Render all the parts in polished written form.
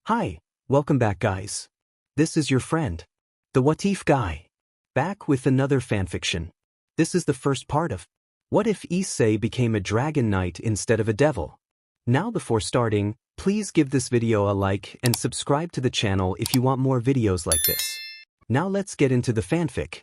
Hi, welcome back guys. This is your friend, the What If guy, back with another fanfiction. This is the first part of What If Issei became a dragon knight instead of a devil? Now before starting, please give this video a like and subscribe to the channel if you want more videos like this. Now let's get into the fanfic.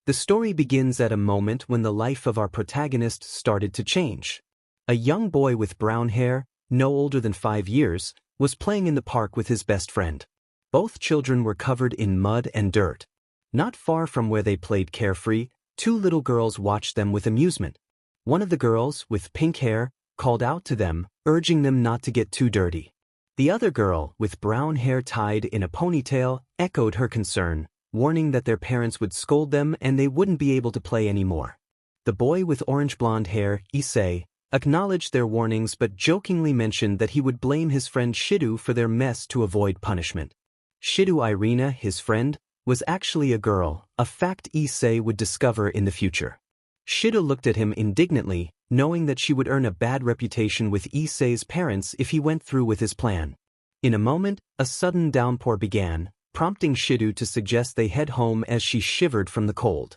The story begins at a moment when the life of our protagonist started to change. A young boy with brown hair, no older than 5 years, was playing in the park with his best friend. Both children were covered in mud and dirt. Not far from where they played carefree, 2 little girls watched them with amusement. One of the girls, with pink hair, called out to them, urging them not to get too dirty. The other girl, with brown hair tied in a ponytail, echoed her concern, warning that their parents would scold them and they wouldn't be able to play anymore. The boy with orange blonde hair, Issei, acknowledged their warnings but jokingly mentioned that he would blame his friend Hyoudou for their mess to avoid punishment. Hyoudou Irina, his friend, was actually a girl, a fact Issei would discover in the future. Hyoudou looked at him indignantly, knowing that she would earn a bad reputation with Issei's parents if he went through with his plan. In a moment, a sudden downpour began, prompting Hyoudou to suggest they head home as she shivered from the cold.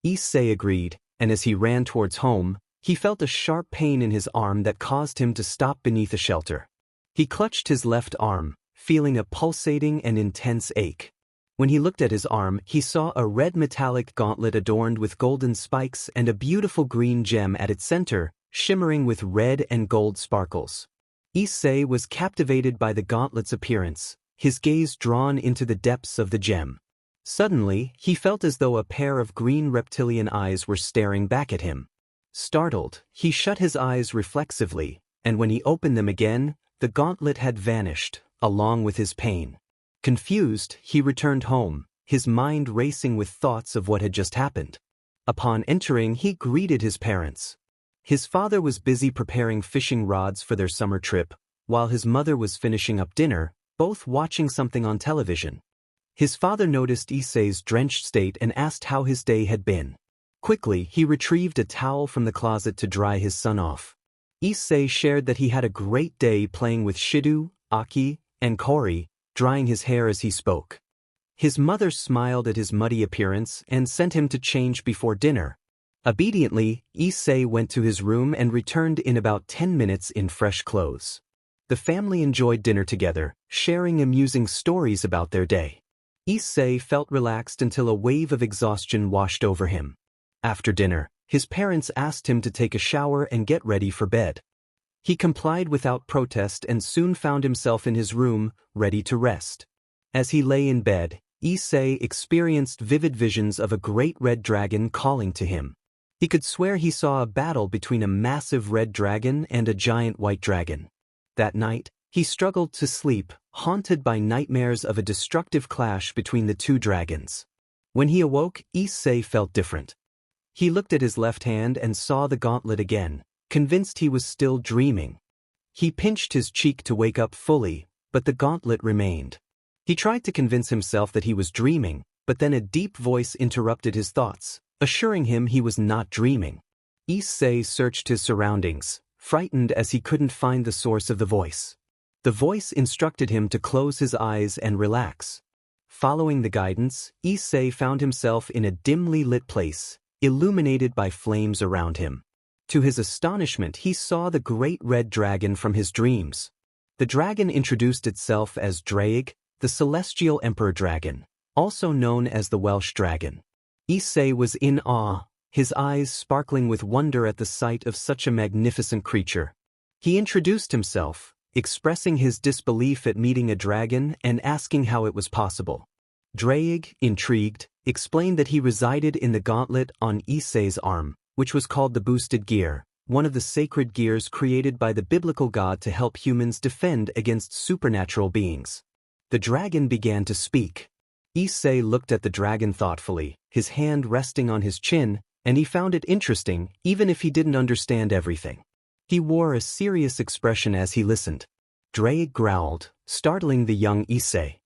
Issei agreed, and as he ran towards home, he felt a sharp pain in his arm that caused him to stop beneath a shelter. He clutched his left arm, feeling a pulsating and intense ache. When he looked at his arm, he saw a red metallic gauntlet adorned with golden spikes and a beautiful green gem at its center, shimmering with red and gold sparkles. Issei was captivated by the gauntlet's appearance, his gaze drawn into the depths of the gem. Suddenly, he felt as though a pair of green reptilian eyes were staring back at him. Startled, he shut his eyes reflexively, and when he opened them again, the gauntlet had vanished, along with his pain. Confused, he returned home, his mind racing with thoughts of what had just happened. Upon entering, he greeted his parents. His father was busy preparing fishing rods for their summer trip, while his mother was finishing up dinner, both watching something on television. His father noticed Issei's drenched state and asked how his day had been. Quickly, he retrieved a towel from the closet to dry his son off. Issei shared that he had a great day playing with Hyoudou, Aki, and Kori, drying his hair as he spoke. His mother smiled at his muddy appearance and sent him to change before dinner. Obediently, Issei went to his room and returned in about 10 minutes in fresh clothes. The family enjoyed dinner together, sharing amusing stories about their day. Issei felt relaxed until a wave of exhaustion washed over him. After dinner, his parents asked him to take a shower and get ready for bed. He complied without protest and soon found himself in his room, ready to rest. As he lay in bed, Issei experienced vivid visions of a great red dragon calling to him. He could swear he saw a battle between a massive red dragon and a giant white dragon. That night, he struggled to sleep, haunted by nightmares of a destructive clash between the 2 dragons. When he awoke, Issei felt different. He looked at his left hand and saw the gauntlet again, convinced he was still dreaming. He pinched his cheek to wake up fully, but the gauntlet remained. He tried to convince himself that he was dreaming, but then a deep voice interrupted his thoughts, assuring him he was not dreaming. Issei searched his surroundings, frightened as he couldn't find the source of the voice. The voice instructed him to close his eyes and relax. Following the guidance, Issei found himself in a dimly lit place, illuminated by flames around him. To his astonishment, he saw the great red dragon from his dreams. The dragon introduced itself as Draig, the celestial emperor dragon, also known as the Welsh dragon. Issei was in awe, his eyes sparkling with wonder at the sight of such a magnificent creature. He introduced himself, expressing his disbelief at meeting a dragon and asking how it was possible. Draig, intrigued, explained that he resided in the gauntlet on Issei's arm, which was called the boosted gear, one of the sacred gears created by the biblical god to help humans defend against supernatural beings. The dragon began to speak. Issei looked at the dragon thoughtfully, his hand resting on his chin, and he found it interesting, even if he didn't understand everything. He wore a serious expression as he listened. Draig growled, startling the young Issei.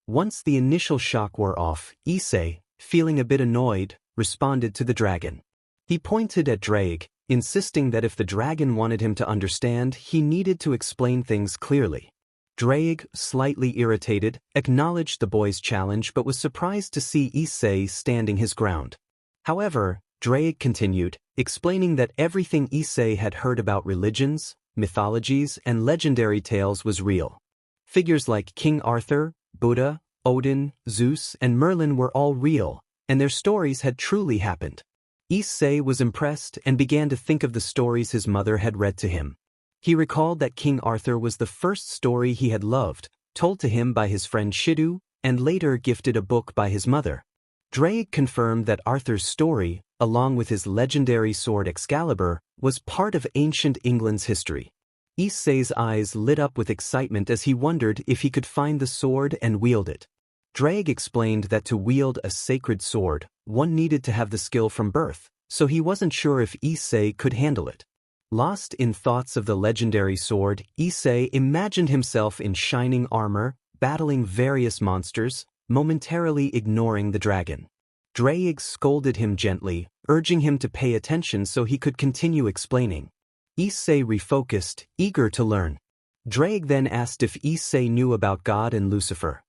Once the initial shock wore off, Issei, feeling a bit annoyed, responded to the dragon. He pointed at Draig, insisting that if the dragon wanted him to understand, he needed to explain things clearly. Drake, slightly irritated, acknowledged the boy's challenge but was surprised to see Issei standing his ground. However, Drake continued, explaining that everything Issei had heard about religions, mythologies, and legendary tales was real. Figures like King Arthur, Buddha, Odin, Zeus, and Merlin were all real, and their stories had truly happened. Issei was impressed and began to think of the stories his mother had read to him. He recalled that King Arthur was the first story he had loved, told to him by his friend Hyoudou, and later gifted a book by his mother. Drake confirmed that Arthur's story, along with his legendary sword Excalibur, was part of ancient England's history. Issei's eyes lit up with excitement as he wondered if he could find the sword and wield it. Drake explained that to wield a sacred sword, one needed to have the skill from birth, so he wasn't sure if Issei could handle it. Lost in thoughts of the legendary sword, Issei imagined himself in shining armor, battling various monsters, momentarily ignoring the dragon. Drake scolded him gently, urging him to pay attention so he could continue explaining. Issei refocused, eager to learn. Drake then asked if Issei knew about God and Lucifer.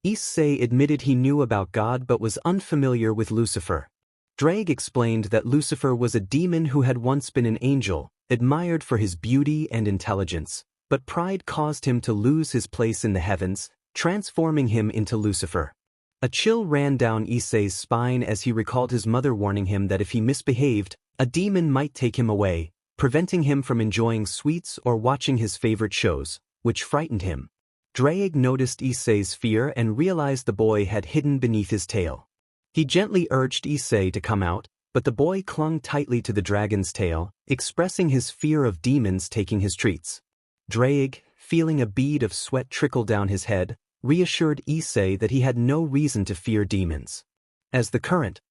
Issei admitted he knew about God but was unfamiliar with Lucifer. Drake explained that Lucifer was a demon who had once been an angel, admired for his beauty and intelligence, but pride caused him to lose his place in the heavens, transforming him into Lucifer. A chill ran down Issei's spine as he recalled his mother warning him that if he misbehaved, a demon might take him away, preventing him from enjoying sweets or watching his favorite shows, which frightened him. Drake noticed Issei's fear and realized the boy had hidden beneath his tail. He gently urged Issei to come out, but the boy clung tightly to the dragon's tail, expressing his fear of demons taking his treats. Drake, feeling a bead of sweat trickle down his head, reassured Issei that he had no reason to fear demons. As the current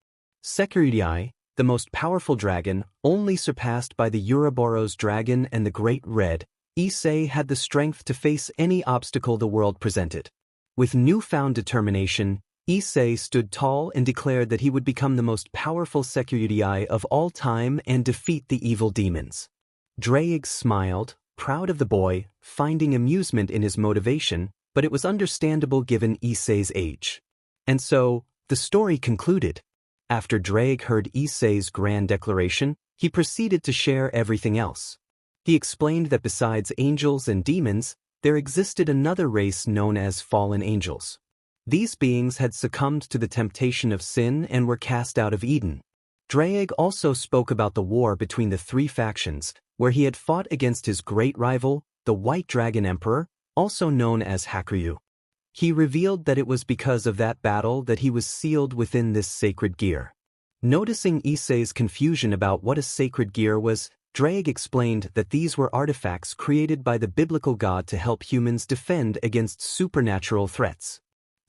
Sekiryuutei, the most powerful dragon, only surpassed by the Ouroboros dragon and the Great Red, Issei had the strength to face any obstacle the world presented. With newfound determination, Issei stood tall and declared that he would become the most powerful Sekiryuutei of all time and defeat the evil demons. Drake smiled, proud of the boy, finding amusement in his motivation, but it was understandable given Issei's age. And so, the story concluded. After Drake heard Issei's grand declaration, he proceeded to share everything else. He explained that besides angels and demons, there existed another race known as fallen angels. These beings had succumbed to the temptation of sin and were cast out of Eden. Drake also spoke about the war between the three factions, where he had fought against his great rival, the White Dragon Emperor, also known as Hakuryu. He revealed that it was because of that battle that he was sealed within this sacred gear. Noticing Issei's confusion about what a sacred gear was, Drake explained that these were artifacts created by the biblical God to help humans defend against supernatural threats.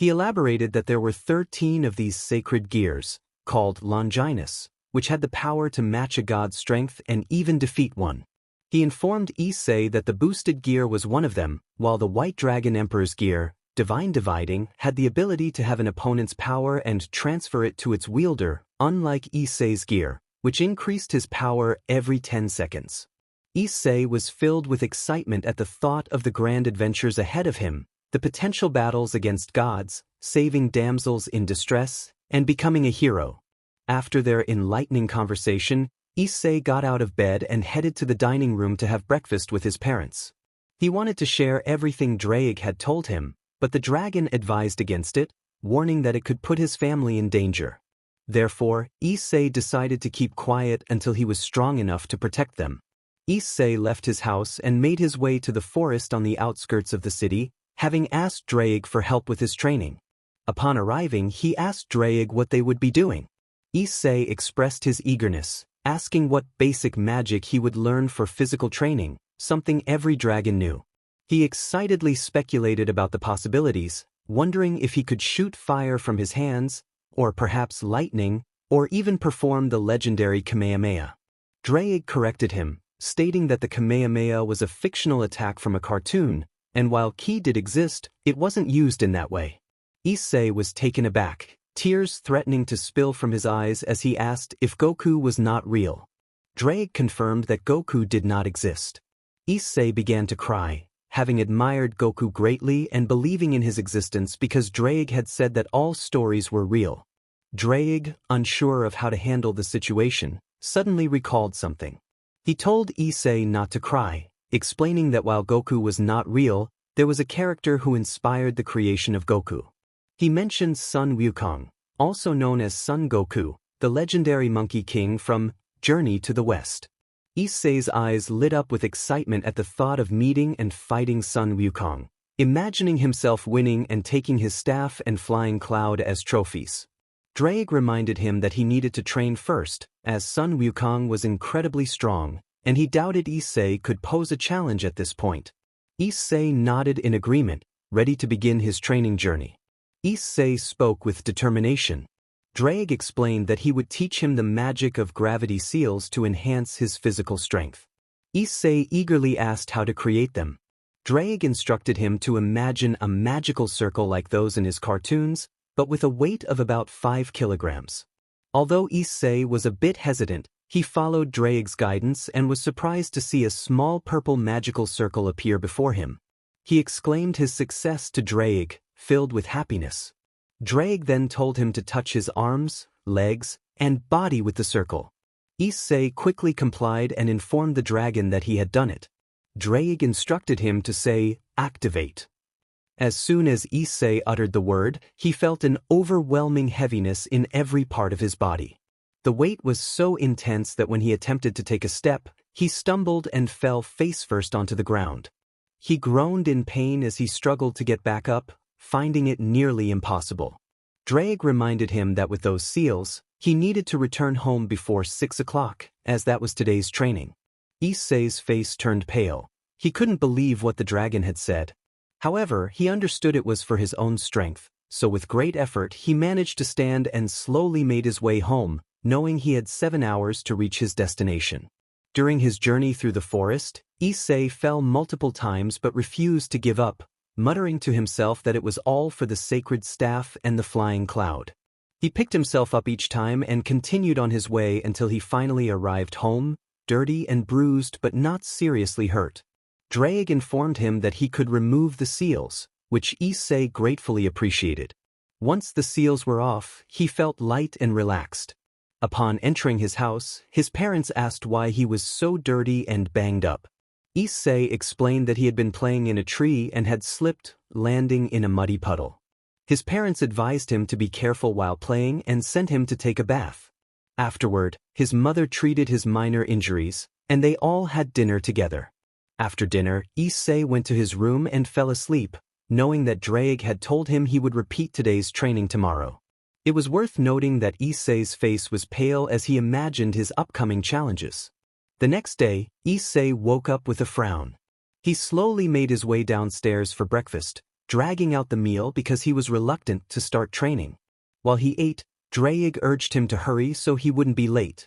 He elaborated that there were 13 of these sacred gears, called Longinus, which had the power to match a god's strength and even defeat one. He informed Issei that the boosted gear was one of them, while the White Dragon Emperor's gear, Divine Dividing, had the ability to have an opponent's power and transfer it to its wielder, unlike Issei's gear, which increased his power every 10 seconds. Issei was filled with excitement at the thought of the grand adventures ahead of him, the potential battles against gods, saving damsels in distress, and becoming a hero. After their enlightening conversation, Issei got out of bed and headed to the dining room to have breakfast with his parents. He wanted to share everything Drake had told him, but the dragon advised against it, warning that it could put his family in danger. Therefore, Issei decided to keep quiet until he was strong enough to protect them. Issei left his house and made his way to the forest on the outskirts of the city, having asked Drake for help with his training. Upon arriving, he asked Drake what they would be doing. Issei expressed his eagerness, asking what basic magic he would learn for physical training, something every dragon knew. He excitedly speculated about the possibilities, wondering if he could shoot fire from his hands, or perhaps lightning, or even perform the legendary Kamehameha. Drake corrected him, stating that the Kamehameha was a fictional attack from a cartoon, and while Ki did exist, it wasn't used in that way. Issei was taken aback, tears threatening to spill from his eyes as he asked if Goku was not real. Drake confirmed that Goku did not exist. Issei began to cry, having admired Goku greatly and believing in his existence because Drake had said that all stories were real. Drake, unsure of how to handle the situation, suddenly recalled something. He told Issei not to cry, explaining that while Goku was not real, there was a character who inspired the creation of Goku. He mentioned Sun Wukong, also known as Son Goku, the legendary Monkey King from Journey to the West. Issei's eyes lit up with excitement at the thought of meeting and fighting Sun Wukong, imagining himself winning and taking his staff and flying cloud as trophies. Drake reminded him that he needed to train first, as Sun Wukong was incredibly strong, and he doubted Issei could pose a challenge at this point. Issei nodded in agreement, ready to begin his training journey. Issei spoke with determination. Drake explained that he would teach him the magic of gravity seals to enhance his physical strength. Issei eagerly asked how to create them. Drake instructed him to imagine a magical circle like those in his cartoons, but with a weight of about 5 kilograms. Although Issei was a bit hesitant, he followed Drake's guidance and was surprised to see a small purple magical circle appear before him. He exclaimed his success to Drake, filled with happiness. Drake then told him to touch his arms, legs, and body with the circle. Issei quickly complied and informed the dragon that he had done it. Drake instructed him to say, "Activate." As soon as Issei uttered the word, he felt an overwhelming heaviness in every part of his body. The weight was so intense that when he attempted to take a step, he stumbled and fell face-first onto the ground. He groaned in pain as he struggled to get back up, finding it nearly impossible. Drake reminded him that with those seals, he needed to return home before 6 o'clock, as that was today's training. Issei's face turned pale. He couldn't believe what the dragon had said. However, he understood it was for his own strength, so with great effort he managed to stand and slowly made his way home, knowing he had 7 hours to reach his destination. During his journey through the forest, Issei fell multiple times but refused to give up, muttering to himself that it was all for the sacred staff and the flying cloud. He picked himself up each time and continued on his way until he finally arrived home, dirty and bruised but not seriously hurt. Drake informed him that he could remove the seals, which Issei gratefully appreciated. Once the seals were off, he felt light and relaxed. Upon entering his house, his parents asked why he was so dirty and banged up. Issei explained that he had been playing in a tree and had slipped, landing in a muddy puddle. His parents advised him to be careful while playing and sent him to take a bath. Afterward, his mother treated his minor injuries, and they all had dinner together. After dinner, Issei went to his room and fell asleep, knowing that Drake had told him he would repeat today's training tomorrow. It was worth noting that Issei's face was pale as he imagined his upcoming challenges. The next day, Issei woke up with a frown. He slowly made his way downstairs for breakfast, dragging out the meal because he was reluctant to start training. While he ate, Drake urged him to hurry so he wouldn't be late.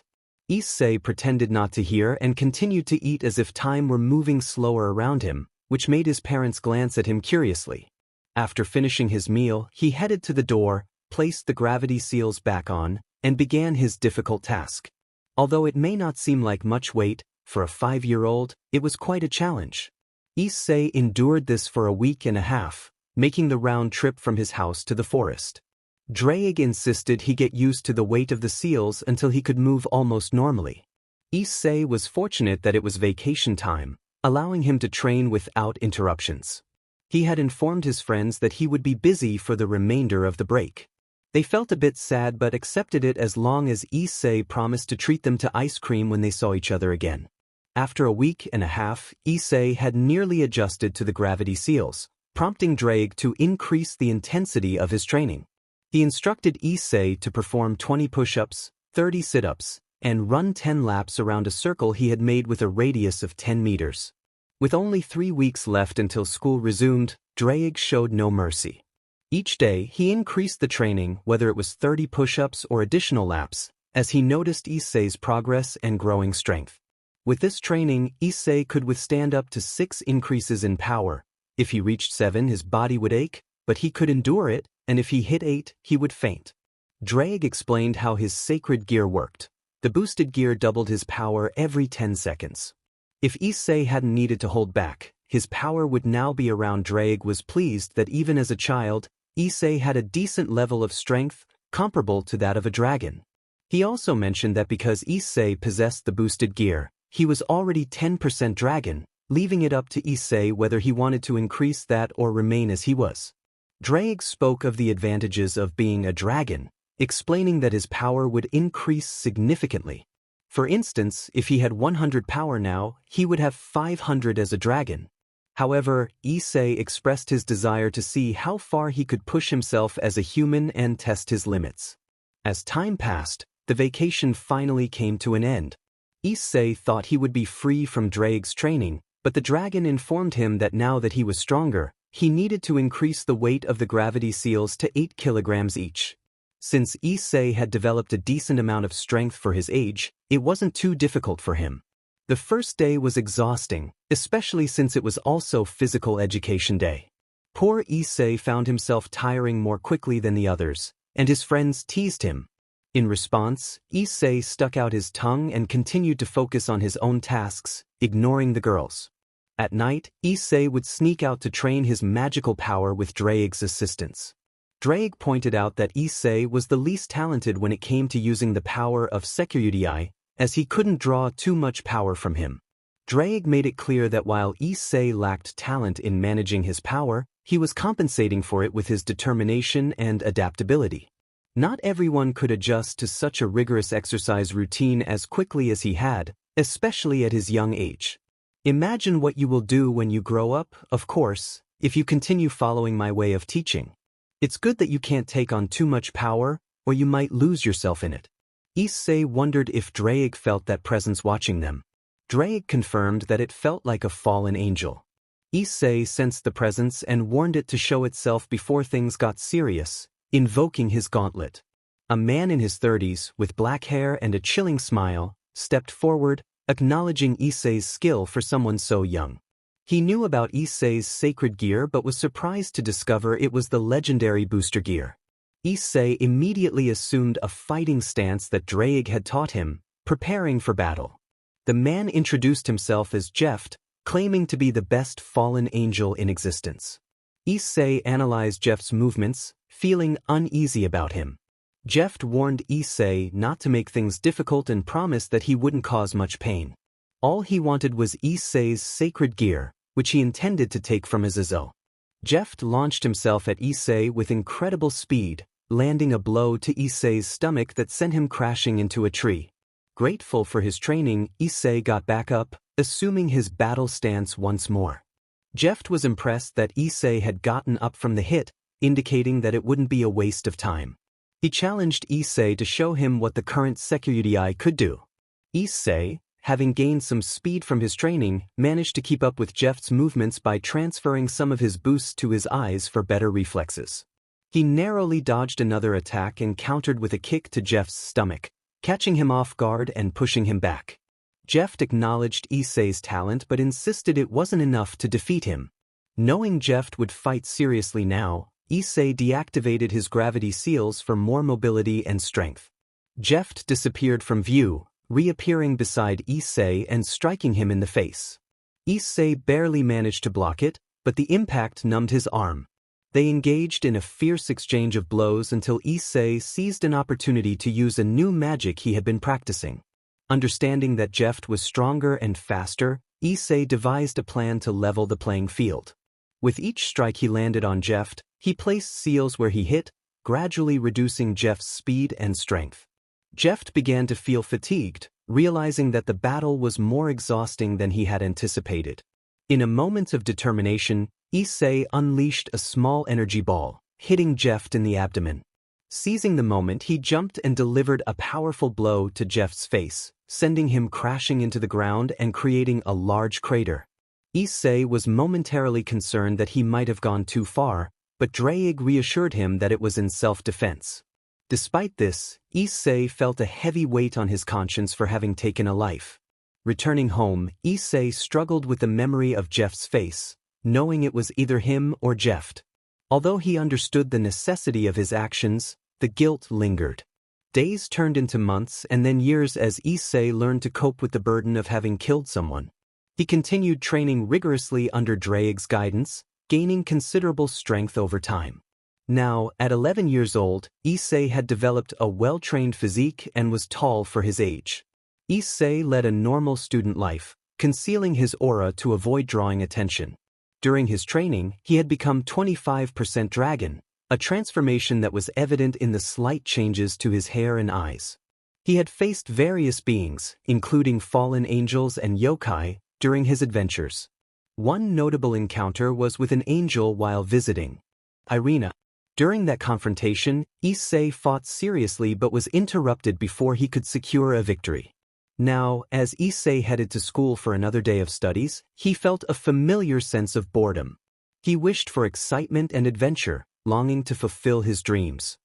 Issei pretended not to hear and continued to eat as if time were moving slower around him, which made his parents glance at him curiously. After finishing his meal, he headed to the door, placed the gravity seals back on, and began his difficult task. Although it may not seem like much weight, for a 5-year-old, it was quite a challenge. Issei endured this for a week and a half, making the round trip from his house to the forest. Drake insisted he get used to the weight of the seals until he could move almost normally. Issei was fortunate that it was vacation time, allowing him to train without interruptions. He had informed his friends that he would be busy for the remainder of the break. They felt a bit sad but accepted it as long as Issei promised to treat them to ice cream when they saw each other again. After a week and a half, Issei had nearly adjusted to the gravity seals, prompting Drake to increase the intensity of his training. He instructed Issei to perform 20 push-ups, 30 sit-ups, and run 10 laps around a circle he had made with a radius of 10 meters. With only 3 weeks left until school resumed, Drake showed no mercy. Each day, he increased the training, whether it was 30 push-ups or additional laps, as he noticed Issei's progress and growing strength. With this training, Issei could withstand up to 6 increases in power. If he reached 7, his body would ache, but he could endure it, and if he hit 8, he would faint. Drake explained how his sacred gear worked. The boosted gear doubled his power every 10 seconds. If Issei hadn't needed to hold back, his power would now be around. Drake was pleased that even as a child, Issei had a decent level of strength, comparable to that of a dragon. He also mentioned that because Issei possessed the boosted gear, he was already 10% dragon, leaving it up to Issei whether he wanted to increase that or remain as he was. Drake spoke of the advantages of being a dragon, explaining that his power would increase significantly. For instance, if he had 100 power now, he would have 500 as a dragon. However, Issei expressed his desire to see how far he could push himself as a human and test his limits. As time passed, the vacation finally came to an end. Issei thought he would be free from Drake's training, but the dragon informed him that now that he was stronger, he needed to increase the weight of the gravity seals to 8 kilograms each. Since Issei had developed a decent amount of strength for his age, it wasn't too difficult for him. The first day was exhausting, especially since it was also physical education day. Poor Issei found himself tiring more quickly than the others, and his friends teased him. In response, Issei stuck out his tongue and continued to focus on his own tasks, ignoring the girls. At night, Issei would sneak out to train his magical power with Drake's assistance. Drake pointed out that Issei was the least talented when it came to using the power of Sekiryuutei, as he couldn't draw too much power from him. Drake made it clear that while Issei lacked talent in managing his power, he was compensating for it with his determination and adaptability. Not everyone could adjust to such a rigorous exercise routine as quickly as he had, especially at his young age. Imagine what you will do when you grow up, of course, if you continue following my way of teaching. It's good that you can't take on too much power, or you might lose yourself in it. Issei wondered if Drake felt that presence watching them. Drake confirmed that it felt like a fallen angel. Issei sensed the presence and warned it to show itself before things got serious, invoking his gauntlet. A man in his 30s, with black hair and a chilling smile, stepped forward, acknowledging Issei's skill for someone so young. He knew about Issei's sacred gear but was surprised to discover it was the legendary booster gear. Issei immediately assumed a fighting stance that Drake had taught him, preparing for battle. The man introduced himself as Jeft, claiming to be the best fallen angel in existence. Issei analyzed Jeft's movements, feeling uneasy about him. Jeft warned Issei not to make things difficult and promised that he wouldn't cause much pain. All he wanted was Issei's sacred gear, which he intended to take from Azazel. Jeft launched himself at Issei with incredible speed, landing a blow to Issei's stomach that sent him crashing into a tree. Grateful for his training, Issei got back up, assuming his battle stance once more. Jeft was impressed that Issei had gotten up from the hit, indicating that it wouldn't be a waste of time. He challenged Issei to show him what the current Sekiryuutei could do. Issei, having gained some speed from his training, managed to keep up with Jeft's movements by transferring some of his boosts to his eyes for better reflexes. He narrowly dodged another attack and countered with a kick to Jeft's stomach, catching him off guard and pushing him back. Jeft acknowledged Issei's talent but insisted it wasn't enough to defeat him. Knowing Jeft would fight seriously now, Issei deactivated his gravity seals for more mobility and strength. Jeft disappeared from view, reappearing beside Issei and striking him in the face. Issei barely managed to block it, but the impact numbed his arm. They engaged in a fierce exchange of blows until Issei seized an opportunity to use a new magic he had been practicing. Understanding that Jeft was stronger and faster, Issei devised a plan to level the playing field. With each strike he landed on Jeft, he placed seals where he hit, gradually reducing Jeft's speed and strength. Jeft began to feel fatigued, realizing that the battle was more exhausting than he had anticipated. In a moment of determination, Issei unleashed a small energy ball, hitting Jeft in the abdomen. Seizing the moment, he jumped and delivered a powerful blow to Jeft's face, sending him crashing into the ground and creating a large crater. Issei was momentarily concerned that he might have gone too far, but Drake reassured him that it was in self-defense. Despite this, Issei felt a heavy weight on his conscience for having taken a life. Returning home, Issei struggled with the memory of Jeft's face, knowing it was either him or Jeft. Although he understood the necessity of his actions, the guilt lingered. Days turned into months and then years as Issei learned to cope with the burden of having killed someone. He continued training rigorously under Draig's guidance, gaining considerable strength over time. Now, at 11 years old, Issei had developed a well-trained physique and was tall for his age. Issei led a normal student life, concealing his aura to avoid drawing attention. During his training, he had become 25% dragon, a transformation that was evident in the slight changes to his hair and eyes. He had faced various beings, including fallen angels and yokai, during his adventures. One notable encounter was with an angel while visiting Irina. During that confrontation, Issei fought seriously but was interrupted before he could secure a victory. Now, as Issei headed to school for another day of studies, he felt a familiar sense of boredom. He wished for excitement and adventure, longing to fulfill his dreams.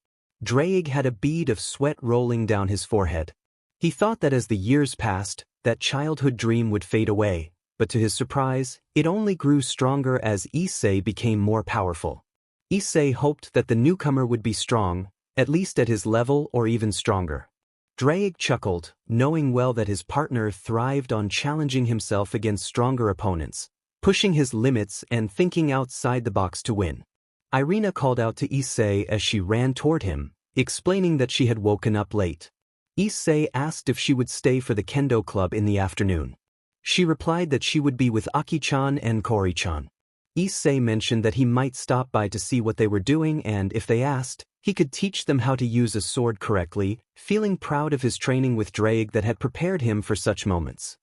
Draig had a bead of sweat rolling down his forehead. He thought that as the years passed, that childhood dream would fade away, but to his surprise, it only grew stronger as Issei became more powerful. Issei hoped that the newcomer would be strong, at least at his level or even stronger. Draig chuckled, knowing well that his partner thrived on challenging himself against stronger opponents, pushing his limits and thinking outside the box to win. Irina called out to Issei as she ran toward him, explaining that she had woken up late. Issei asked if she would stay for the kendo club in the afternoon. She replied that she would be with Aki-chan and Kori-chan. Issei mentioned that he might stop by to see what they were doing and, if they asked, he could teach them how to use a sword correctly, feeling proud of his training with Draig that had prepared him for such moments.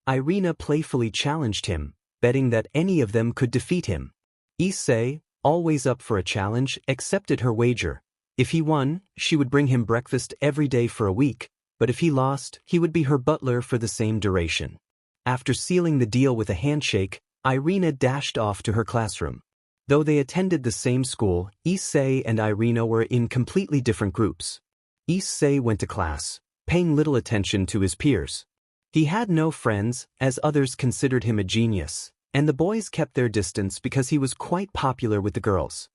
Irina playfully challenged him, betting that any of them could defeat him. Issei, always up for a challenge, accepted her wager. If he won, she would bring him breakfast every day for a week, but if he lost, he would be her butler for the same duration. After sealing the deal with a handshake, Irina dashed off to her classroom. Though they attended the same school, Issei and Irina were in completely different groups. Issei went to class, paying little attention to his peers. He had no friends, as others considered him a genius, and the boys kept their distance because he was quite popular with the girls.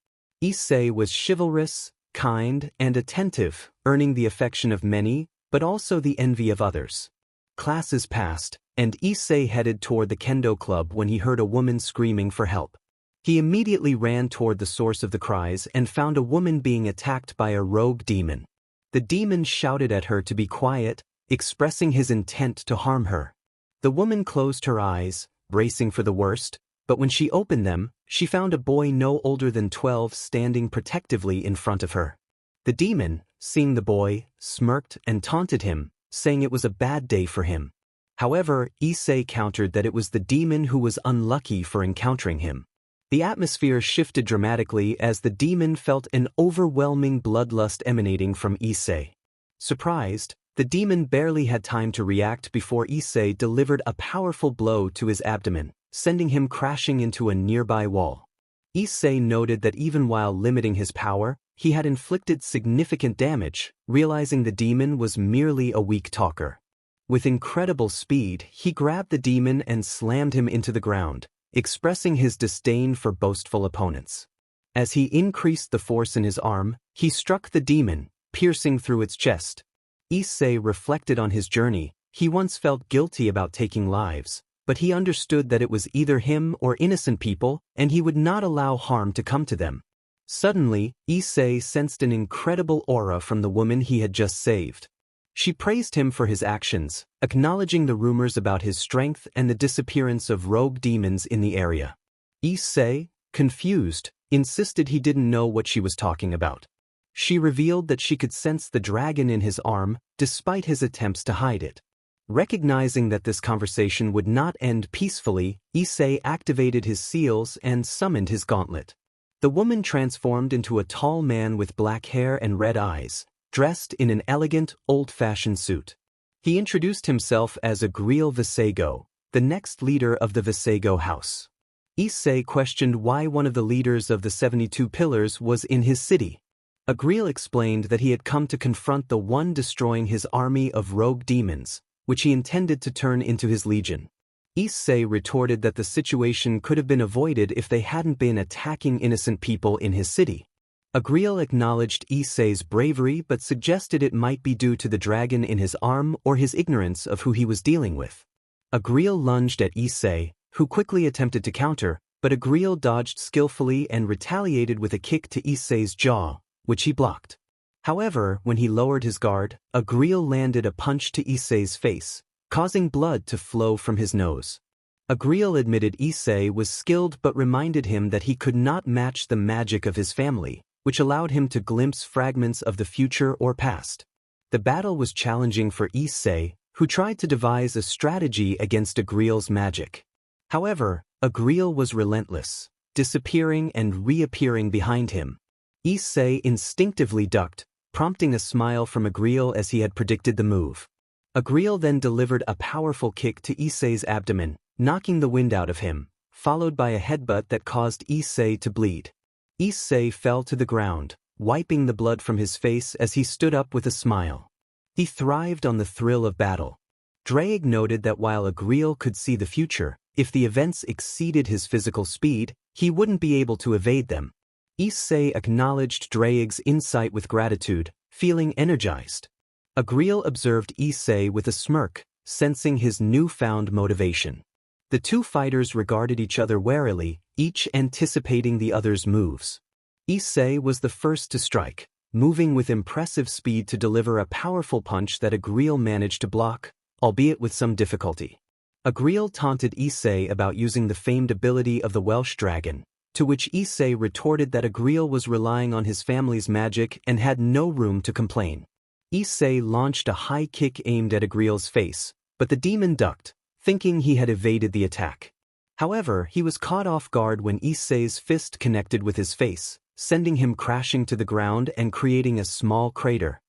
Issei was chivalrous, kind, and attentive, earning the affection of many, but also the envy of others. Classes passed, and Issei headed toward the kendo club when he heard a woman screaming for help. He immediately ran toward the source of the cries and found a woman being attacked by a rogue demon. The demon shouted at her to be quiet, expressing his intent to harm her. The woman closed her eyes, bracing for the worst, but when she opened them, she found a boy no older than 12 standing protectively in front of her. The demon, seeing the boy, smirked and taunted him, saying it was a bad day for him. However, Issei countered that it was the demon who was unlucky for encountering him. The atmosphere shifted dramatically as the demon felt an overwhelming bloodlust emanating from Issei. Surprised, the demon barely had time to react before Issei delivered a powerful blow to his abdomen, sending him crashing into a nearby wall. Issei noted that even while limiting his power, he had inflicted significant damage, realizing the demon was merely a weak talker. With incredible speed, he grabbed the demon and slammed him into the ground, expressing his disdain for boastful opponents. As he increased the force in his arm, he struck the demon, piercing through its chest. Issei reflected on his journey. He once felt guilty about taking lives, but he understood that it was either him or innocent people, and he would not allow harm to come to them. Suddenly, Issei sensed an incredible aura from the woman he had just saved. She praised him for his actions, acknowledging the rumors about his strength and the disappearance of rogue demons in the area. Issei, confused, insisted he didn't know what she was talking about. She revealed that she could sense the dragon in his arm, despite his attempts to hide it. Recognizing that this conversation would not end peacefully, Issei activated his seals and summoned his gauntlet. The woman transformed into a tall man with black hair and red eyes, dressed in an elegant, old-fashioned suit. He introduced himself as Agril Visego, the next leader of the Visego house. Issei questioned why one of the leaders of the 72 Pillars was in his city. Agril explained that he had come to confront the one destroying his army of rogue demons, which he intended to turn into his legion. Issei retorted that the situation could have been avoided if they hadn't been attacking innocent people in his city. Agril acknowledged Issei's bravery but suggested it might be due to the dragon in his arm or his ignorance of who he was dealing with. Agriel lunged at Issei, who quickly attempted to counter, but Agriel dodged skillfully and retaliated with a kick to Issei's jaw, which he blocked. However, when he lowered his guard, Agriel landed a punch to Issei's face, causing blood to flow from his nose. Agriel admitted Issei was skilled but reminded him that he could not match the magic of his family, which allowed him to glimpse fragments of the future or past. The battle was challenging for Issei, who tried to devise a strategy against Agriel's magic. However, Agriel was relentless, disappearing and reappearing behind him. Issei instinctively ducked, prompting a smile from Agriel as he had predicted the move. Agriel then delivered a powerful kick to Issei's abdomen, knocking the wind out of him, followed by a headbutt that caused Issei to bleed. Issei fell to the ground, wiping the blood from his face as he stood up with a smile. He thrived on the thrill of battle. Drake noted that while Agriel could see the future, if the events exceeded his physical speed, he wouldn't be able to evade them. Issei acknowledged Drake's insight with gratitude, feeling energized. Agriel observed Issei with a smirk, sensing his newfound motivation. The two fighters regarded each other warily, each anticipating the other's moves. Issei was the first to strike, moving with impressive speed to deliver a powerful punch that Agriel managed to block, albeit with some difficulty. Agriel taunted Issei about using the famed ability of the Welsh dragon, to which Issei retorted that Agriel was relying on his family's magic and had no room to complain. Issei launched a high kick aimed at Agriel's face, but the demon ducked, thinking he had evaded the attack. However, he was caught off guard when Issei's fist connected with his face, sending him crashing to the ground and creating a small crater.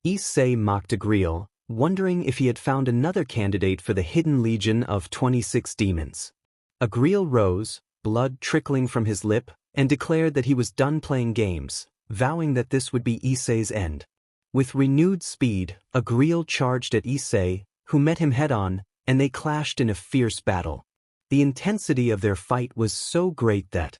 Issei mocked Agriel, wondering if he had found another candidate for the hidden legion of 26 demons. Agriel rose, blood trickling from his lip, and declared that he was done playing games, vowing that this would be Issei's end. With renewed speed, Agriel charged at Issei, who met him head-on, and they clashed in a fierce battle. The intensity of their fight was so great that,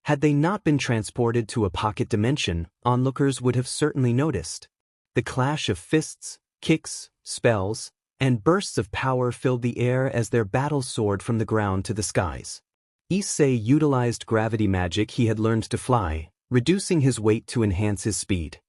had they not been transported to a pocket dimension, onlookers would have certainly noticed. The clash of fists, kicks, spells, and bursts of power filled the air as their battle soared from the ground to the skies. Issei utilized gravity magic he had learned to fly, reducing his weight to enhance his speed.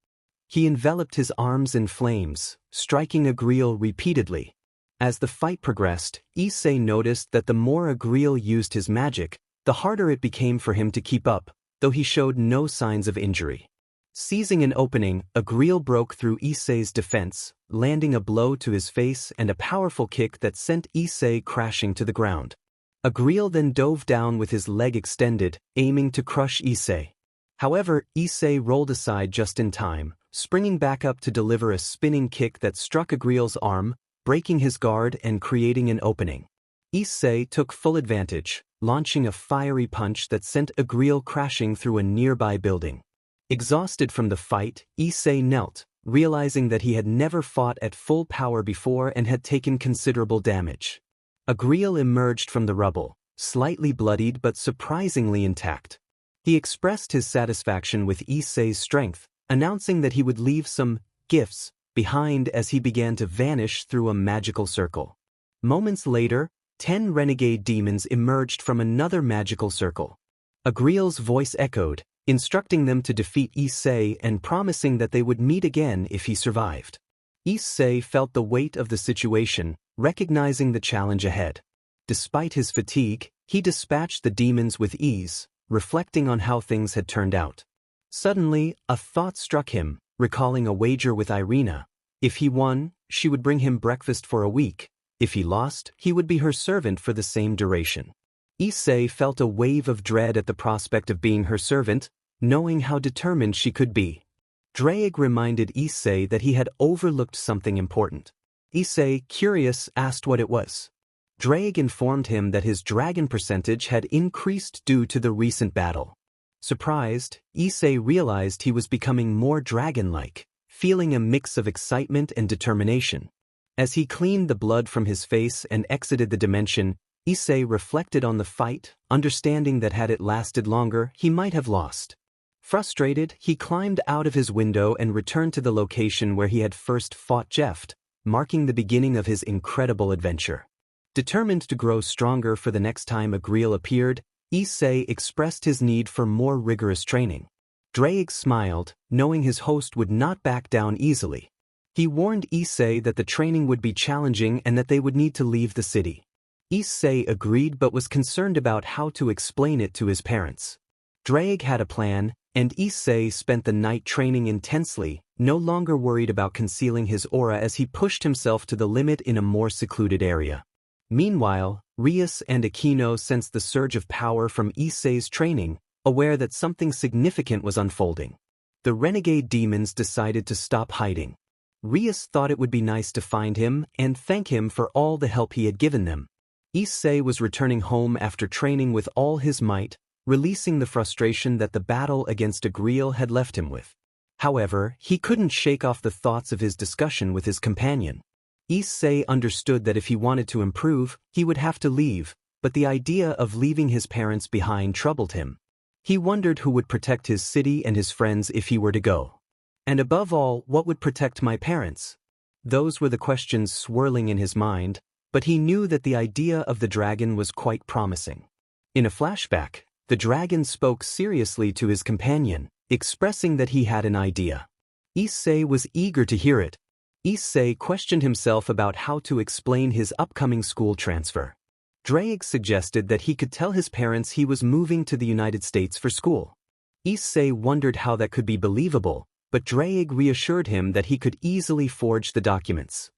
He enveloped his arms in flames, striking Agriel repeatedly. As the fight progressed, Issei noticed that the more Agriel used his magic, the harder it became for him to keep up, though he showed no signs of injury. Seizing an opening, Agriel broke through Issei's defense, landing a blow to his face and a powerful kick that sent Issei crashing to the ground. Agriel then dove down with his leg extended, aiming to crush Issei. However, Issei rolled aside just in time, springing back up to deliver a spinning kick that struck Agriel's arm, breaking his guard and creating an opening. Issei took full advantage, launching a fiery punch that sent Agriel crashing through a nearby building. Exhausted from the fight, Issei knelt, realizing that he had never fought at full power before and had taken considerable damage. Agriel emerged from the rubble, slightly bloodied but surprisingly intact. He expressed his satisfaction with Issei's strength, announcing that he would leave some gifts behind as he began to vanish through a magical circle. Moments later, 10 renegade demons emerged from another magical circle. Agriel's voice echoed, instructing them to defeat Issei and promising that they would meet again if he survived. Issei felt the weight of the situation, recognizing the challenge ahead. Despite his fatigue, he dispatched the demons with ease, reflecting on how things had turned out. Suddenly, a thought struck him, recalling a wager with Irina. If he won, she would bring him breakfast for a week. If he lost, he would be her servant for the same duration. Issei felt a wave of dread at the prospect of being her servant, knowing how determined she could be. Drake reminded Issei that he had overlooked something important. Issei, curious, asked what it was. Drake informed him that his dragon percentage had increased due to the recent battle. Surprised, Issei realized he was becoming more dragon-like, feeling a mix of excitement and determination. As he cleaned the blood from his face and exited the dimension, Issei reflected on the fight, understanding that had it lasted longer, he might have lost. Frustrated, he climbed out of his window and returned to the location where he had first fought Jeff, marking the beginning of his incredible adventure. Determined to grow stronger for the next time a grill appeared, Issei expressed his need for more rigorous training. Drake smiled, knowing his host would not back down easily. He warned Issei that the training would be challenging and that they would need to leave the city. Issei agreed but was concerned about how to explain it to his parents. Drake had a plan, and Issei spent the night training intensely, no longer worried about concealing his aura as he pushed himself to the limit in a more secluded area. Meanwhile, Rias and Aquino sensed the surge of power from Issei's training, aware that something significant was unfolding. The renegade demons decided to stop hiding. Rias thought it would be nice to find him and thank him for all the help he had given them. Issei was returning home after training with all his might, releasing the frustration that the battle against Agriel had left him with. However, he couldn't shake off the thoughts of his discussion with his companion. Issei understood that if he wanted to improve, he would have to leave, but the idea of leaving his parents behind troubled him. He wondered who would protect his city and his friends if he were to go. And above all, what would protect my parents? Those were the questions swirling in his mind, but he knew that the idea of the dragon was quite promising. In a flashback, the dragon spoke seriously to his companion, expressing that he had an idea. Issei was eager to hear it. Issei questioned himself about how to explain his upcoming school transfer. Drake suggested that he could tell his parents he was moving to the United States for school. Issei wondered how that could be believable, but Drake reassured him that he could easily forge the documents.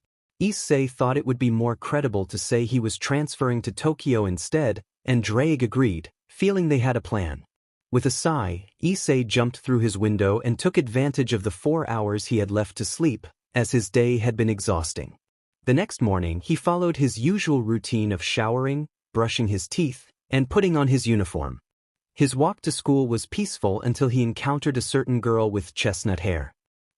Issei thought it would be more credible to say he was transferring to Tokyo instead, and Drake agreed, feeling they had a plan. With a sigh, Issei jumped through his window and took advantage of the 4 hours he had left to sleep, as his day had been exhausting. The next morning he followed his usual routine of showering, brushing his teeth, and putting on his uniform. His walk to school was peaceful until he encountered a certain girl with chestnut hair.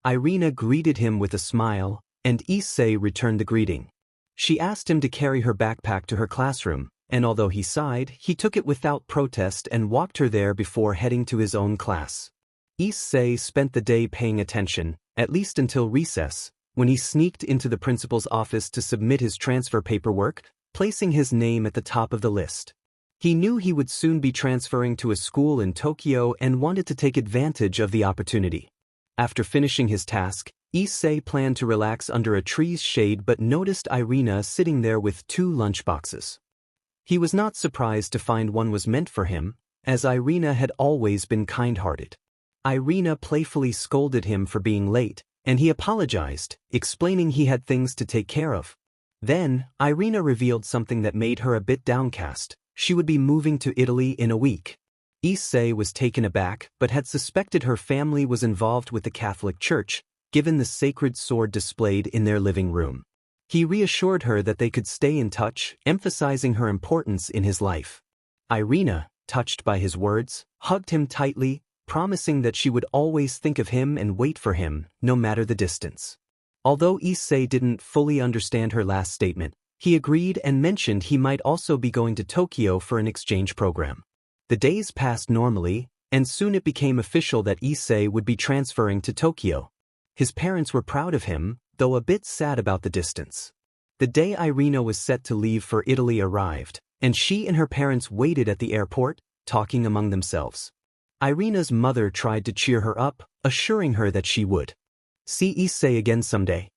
Irina greeted him with a smile, and Issei returned the greeting. She asked him to carry her backpack to her classroom, and although he sighed, he took it without protest and walked her there before heading to his own class. Issei spent the day paying attention, at least until recess, when he sneaked into the principal's office to submit his transfer paperwork, placing his name at the top of the list. He knew he would soon be transferring to a school in Tokyo and wanted to take advantage of the opportunity. After finishing his task, Issei planned to relax under a tree's shade but noticed Irina sitting there with 2 lunchboxes. He was not surprised to find one was meant for him, as Irina had always been kind-hearted. Irina playfully scolded him for being late, and he apologized, explaining he had things to take care of. Then, Irina revealed something that made her a bit downcast. She would be moving to Italy in a week. Issei was taken aback but had suspected her family was involved with the Catholic Church, given the sacred sword displayed in their living room. He reassured her that they could stay in touch, emphasizing her importance in his life. Irina, touched by his words, hugged him tightly, promising that she would always think of him and wait for him, no matter the distance. Although Issei didn't fully understand her last statement, he agreed and mentioned he might also be going to Tokyo for an exchange program. The days passed normally, and soon it became official that Issei would be transferring to Tokyo. His parents were proud of him, though a bit sad about the distance. The day Irina was set to leave for Italy arrived, and she and her parents waited at the airport, talking among themselves. Irina's mother tried to cheer her up, assuring her that she would see Issei again someday.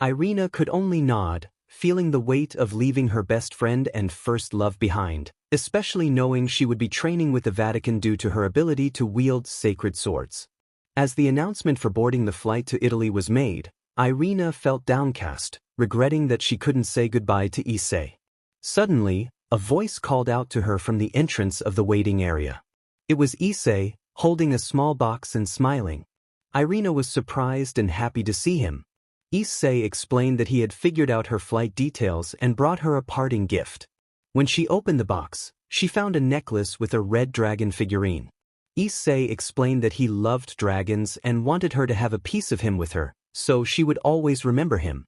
Irina could only nod, feeling the weight of leaving her best friend and first love behind, especially knowing she would be training with the Vatican due to her ability to wield sacred swords. As the announcement for boarding the flight to Italy was made, Irina felt downcast, regretting that she couldn't say goodbye to Issei. Suddenly, a voice called out to her from the entrance of the waiting area. It was Issei, holding a small box and smiling. Irina was surprised and happy to see him. Issei explained that he had figured out her flight details and brought her a parting gift. When she opened the box, she found a necklace with a red dragon figurine. Issei explained that he loved dragons and wanted her to have a piece of him with her, so she would always remember him.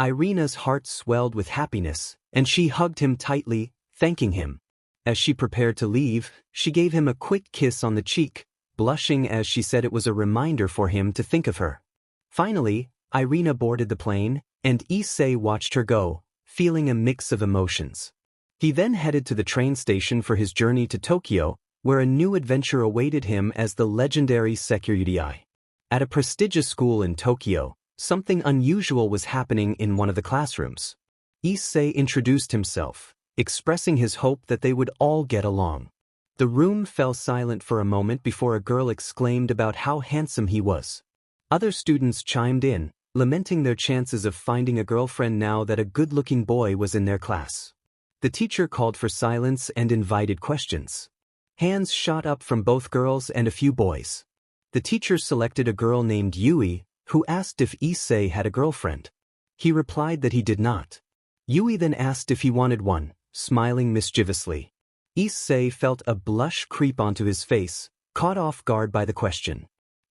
Irina's heart swelled with happiness, and she hugged him tightly, thanking him. As she prepared to leave, she gave him a quick kiss on the cheek, blushing as she said it was a reminder for him to think of her. Finally, Irina boarded the plane, and Issei watched her go, feeling a mix of emotions. He then headed to the train station for his journey to Tokyo, where a new adventure awaited him as the legendary Sekiryuutei. At a prestigious school in Tokyo, something unusual was happening in one of the classrooms. Issei introduced himself, expressing his hope that they would all get along. The room fell silent for a moment before a girl exclaimed about how handsome he was. Other students chimed in, lamenting their chances of finding a girlfriend now that a good-looking boy was in their class. The teacher called for silence and invited questions. Hands shot up from both girls and a few boys. The teacher selected a girl named Yui, who asked if Issei had a girlfriend. He replied that he did not. Yui then asked if he wanted one, smiling mischievously. Issei felt a blush creep onto his face, caught off guard by the question.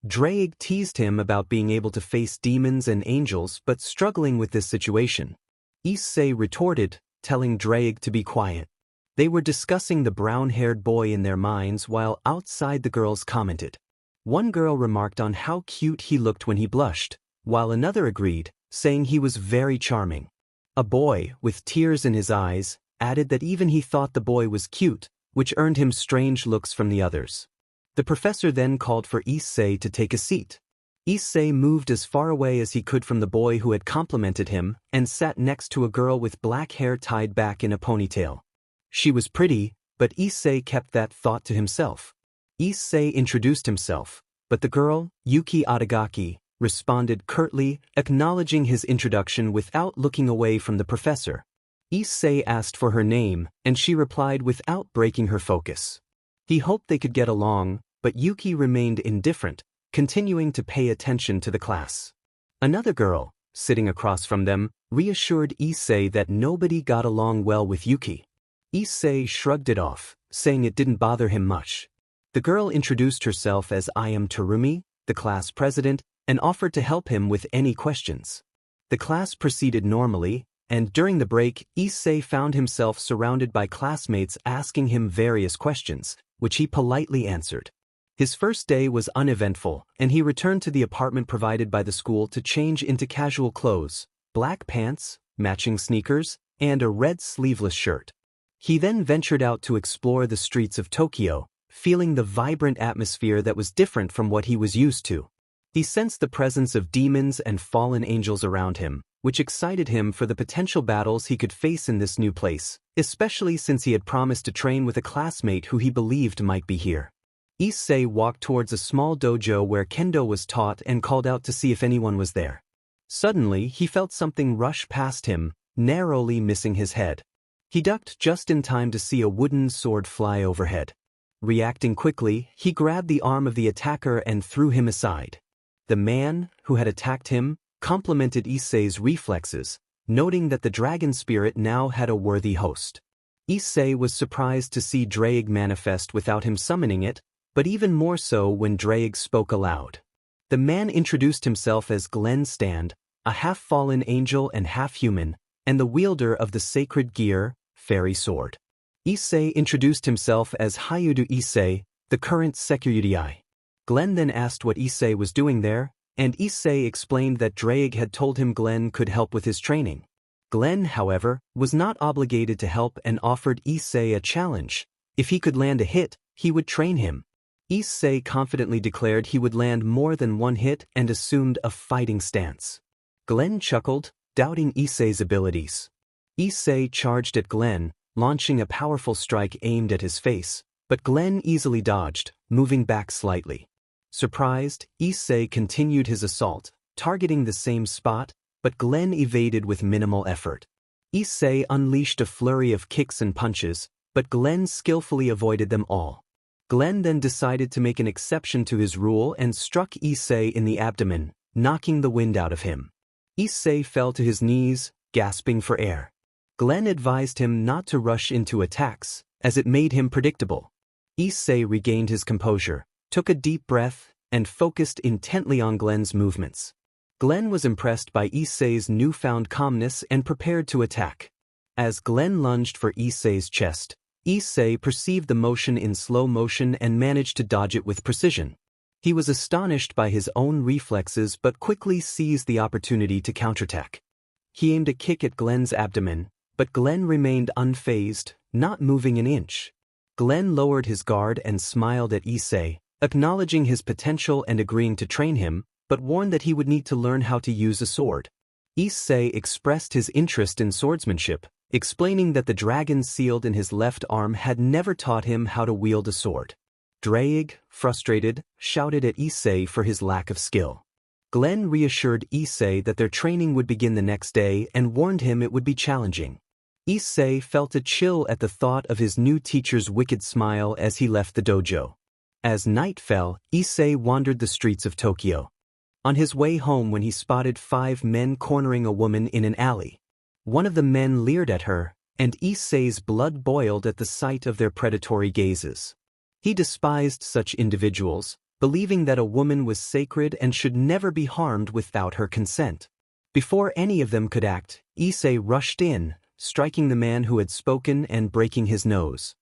Drake teased him about being able to face demons and angels but struggling with this situation. Issei retorted, telling Drake to be quiet. They were discussing the brown-haired boy in their minds while outside the girls commented. One girl remarked on how cute he looked when he blushed, while another agreed, saying he was very charming. A boy, with tears in his eyes, added that even he thought the boy was cute, which earned him strange looks from the others. The professor then called for Issei to take a seat. Issei moved as far away as he could from the boy who had complimented him and sat next to a girl with black hair tied back in a ponytail. She was pretty, but Issei kept that thought to himself. Issei introduced himself, but the girl, Yuki Adagaki, responded curtly, acknowledging his introduction without looking away from the professor. Issei asked for her name, and she replied without breaking her focus. He hoped they could get along, but Yuki remained indifferent, continuing to pay attention to the class. Another girl, sitting across from them, reassured Issei that nobody got along well with Yuki. Issei shrugged it off, saying it didn't bother him much. The girl introduced herself as I am Terumi, the class president, and offered to help him with any questions. The class proceeded normally, and during the break, Issei found himself surrounded by classmates asking him various questions, which he politely answered. His first day was uneventful, and he returned to the apartment provided by the school to change into casual clothes, black pants, matching sneakers, and a red sleeveless shirt. He then ventured out to explore the streets of Tokyo, feeling the vibrant atmosphere that was different from what he was used to. He sensed the presence of demons and fallen angels around him, which excited him for the potential battles he could face in this new place, especially since he had promised to train with a classmate who he believed might be here. Issei walked towards a small dojo where kendo was taught and called out to see if anyone was there. Suddenly, he felt something rush past him, narrowly missing his head. He ducked just in time to see a wooden sword fly overhead. Reacting quickly, he grabbed the arm of the attacker and threw him aside. The man, who had attacked him, complimented Issei's reflexes, noting that the dragon spirit now had a worthy host. Issei was surprised to see Drake manifest without him summoning it, but even more so when Drake spoke aloud. The man introduced himself as Glenn Stand, a half-fallen angel and half-human, and the wielder of the sacred gear, fairy sword. Issei introduced himself as Hyoudou Issei, the current Sekiryuutei. Glenn then asked what Issei was doing there, and Issei explained that Drake had told him Glenn could help with his training. Glenn, however, was not obligated to help and offered Issei a challenge. If he could land a hit, he would train him. Issei confidently declared he would land more than one hit and assumed a fighting stance. Glenn chuckled, doubting Issei's abilities. Issei charged at Glenn, launching a powerful strike aimed at his face, but Glenn easily dodged, moving back slightly. Surprised, Issei continued his assault, targeting the same spot, but Glenn evaded with minimal effort. Issei unleashed a flurry of kicks and punches, but Glenn skillfully avoided them all. Glenn then decided to make an exception to his rule and struck Issei in the abdomen, knocking the wind out of him. Issei fell to his knees, gasping for air. Glenn advised him not to rush into attacks, as it made him predictable. Issei regained his composure, took a deep breath, and focused intently on Glenn's movements. Glenn was impressed by Issei's newfound calmness and prepared to attack. As Glenn lunged for Issei's chest, Issei perceived the motion in slow motion and managed to dodge it with precision. He was astonished by his own reflexes but quickly seized the opportunity to counterattack. He aimed a kick at Glenn's abdomen, but Glenn remained unfazed, not moving an inch. Glenn lowered his guard and smiled at Issei, acknowledging his potential and agreeing to train him, but warned that he would need to learn how to use a sword. Issei expressed his interest in swordsmanship, explaining that the dragon sealed in his left arm had never taught him how to wield a sword. Draig, frustrated, shouted at Issei for his lack of skill. Glenn reassured Issei that their training would begin the next day and warned him it would be challenging. Issei felt a chill at the thought of his new teacher's wicked smile as he left the dojo. As night fell, Issei wandered the streets of Tokyo. On his way home when he spotted 5 men cornering a woman in an alley. One of the men leered at her, and Issei's blood boiled at the sight of their predatory gazes. He despised such individuals, believing that a woman was sacred and should never be harmed without her consent. Before any of them could act, Issei rushed in, striking the man who had spoken and breaking his nose.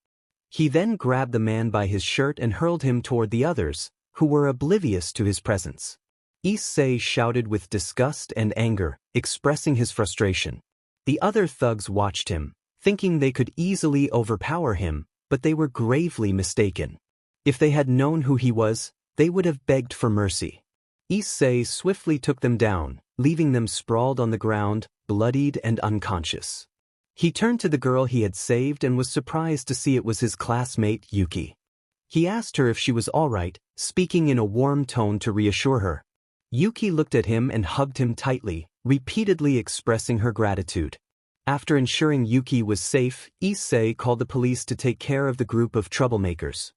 He then grabbed the man by his shirt and hurled him toward the others, who were oblivious to his presence. Issei shouted with disgust and anger, expressing his frustration. The other thugs watched him, thinking they could easily overpower him, but they were gravely mistaken. If they had known who he was, they would have begged for mercy. Issei swiftly took them down, leaving them sprawled on the ground, bloodied and unconscious. He turned to the girl he had saved and was surprised to see it was his classmate Yuki. He asked her if she was all right, speaking in a warm tone to reassure her. Yuki looked at him and hugged him tightly, repeatedly expressing her gratitude. After ensuring Yuki was safe, Issei called the police to take care of the group of troublemakers.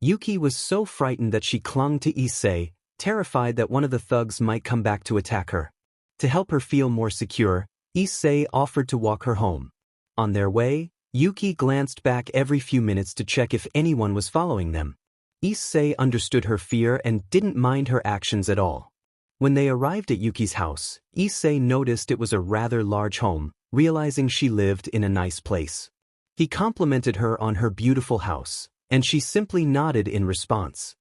Yuki was so frightened that she clung to Issei, terrified that one of the thugs might come back to attack her. To help her feel more secure, Issei offered to walk her home. On their way, Yuki glanced back every few minutes to check if anyone was following them. Issei understood her fear and didn't mind her actions at all. When they arrived at Yuki's house, Issei noticed it was a rather large home, realizing she lived in a nice place. He complimented her on her beautiful house, and she simply nodded in response.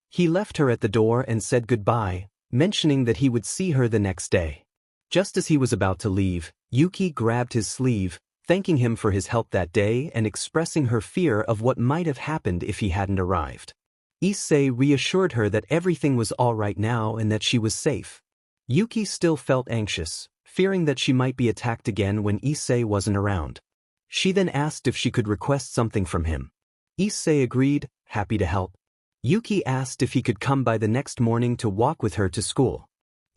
He left her at the door and said goodbye, mentioning that he would see her the next day. Just as he was about to leave, Yuki grabbed his sleeve, thanking him for his help that day and expressing her fear of what might have happened if he hadn't arrived. Issei reassured her that everything was all right now and that she was safe. Yuki still felt anxious, fearing that she might be attacked again when Issei wasn't around. She then asked if she could request something from him. Issei agreed, happy to help. Yuki asked if he could come by the next morning to walk with her to school.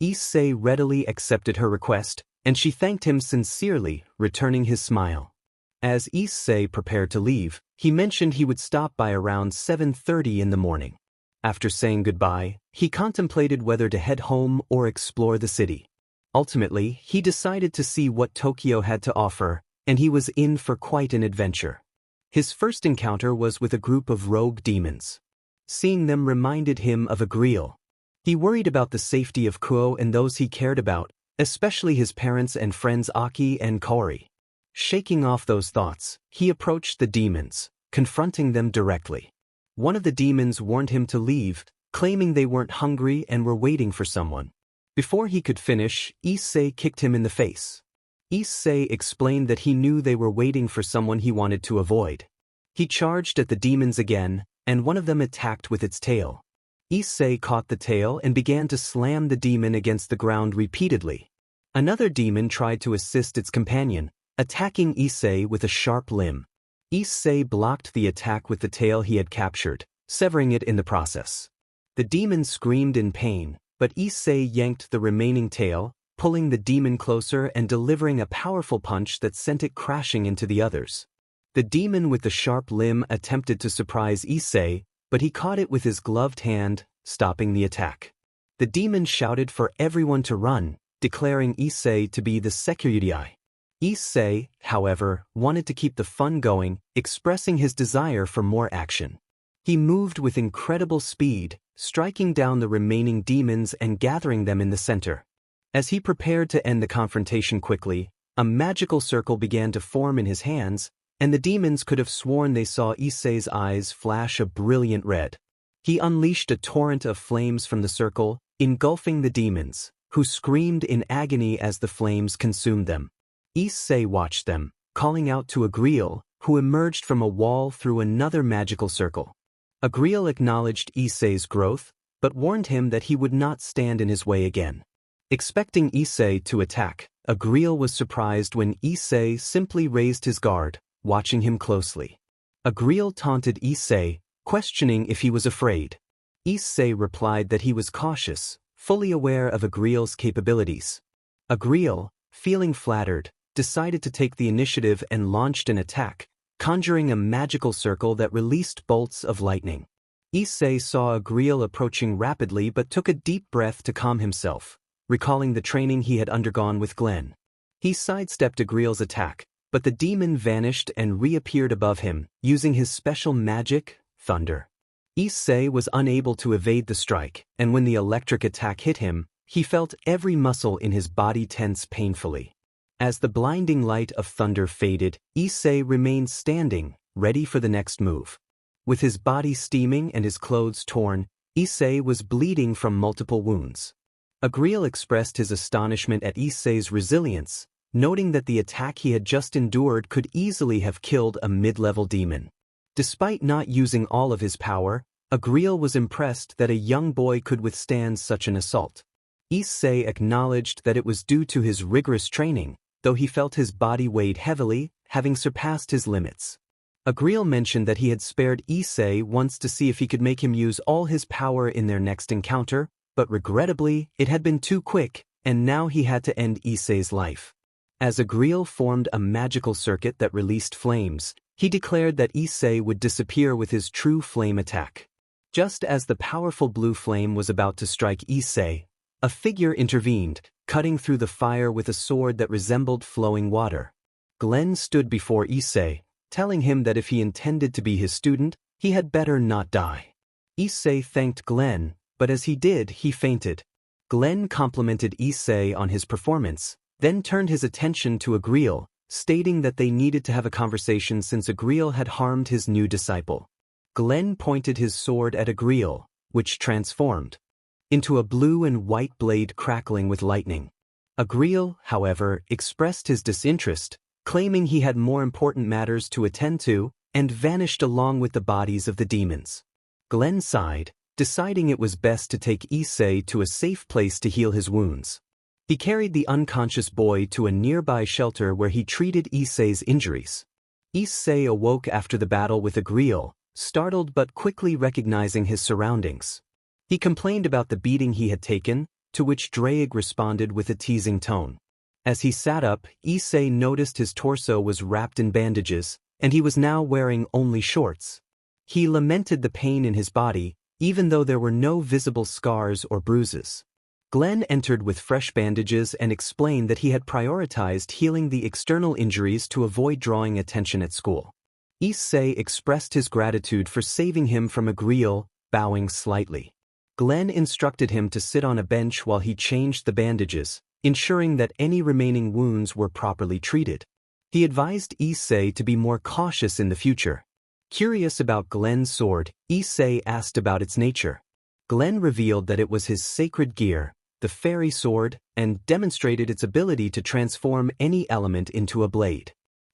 Issei readily accepted her request, and she thanked him sincerely, returning his smile. As Issei prepared to leave, he mentioned he would stop by around 7:30 in the morning. After saying goodbye, he contemplated whether to head home or explore the city. Ultimately, he decided to see what Tokyo had to offer, and he was in for quite an adventure. His first encounter was with a group of rogue demons. Seeing them reminded him of a Grial. He worried about the safety of Kuoh and those he cared about, especially his parents and friends Aki and Kori. Shaking off those thoughts, he approached the demons, confronting them directly. One of the demons warned him to leave, claiming they weren't hungry and were waiting for someone. Before he could finish, Issei kicked him in the face. Issei explained that he knew they were waiting for someone he wanted to avoid. He charged at the demons again, and one of them attacked with its tail. Issei caught the tail and began to slam the demon against the ground repeatedly. Another demon tried to assist its companion, attacking Issei with a sharp limb. Issei blocked the attack with the tail he had captured, severing it in the process. The demon screamed in pain, but Issei yanked the remaining tail, pulling the demon closer and delivering a powerful punch that sent it crashing into the others. The demon with the sharp limb attempted to surprise Issei, but he caught it with his gloved hand, stopping the attack. The demon shouted for everyone to run, declaring Issei to be the Sekiryuutei. Issei, however, wanted to keep the fun going, expressing his desire for more action. He moved with incredible speed, striking down the remaining demons and gathering them in the center. As he prepared to end the confrontation quickly, a magical circle began to form in his hands, and the demons could have sworn they saw Issei's eyes flash a brilliant red. He unleashed a torrent of flames from the circle, engulfing the demons, who screamed in agony as the flames consumed them. Issei watched them, calling out to Agriel, who emerged from a wall through another magical circle. Agriel acknowledged Issei's growth, but warned him that he would not stand in his way again. Expecting Issei to attack, Agriel was surprised when Issei simply raised his guard, watching him closely. Agriel taunted Issei, questioning if he was afraid. Issei replied that he was cautious, fully aware of Agriel's capabilities. Agriel, feeling flattered, decided to take the initiative and launched an attack, conjuring a magical circle that released bolts of lightning. Issei saw Agriel approaching rapidly but took a deep breath to calm himself, recalling the training he had undergone with Glenn. He sidestepped Agriel's attack, but the demon vanished and reappeared above him, using his special magic, thunder. Issei was unable to evade the strike, and when the electric attack hit him, he felt every muscle in his body tense painfully. As the blinding light of thunder faded, Issei remained standing, ready for the next move. With his body steaming and his clothes torn, Issei was bleeding from multiple wounds. Agriel expressed his astonishment at Issei's resilience, noting that the attack he had just endured could easily have killed a mid-level demon. Despite not using all of his power, Agriel was impressed that a young boy could withstand such an assault. Issei acknowledged that it was due to his rigorous training, though he felt his body weighed heavily, having surpassed his limits. Agriel mentioned that he had spared Issei once to see if he could make him use all his power in their next encounter, but regrettably, it had been too quick, and now he had to end Issei's life. As Agriel formed a magical circuit that released flames, he declared that Issei would disappear with his true flame attack. Just as the powerful blue flame was about to strike Issei, a figure intervened, cutting through the fire with a sword that resembled flowing water. Glenn stood before Issei, telling him that if he intended to be his student, he had better not die. Issei thanked Glenn, but as he did, he fainted. Glenn complimented Issei on his performance, then turned his attention to Agriel, stating that they needed to have a conversation since Agriel had harmed his new disciple. Glenn pointed his sword at Agriel, which transformed into a blue and white blade crackling with lightning. Agriel, however, expressed his disinterest, claiming he had more important matters to attend to, and vanished along with the bodies of the demons. Glenn sighed, deciding it was best to take Issei to a safe place to heal his wounds. He carried the unconscious boy to a nearby shelter where he treated Issei's injuries. Issei awoke after the battle with Agriel, startled but quickly recognizing his surroundings. He complained about the beating he had taken, to which Draig responded with a teasing tone. As he sat up, Issei noticed his torso was wrapped in bandages, and he was now wearing only shorts. He lamented the pain in his body, even though there were no visible scars or bruises. Glenn entered with fresh bandages and explained that he had prioritized healing the external injuries to avoid drawing attention at school. Issei expressed his gratitude for saving him from Agriel, bowing slightly. Glenn instructed him to sit on a bench while he changed the bandages, ensuring that any remaining wounds were properly treated. He advised Issei to be more cautious in the future. Curious about Glenn's sword, Issei asked about its nature. Glenn revealed that it was his sacred gear, the fairy sword, and demonstrated its ability to transform any element into a blade.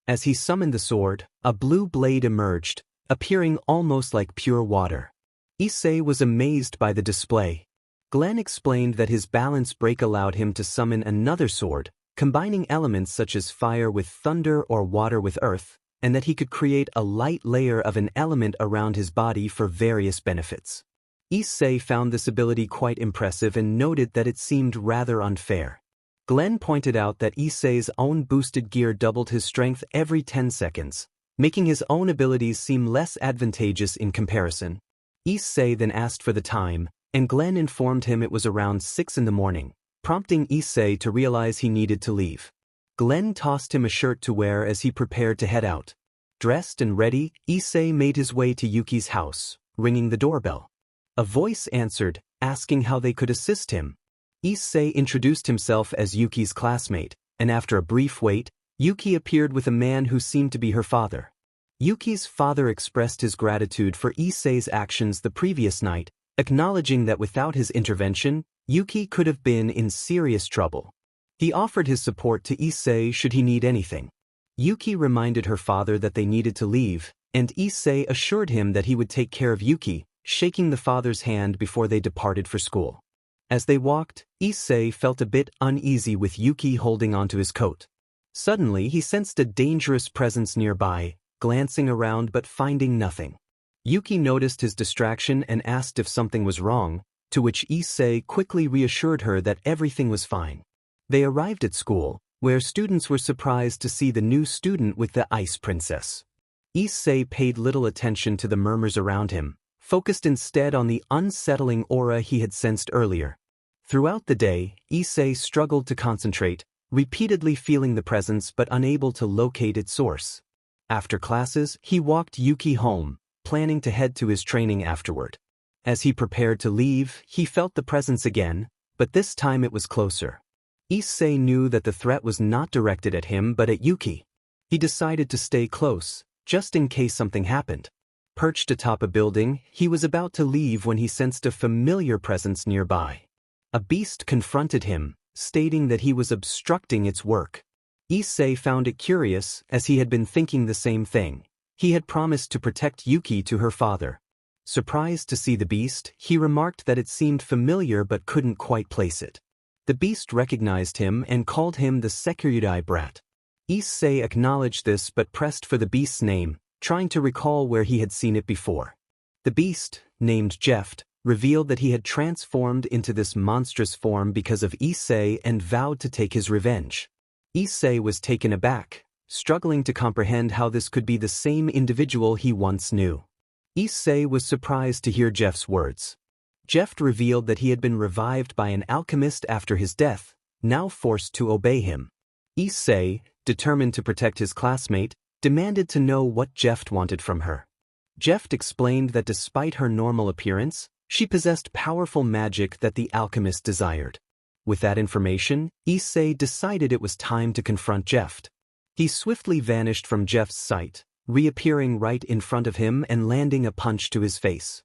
As he summoned the sword, a blue blade emerged, appearing almost like pure water. Issei was amazed by the display. Glenn explained that his balance break allowed him to summon another sword, combining elements such as fire with thunder or water with earth, and that he could create a light layer of an element around his body for various benefits. Issei found this ability quite impressive and noted that it seemed rather unfair. Glenn pointed out that Issei's own boosted gear doubled his strength every 10 seconds, making his own abilities seem less advantageous in comparison. Issei then asked for the time, and Glenn informed him it was around 6 in the morning, prompting Issei to realize he needed to leave. Glenn tossed him a shirt to wear as he prepared to head out. Dressed and ready, Issei made his way to Yuki's house, ringing the doorbell. A voice answered, asking how they could assist him. Issei introduced himself as Yuki's classmate, and after a brief wait, Yuki appeared with a man who seemed to be her father. Yuki's father expressed his gratitude for Issei's actions the previous night, acknowledging that without his intervention, Yuki could have been in serious trouble. He offered his support to Issei should he need anything. Yuki reminded her father that they needed to leave, and Issei assured him that he would take care of Yuki, shaking the father's hand before they departed for school. As they walked, Issei felt a bit uneasy with Yuki holding onto his coat. Suddenly he sensed a dangerous presence nearby, glancing around but finding nothing. Yuki noticed his distraction and asked if something was wrong, to which Issei quickly reassured her that everything was fine. They arrived at school, where students were surprised to see the new student with the ice princess. Issei paid little attention to the murmurs around him, focused instead on the unsettling aura he had sensed earlier. Throughout the day, Issei struggled to concentrate, repeatedly feeling the presence but unable to locate its source. After classes, he walked Yuki home, planning to head to his training afterward. As he prepared to leave, he felt the presence again, but this time it was closer. Issei knew that the threat was not directed at him but at Yuki. He decided to stay close, just in case something happened. Perched atop a building, he was about to leave when he sensed a familiar presence nearby. A beast confronted him, stating that he was obstructing its work. Issei found it curious, as he had been thinking the same thing. He had promised to protect Yuki to her father. Surprised to see the beast, he remarked that it seemed familiar but couldn't quite place it. The beast recognized him and called him the Sekiryuutei brat. Issei acknowledged this but pressed for the beast's name, trying to recall where he had seen it before. The beast, named Jeft, revealed that he had transformed into this monstrous form because of Issei and vowed to take his revenge. Issei was taken aback, struggling to comprehend how this could be the same individual he once knew. Issei was surprised to hear Jeft's words. Jeft revealed that he had been revived by an alchemist after his death, now forced to obey him. Issei, determined to protect his classmate, demanded to know what Jeft wanted from her. Jeft explained that despite her normal appearance, she possessed powerful magic that the alchemist desired. With that information, Issei decided it was time to confront Jeft. He swiftly vanished from Jeft's sight, reappearing right in front of him and landing a punch to his face.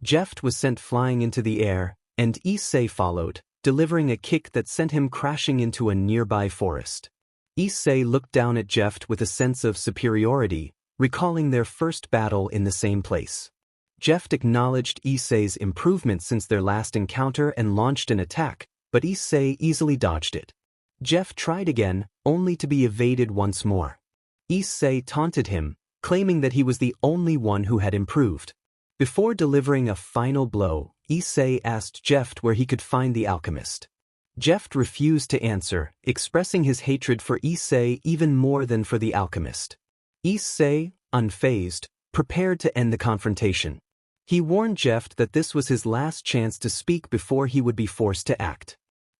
Jeft was sent flying into the air, and Issei followed, delivering a kick that sent him crashing into a nearby forest. Issei looked down at Jeft with a sense of superiority, recalling their first battle in the same place. Jeft acknowledged Issei's improvement since their last encounter and launched an attack, but Issei easily dodged it. Jeft tried again, only to be evaded once more. Issei taunted him, claiming that he was the only one who had improved. Before delivering a final blow, Issei asked Jeft where he could find the alchemist. Jeft refused to answer, expressing his hatred for Issei even more than for the alchemist. Issei, unfazed, prepared to end the confrontation. He warned Jeft that this was his last chance to speak before he would be forced to act.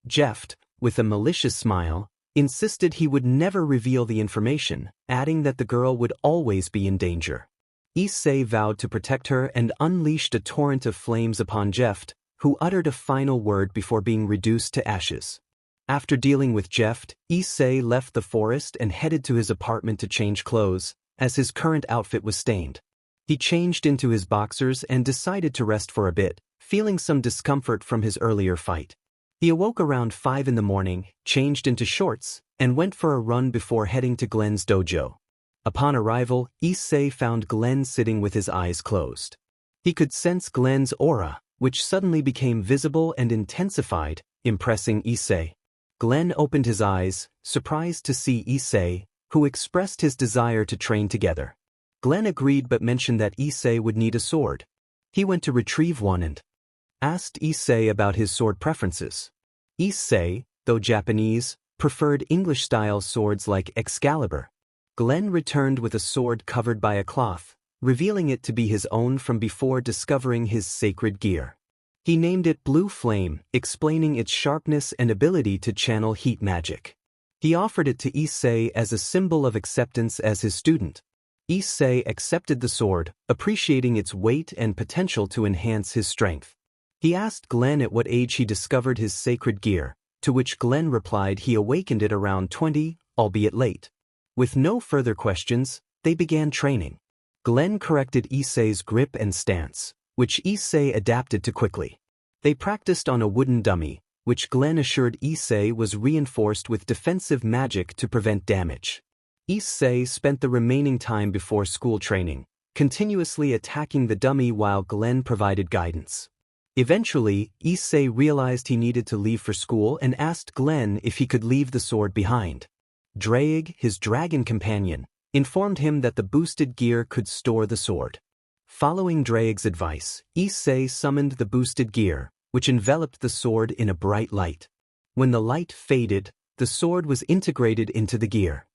Jeft, with a malicious smile, insisted he would never reveal the information, adding that the girl would always be in danger. Issei vowed to protect her and unleashed a torrent of flames upon Jeft, who uttered a final word before being reduced to ashes. After dealing with Jeft, Issei left the forest and headed to his apartment to change clothes, as his current outfit was stained. He changed into his boxers and decided to rest for a bit, feeling some discomfort from his earlier fight. He awoke around 5 in the morning, changed into shorts, and went for a run before heading to Glenn's dojo. Upon arrival, Issei found Glenn sitting with his eyes closed. He could sense Glenn's aura, which suddenly became visible and intensified, impressing Issei. Glenn opened his eyes, surprised to see Issei, who expressed his desire to train together. Glenn agreed but mentioned that Issei would need a sword. He went to retrieve one and asked Issei about his sword preferences. Issei, though Japanese, preferred English-style swords like Excalibur. Glenn returned with a sword covered by a cloth, revealing it to be his own from before discovering his sacred gear. He named it Blue Flame, explaining its sharpness and ability to channel heat magic. He offered it to Issei as a symbol of acceptance as his student. Issei accepted the sword, appreciating its weight and potential to enhance his strength. He asked Glenn at what age he discovered his sacred gear, to which Glenn replied he awakened it around 20, albeit late. With no further questions, they began training. Glenn corrected Issei's grip and stance, which Issei adapted to quickly. They practiced on a wooden dummy, which Glenn assured Issei was reinforced with defensive magic to prevent damage. Issei spent the remaining time before school training, continuously attacking the dummy while Glenn provided guidance. Eventually, Issei realized he needed to leave for school and asked Glenn if he could leave the sword behind. Draig, his dragon companion, informed him that the boosted gear could store the sword. Following Draig's advice, Issei summoned the boosted gear, which enveloped the sword in a bright light. When the light faded, the sword was integrated into the gear.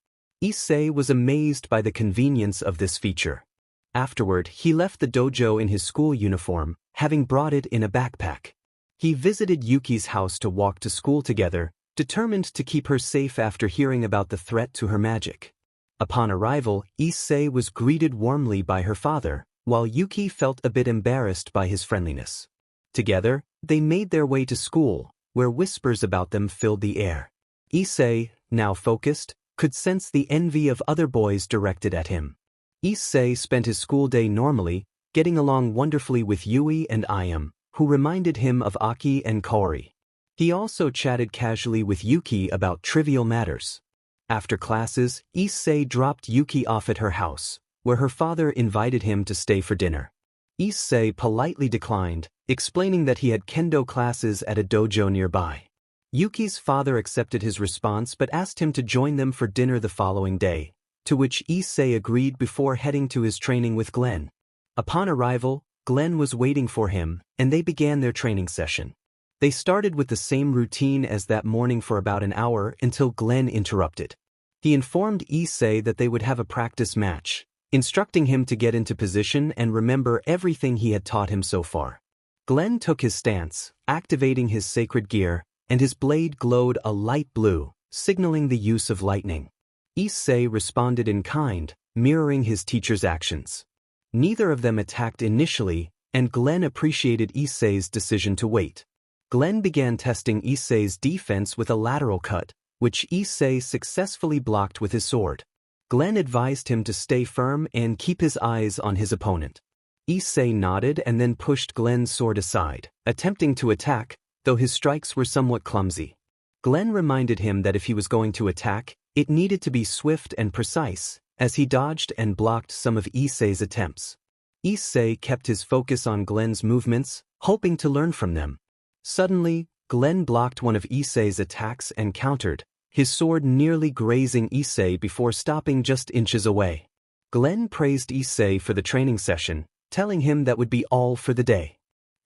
Issei was amazed by the convenience of this feature. Afterward, he left the dojo in his school uniform, having brought it in a backpack. He visited Yuki's house to walk to school together, determined to keep her safe after hearing about the threat to her magic. Upon arrival, Issei was greeted warmly by her father, while Yuki felt a bit embarrassed by his friendliness. Together, they made their way to school, where whispers about them filled the air. Issei, now focused, could sense the envy of other boys directed at him. Issei spent his school day normally, getting along wonderfully with Yui and Ayam, who reminded him of Aki and Kaori. He also chatted casually with Yuki about trivial matters. After classes, Issei dropped Yuki off at her house, where her father invited him to stay for dinner. Issei politely declined, explaining that he had kendo classes at a dojo nearby. Yuki's father accepted his response but asked him to join them for dinner the following day, to which Issei agreed before heading to his training with Glenn. Upon arrival, Glenn was waiting for him, and they began their training session. They started with the same routine as that morning for about an hour until Glenn interrupted. He informed Issei that they would have a practice match, instructing him to get into position and remember everything he had taught him so far. Glenn took his stance, activating his sacred gear, and his blade glowed a light blue, signaling the use of lightning. Issei responded in kind, mirroring his teacher's actions. Neither of them attacked initially, and Glenn appreciated Issei's decision to wait. Glenn began testing Issei's defense with a lateral cut, which Issei successfully blocked with his sword. Glenn advised him to stay firm and keep his eyes on his opponent. Issei nodded and then pushed Glenn's sword aside, attempting to attack, though his strikes were somewhat clumsy. Glenn reminded him that if he was going to attack, it needed to be swift and precise, as he dodged and blocked some of Issei's attempts. Issei kept his focus on Glenn's movements, hoping to learn from them. Suddenly, Glenn blocked one of Issei's attacks and countered, his sword nearly grazing Issei before stopping just inches away. Glenn praised Issei for the training session, telling him that would be all for the day.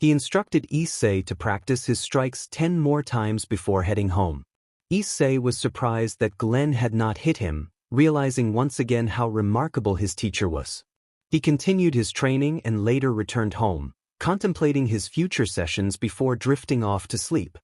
He instructed Issei to practice his strikes 10 more times before heading home. Issei was surprised that Glenn had not hit him, realizing once again how remarkable his teacher was. He continued his training and later returned home, contemplating his future sessions before drifting off to sleep.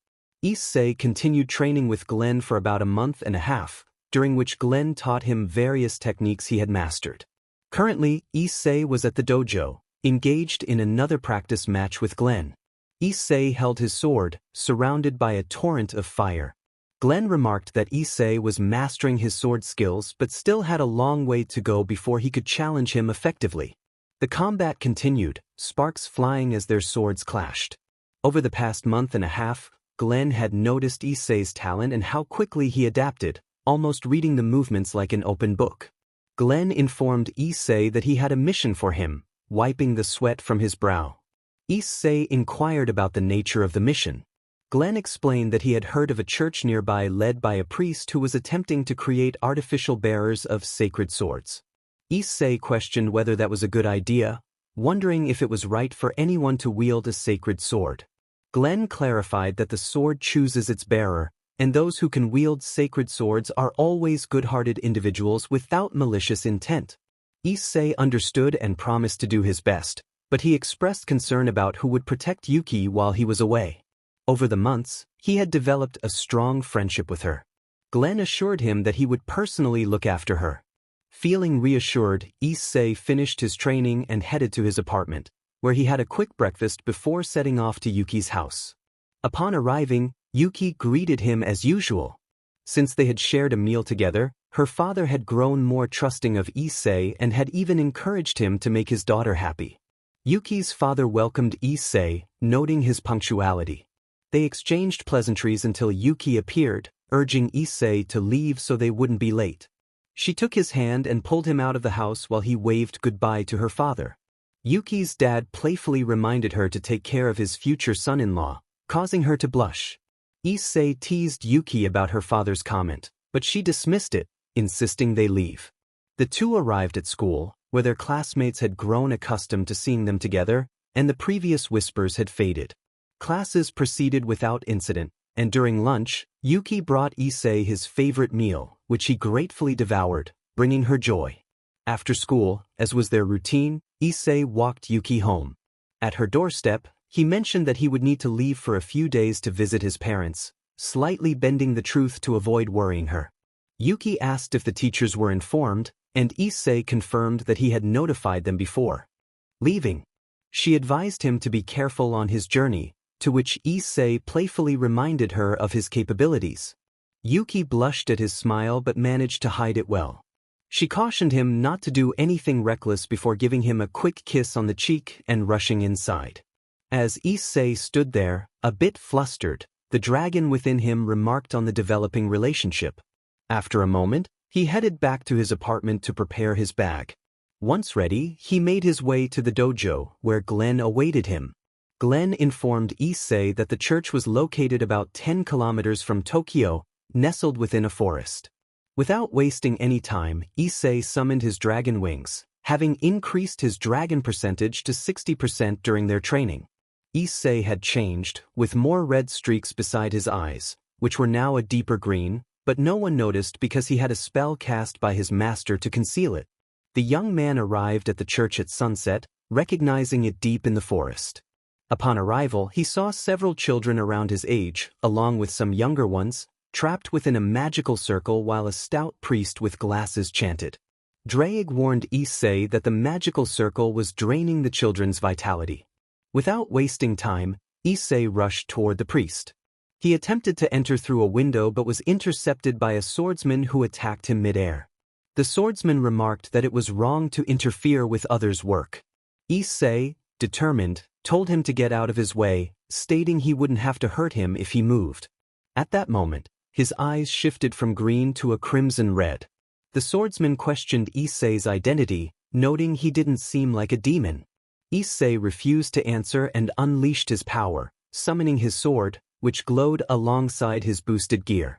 Issei continued training with Glenn for about a month and a half, during which Glenn taught him various techniques he had mastered. Currently, Issei was at the dojo, engaged in another practice match with Glenn. Issei held his sword, surrounded by a torrent of fire. Glenn remarked that Issei was mastering his sword skills but still had a long way to go before he could challenge him effectively. The combat continued, sparks flying as their swords clashed. Over the past month and a half, Glenn had noticed Issei's talent and how quickly he adapted, almost reading the movements like an open book. Glenn informed Issei that he had a mission for him, wiping the sweat from his brow. Issei inquired about the nature of the mission. Glenn explained that he had heard of a church nearby led by a priest who was attempting to create artificial bearers of sacred swords. Issei questioned whether that was a good idea, wondering if it was right for anyone to wield a sacred sword. Glenn clarified that the sword chooses its bearer, and those who can wield sacred swords are always good-hearted individuals without malicious intent. Issei understood and promised to do his best, but he expressed concern about who would protect Yuki while he was away. Over the months, he had developed a strong friendship with her. Glenn assured him that he would personally look after her. Feeling reassured, Issei finished his training and headed to his apartment, where he had a quick breakfast before setting off to Yuki's house. Upon arriving, Yuki greeted him as usual. Since they had shared a meal together, her father had grown more trusting of Issei and had even encouraged him to make his daughter happy. Yuki's father welcomed Issei, noting his punctuality. They exchanged pleasantries until Yuki appeared, urging Issei to leave so they wouldn't be late. She took his hand and pulled him out of the house while he waved goodbye to her father. Yuki's dad playfully reminded her to take care of his future son-in-law, causing her to blush. Issei teased Yuki about her father's comment, but she dismissed it, insisting they leave. The two arrived at school, where their classmates had grown accustomed to seeing them together, and the previous whispers had faded. Classes proceeded without incident, and during lunch, Yuki brought Issei his favorite meal, which he gratefully devoured, bringing her joy. After school, as was their routine, Issei walked Yuki home. At her doorstep, he mentioned that he would need to leave for a few days to visit his parents, slightly bending the truth to avoid worrying her. Yuki asked if the teachers were informed, and Issei confirmed that he had notified them before leaving. She advised him to be careful on his journey, to which Issei playfully reminded her of his capabilities. Yuki blushed at his smile but managed to hide it well. She cautioned him not to do anything reckless before giving him a quick kiss on the cheek and rushing inside. As Issei stood there, a bit flustered, the dragon within him remarked on the developing relationship. After a moment, he headed back to his apartment to prepare his bag. Once ready, he made his way to the dojo, where Glenn awaited him. Glenn informed Issei that the church was located about 10 kilometers from Tokyo, nestled within a forest. Without wasting any time, Issei summoned his dragon wings, having increased his dragon percentage to 60% during their training. Issei had changed, with more red streaks beside his eyes, which were now a deeper green, but no one noticed because he had a spell cast by his master to conceal it. The young man arrived at the church at sunset, recognizing it deep in the forest. Upon arrival, he saw several children around his age, along with some younger ones, trapped within a magical circle while a stout priest with glasses chanted. Drake warned Issei that the magical circle was draining the children's vitality. Without wasting time, Issei rushed toward the priest. He attempted to enter through a window but was intercepted by a swordsman who attacked him mid-air. The swordsman remarked that it was wrong to interfere with others' work. Issei, determined, told him to get out of his way, stating he wouldn't have to hurt him if he moved. At that moment, his eyes shifted from green to a crimson red. The swordsman questioned Issei's identity, noting he didn't seem like a demon. Issei refused to answer and unleashed his power, summoning his sword, which glowed alongside his boosted gear.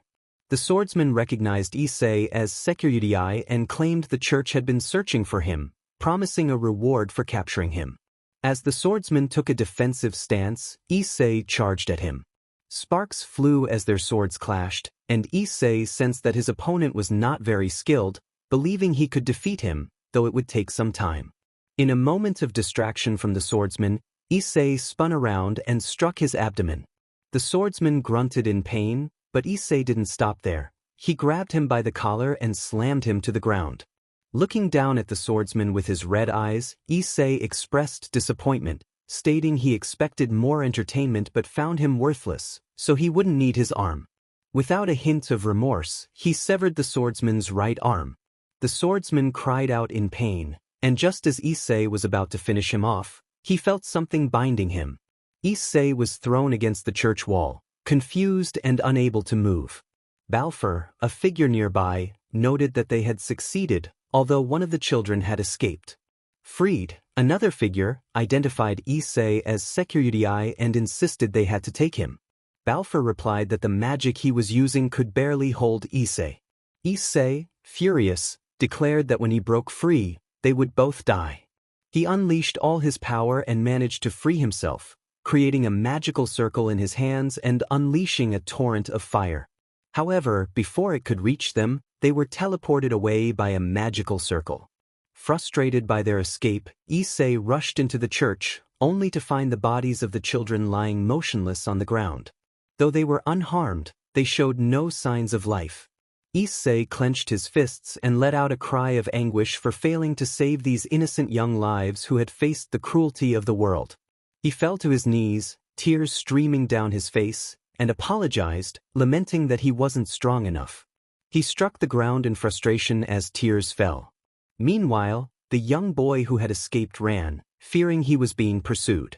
The swordsman recognized Issei as Sekiryuutei and claimed the church had been searching for him, promising a reward for capturing him. As the swordsman took a defensive stance, Issei charged at him. Sparks flew as their swords clashed, and Issei sensed that his opponent was not very skilled, believing he could defeat him, though it would take some time. In a moment of distraction from the swordsman, Issei spun around and struck his abdomen. The swordsman grunted in pain, but Issei didn't stop there. He grabbed him by the collar and slammed him to the ground. Looking down at the swordsman with his red eyes, Issei expressed disappointment, stating he expected more entertainment but found him worthless, so he wouldn't need his arm. Without a hint of remorse, he severed the swordsman's right arm. The swordsman cried out in pain, and just as Issei was about to finish him off, he felt something binding him. Issei was thrown against the church wall, confused and unable to move. Balfour, a figure nearby, noted that they had succeeded, although one of the children had escaped. Freed, another figure, identified Issei as Sekiryuutei and insisted they had to take him. Balfour replied that the magic he was using could barely hold Issei. Issei, furious, declared that when he broke free, they would both die. He unleashed all his power and managed to free himself, creating a magical circle in his hands and unleashing a torrent of fire. However, before it could reach them, they were teleported away by a magical circle. Frustrated by their escape, Issei rushed into the church, only to find the bodies of the children lying motionless on the ground. Though they were unharmed, they showed no signs of life. Issei clenched his fists and let out a cry of anguish for failing to save these innocent young lives who had faced the cruelty of the world. He fell to his knees, tears streaming down his face, and apologized, lamenting that he wasn't strong enough. He struck the ground in frustration as tears fell. Meanwhile, the young boy who had escaped ran, fearing he was being pursued.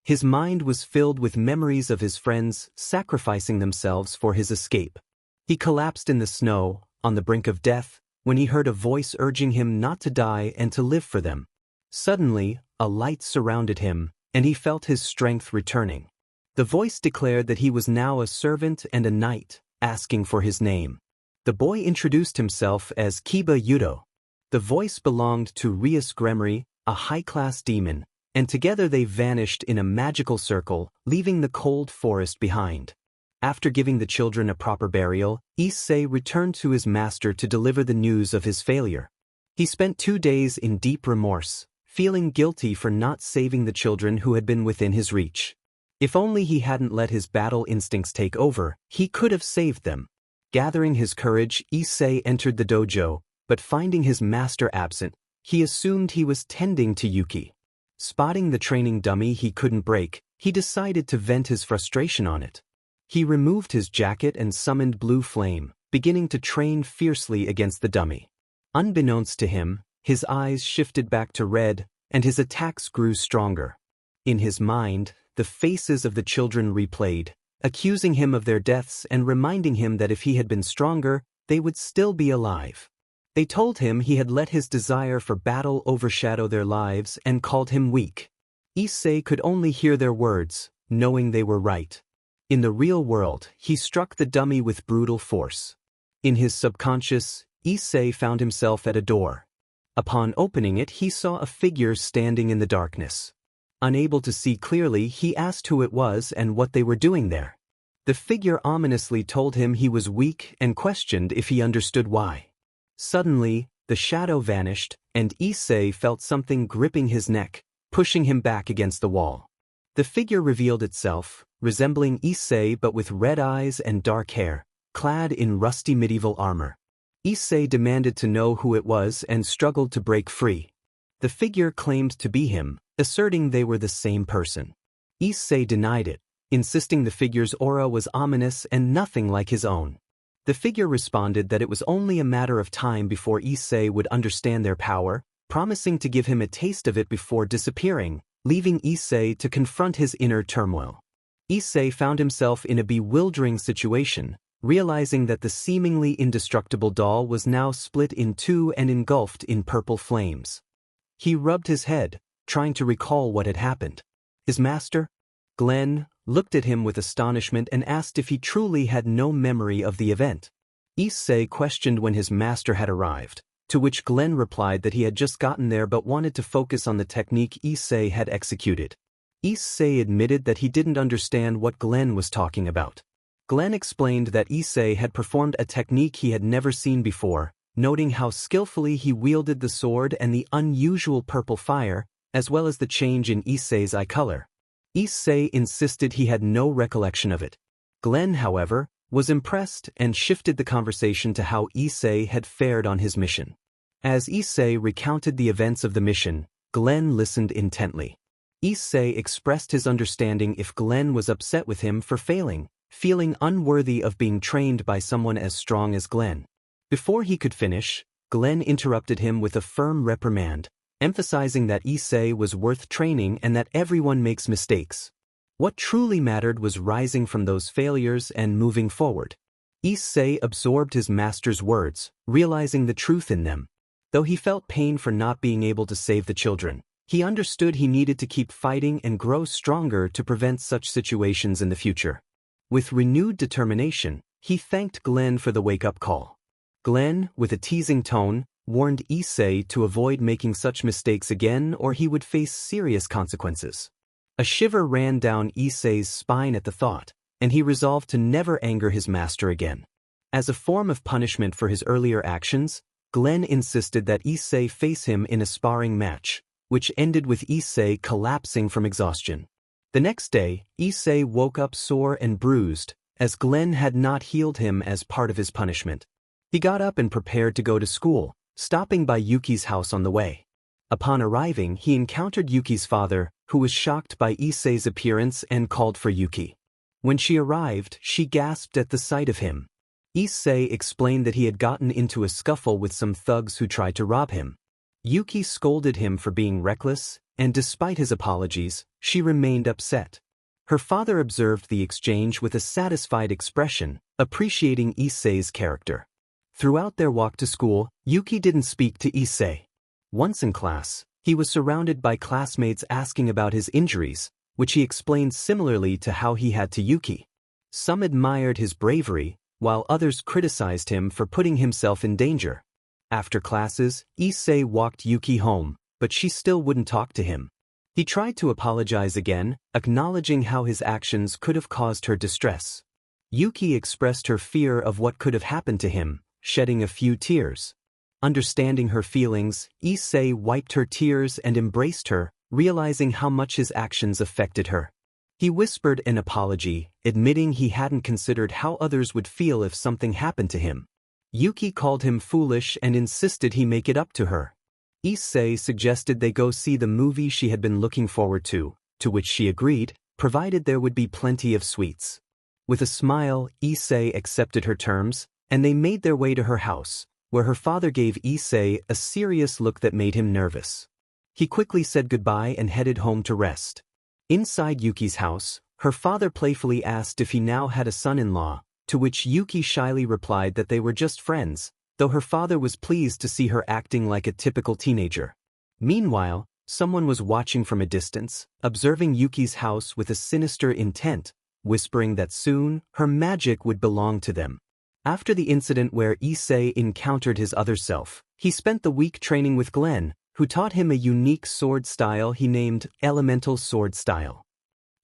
His mind was filled with memories of his friends sacrificing themselves for his escape. He collapsed in the snow, on the brink of death, when he heard a voice urging him not to die and to live for them. Suddenly, a light surrounded him, and he felt his strength returning. The voice declared that he was now a servant and a knight, asking for his name. The boy introduced himself as Issei Hyoudou. The voice belonged to Rias Gremory, a high-class demon, and together they vanished in a magical circle, leaving the cold forest behind. After giving the children a proper burial, Issei returned to his master to deliver the news of his failure. He spent 2 days in deep remorse, feeling guilty for not saving the children who had been within his reach. If only he hadn't let his battle instincts take over, he could have saved them. Gathering his courage, Issei entered the dojo, but finding his master absent, he assumed he was tending to Yuki. Spotting the training dummy he couldn't break, he decided to vent his frustration on it. He removed his jacket and summoned Blue Flame, beginning to train fiercely against the dummy. Unbeknownst to him, his eyes shifted back to red, and his attacks grew stronger. In his mind, the faces of the children replayed, accusing him of their deaths and reminding him that if he had been stronger, they would still be alive. They told him he had let his desire for battle overshadow their lives and called him weak. Issei could only hear their words, knowing they were right. In the real world, he struck the dummy with brutal force. In his subconscious, Issei found himself at a door. Upon opening it, he saw a figure standing in the darkness. Unable to see clearly, he asked who it was and what they were doing there. The figure ominously told him he was weak and questioned if he understood why. Suddenly, the shadow vanished, and Issei felt something gripping his neck, pushing him back against the wall. The figure revealed itself, resembling Issei but with red eyes and dark hair, clad in rusty medieval armor. Issei demanded to know who it was and struggled to break free. The figure claimed to be him, asserting they were the same person. Issei denied it, insisting the figure's aura was ominous and nothing like his own. The figure responded that it was only a matter of time before Issei would understand their power, promising to give him a taste of it before disappearing, leaving Issei to confront his inner turmoil. Issei found himself in a bewildering situation, realizing that the seemingly indestructible doll was now split in two and engulfed in purple flames. He rubbed his head, trying to recall what had happened. His master, Glenn, looked at him with astonishment and asked if he truly had no memory of the event. Issei questioned when his master had arrived, to which Glenn replied that he had just gotten there but wanted to focus on the technique Issei had executed. Issei admitted that he didn't understand what Glenn was talking about. Glenn explained that Issei had performed a technique he had never seen before, noting how skillfully he wielded the sword and the unusual purple fire, as well as the change in Issei's eye color. Issei insisted he had no recollection of it. Glenn, however, was impressed and shifted the conversation to how Issei had fared on his mission. As Issei recounted the events of the mission, Glenn listened intently. Issei expressed his understanding if Glenn was upset with him for failing, feeling unworthy of being trained by someone as strong as Glenn. Before he could finish, Glenn interrupted him with a firm reprimand, emphasizing that Issei was worth training and that everyone makes mistakes. What truly mattered was rising from those failures and moving forward. Issei absorbed his master's words, realizing the truth in them. Though he felt pain for not being able to save the children, he understood he needed to keep fighting and grow stronger to prevent such situations in the future. With renewed determination, he thanked Glenn for the wake-up call. Glenn, with a teasing tone, warned Issei to avoid making such mistakes again or he would face serious consequences. A shiver ran down Issei's spine at the thought, and he resolved to never anger his master again. As a form of punishment for his earlier actions, Glenn insisted that Issei face him in a sparring match, which ended with Issei collapsing from exhaustion. The next day, Issei woke up sore and bruised, as Glenn had not healed him as part of his punishment. He got up and prepared to go to school, stopping by Yuki's house on the way. Upon arriving, he encountered Yuki's father, who was shocked by Issei's appearance and called for Yuki. When she arrived, she gasped at the sight of him. Issei explained that he had gotten into a scuffle with some thugs who tried to rob him. Yuki scolded him for being reckless, and despite his apologies, she remained upset. Her father observed the exchange with a satisfied expression, appreciating Issei's character. Throughout their walk to school, Yuki didn't speak to Issei. Once in class, he was surrounded by classmates asking about his injuries, which he explained similarly to how he had to Yuki. Some admired his bravery, while others criticized him for putting himself in danger. After classes, Issei walked Yuki home, but she still wouldn't talk to him. He tried to apologize again, acknowledging how his actions could have caused her distress. Yuki expressed her fear of what could have happened to him, shedding a few tears. Understanding her feelings, Issei wiped her tears and embraced her, realizing how much his actions affected her. He whispered an apology, admitting he hadn't considered how others would feel if something happened to him. Yuki called him foolish and insisted he make it up to her. Issei suggested they go see the movie she had been looking forward to which she agreed, provided there would be plenty of sweets. With a smile, Issei accepted her terms, and they made their way to her house, where her father gave Issei a serious look that made him nervous. He quickly said goodbye and headed home to rest. Inside Yuki's house, her father playfully asked if he now had a son-in-law, to which Yuki shyly replied that they were just friends, though her father was pleased to see her acting like a typical teenager. Meanwhile, someone was watching from a distance, observing Yuki's house with a sinister intent, whispering that soon, her magic would belong to them. After the incident where Issei encountered his other self, he spent the week training with Glenn, who taught him a unique sword style he named Elemental Sword Style.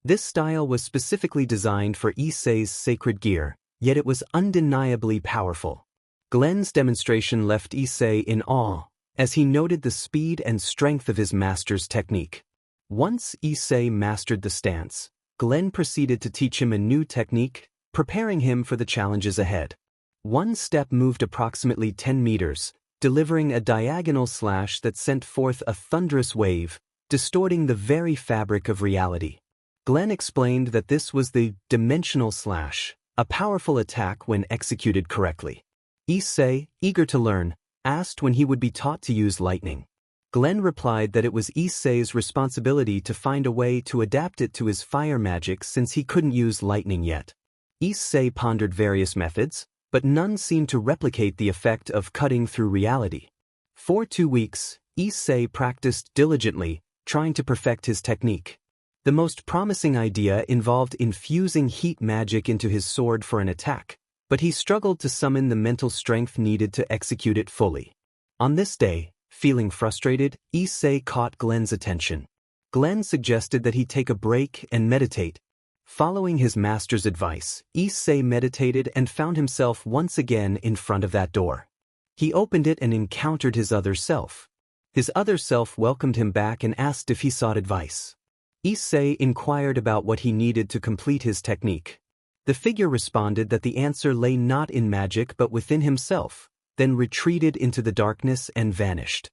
This style was specifically designed for Issei's sacred gear, yet it was undeniably powerful. Glenn's demonstration left Issei in awe, as he noted the speed and strength of his master's technique. Once Issei mastered the stance, Glenn proceeded to teach him a new technique, preparing him for the challenges ahead. One step moved approximately 10 meters, delivering a diagonal slash that sent forth a thunderous wave, distorting the very fabric of reality. Glenn explained that this was the dimensional slash, a powerful attack when executed correctly. Issei, eager to learn, asked when he would be taught to use lightning. Glenn replied that it was Issei's responsibility to find a way to adapt it to his fire magic since he couldn't use lightning yet. Issei pondered various methods, but none seemed to replicate the effect of cutting through reality. For 2 weeks, Issei practiced diligently, trying to perfect his technique. The most promising idea involved infusing heat magic into his sword for an attack, but he struggled to summon the mental strength needed to execute it fully. On this day, feeling frustrated, Issei caught Glenn's attention. Glenn suggested that he take a break and meditate. Following his master's advice, Issei meditated and found himself once again in front of that door. He opened it and encountered his other self. His other self welcomed him back and asked if he sought advice. Issei inquired about what he needed to complete his technique. The figure responded that the answer lay not in magic but within himself, then retreated into the darkness and vanished.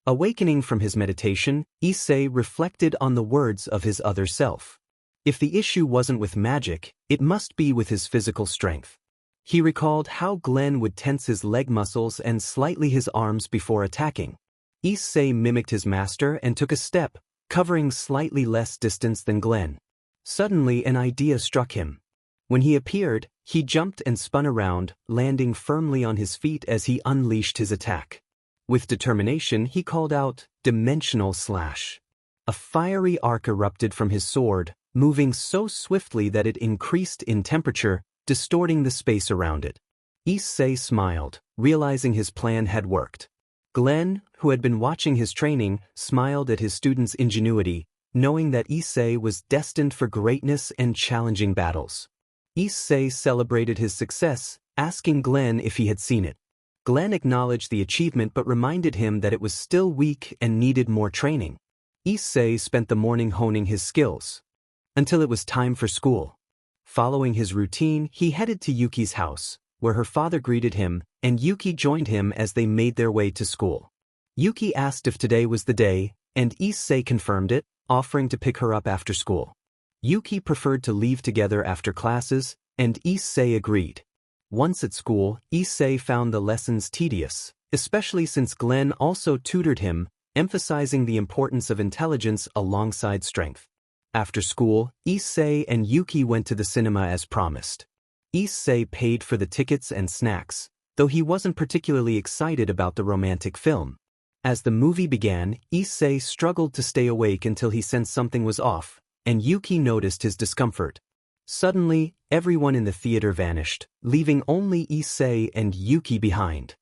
Awakening from his meditation, Issei reflected on the words of his other self. If the issue wasn't with magic, it must be with his physical strength. He recalled how Glenn would tense his leg muscles and slightly his arms before attacking. Issei mimicked his master and took a step, covering slightly less distance than Glenn. Suddenly an idea struck him. When he appeared, he jumped and spun around, landing firmly on his feet as he unleashed his attack. With determination he called out, "Dimensional Slash." A fiery arc erupted from his sword, moving so swiftly that it increased in temperature, distorting the space around it. Issei smiled, realizing his plan had worked. Glenn, who had been watching his training, smiled at his student's ingenuity, knowing that Issei was destined for greatness and challenging battles. Issei celebrated his success, asking Glenn if he had seen it. Glenn acknowledged the achievement but reminded him that it was still weak and needed more training. Issei spent the morning honing his skills, until it was time for school. Following his routine, he headed to Yuki's house, where her father greeted him, and Yuki joined him as they made their way to school. Yuki asked if today was the day, and Issei confirmed it, offering to pick her up after school. Yuki preferred to leave together after classes, and Issei agreed. Once at school, Issei found the lessons tedious, especially since Glenn also tutored him, emphasizing the importance of intelligence alongside strength. After school, Issei and Yuki went to the cinema as promised. Issei paid for the tickets and snacks, though he wasn't particularly excited about the romantic film. As the movie began, Issei struggled to stay awake until he sensed something was off, and Yuki noticed his discomfort. Suddenly, everyone in the theater vanished, leaving only Issei and Yuki behind.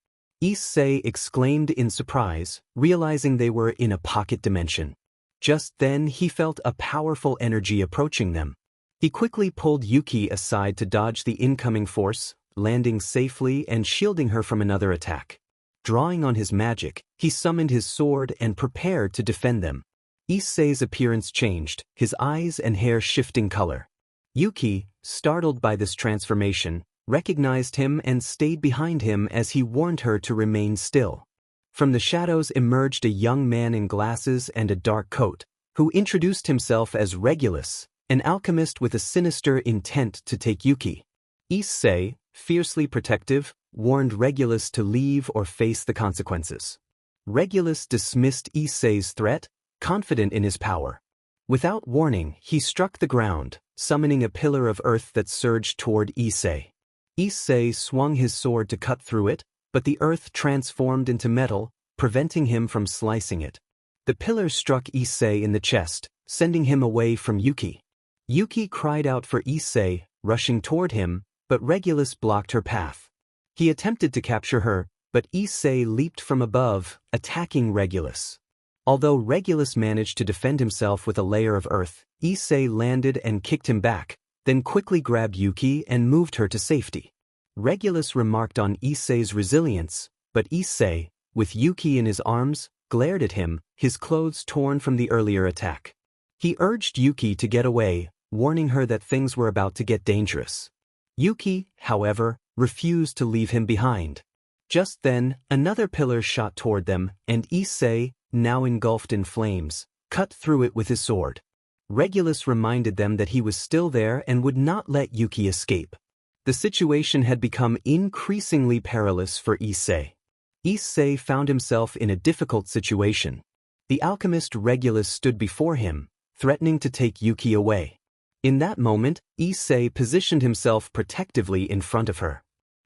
Issei exclaimed in surprise, realizing they were in a pocket dimension. Just then he felt a powerful energy approaching them. He quickly pulled Yuki aside to dodge the incoming force, landing safely and shielding her from another attack. Drawing on his magic, he summoned his sword and prepared to defend them. Issei's appearance changed, his eyes and hair shifting color. Yuki, startled by this transformation, recognized him and stayed behind him as he warned her to remain still. From the shadows emerged a young man in glasses and a dark coat, who introduced himself as Regulus, an alchemist with a sinister intent to take Yuki. Issei, fiercely protective, warned Regulus to leave or face the consequences. Regulus dismissed Issei's threat, confident in his power. Without warning, he struck the ground, summoning a pillar of earth that surged toward Issei. Issei swung his sword to cut through it, but the earth transformed into metal, preventing him from slicing it. The pillar struck Issei in the chest, sending him away from Yuki. Yuki cried out for Issei, rushing toward him, but Regulus blocked her path. He attempted to capture her, but Issei leaped from above, attacking Regulus. Although Regulus managed to defend himself with a layer of earth, Issei landed and kicked him back, then quickly grabbed Yuki and moved her to safety. Regulus remarked on Issei's resilience, but Issei, with Yuki in his arms, glared at him, his clothes torn from the earlier attack. He urged Yuki to get away, warning her that things were about to get dangerous. Yuki, however, refused to leave him behind. Just then, another pillar shot toward them, and Issei, now engulfed in flames, cut through it with his sword. Regulus reminded them that he was still there and would not let Yuki escape. The situation had become increasingly perilous for Issei. Issei found himself in a difficult situation. The alchemist Regulus stood before him, threatening to take Yuki away. In that moment, Issei positioned himself protectively in front of her.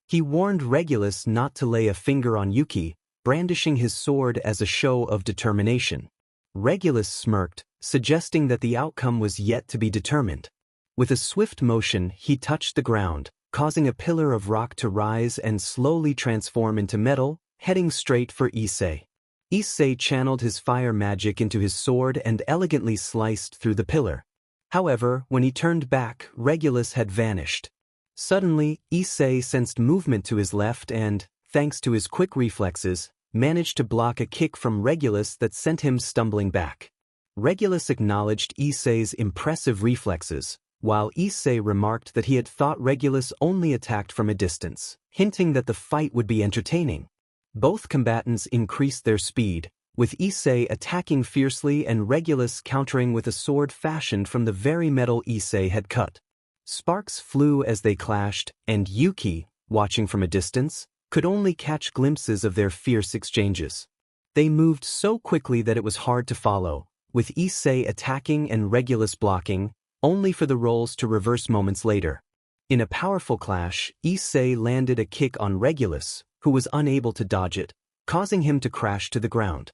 He warned Regulus not to lay a finger on Yuki, brandishing his sword as a show of determination. Regulus smirked, suggesting that the outcome was yet to be determined. With a swift motion, he touched the ground, causing a pillar of rock to rise and slowly transform into metal, heading straight for Issei. Issei channeled his fire magic into his sword and elegantly sliced through the pillar. However, when he turned back, Regulus had vanished. Suddenly, Issei sensed movement to his left and, thanks to his quick reflexes, managed to block a kick from Regulus that sent him stumbling back. Regulus acknowledged Issei's impressive reflexes, while Issei remarked that he had thought Regulus only attacked from a distance, hinting that the fight would be entertaining. Both combatants increased their speed, with Issei attacking fiercely and Regulus countering with a sword fashioned from the very metal Issei had cut. Sparks flew as they clashed, and Yuki, watching from a distance, could only catch glimpses of their fierce exchanges. They moved so quickly that it was hard to follow, with Issei attacking and Regulus blocking, only for the roles to reverse moments later. In a powerful clash, Issei landed a kick on Regulus, who was unable to dodge it, causing him to crash to the ground.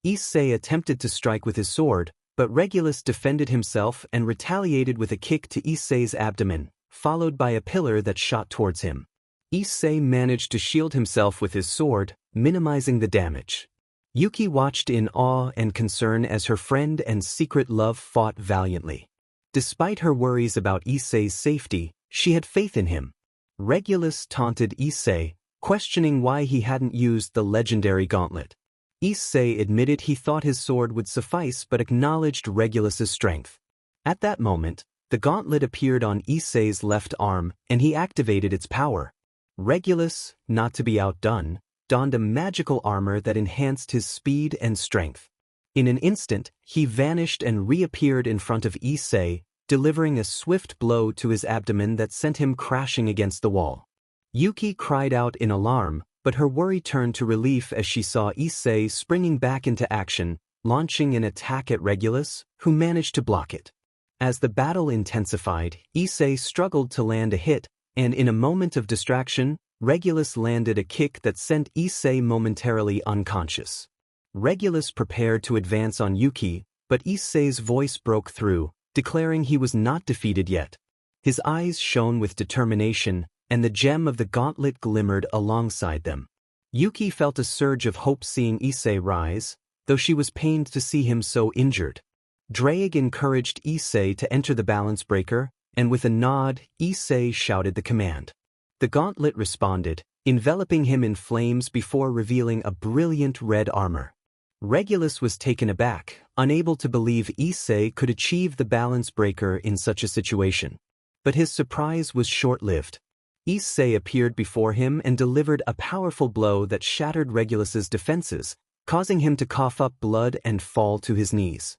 Issei attempted to strike with his sword, but Regulus defended himself and retaliated with a kick to Issei's abdomen, followed by a pillar that shot towards him. Issei managed to shield himself with his sword, minimizing the damage. Yuki watched in awe and concern as her friend and secret love fought valiantly. Despite her worries about Issei's safety, she had faith in him. Regulus taunted Issei, questioning why he hadn't used the legendary gauntlet. Issei admitted he thought his sword would suffice but acknowledged Regulus's strength. At that moment, the gauntlet appeared on Issei's left arm, and he activated its power. Regulus, not to be outdone, donned a magical armor that enhanced his speed and strength. In an instant, he vanished and reappeared in front of Issei, delivering a swift blow to his abdomen that sent him crashing against the wall. Yuki cried out in alarm, but her worry turned to relief as she saw Issei springing back into action, launching an attack at Regulus, who managed to block it. As the battle intensified, Issei struggled to land a hit, and in a moment of distraction, Regulus landed a kick that sent Issei momentarily unconscious. Regulus prepared to advance on Yuki, but Issei's voice broke through, declaring he was not defeated yet. His eyes shone with determination, and the gem of the gauntlet glimmered alongside them. Yuki felt a surge of hope seeing Issei rise, though she was pained to see him so injured. Drake encouraged Issei to enter the balance breaker, and with a nod, Issei shouted the command. The gauntlet responded, enveloping him in flames before revealing a brilliant red armor. Regulus was taken aback, unable to believe Issei could achieve the balance breaker in such a situation. But his surprise was short-lived. Issei appeared before him and delivered a powerful blow that shattered Regulus's defenses, causing him to cough up blood and fall to his knees.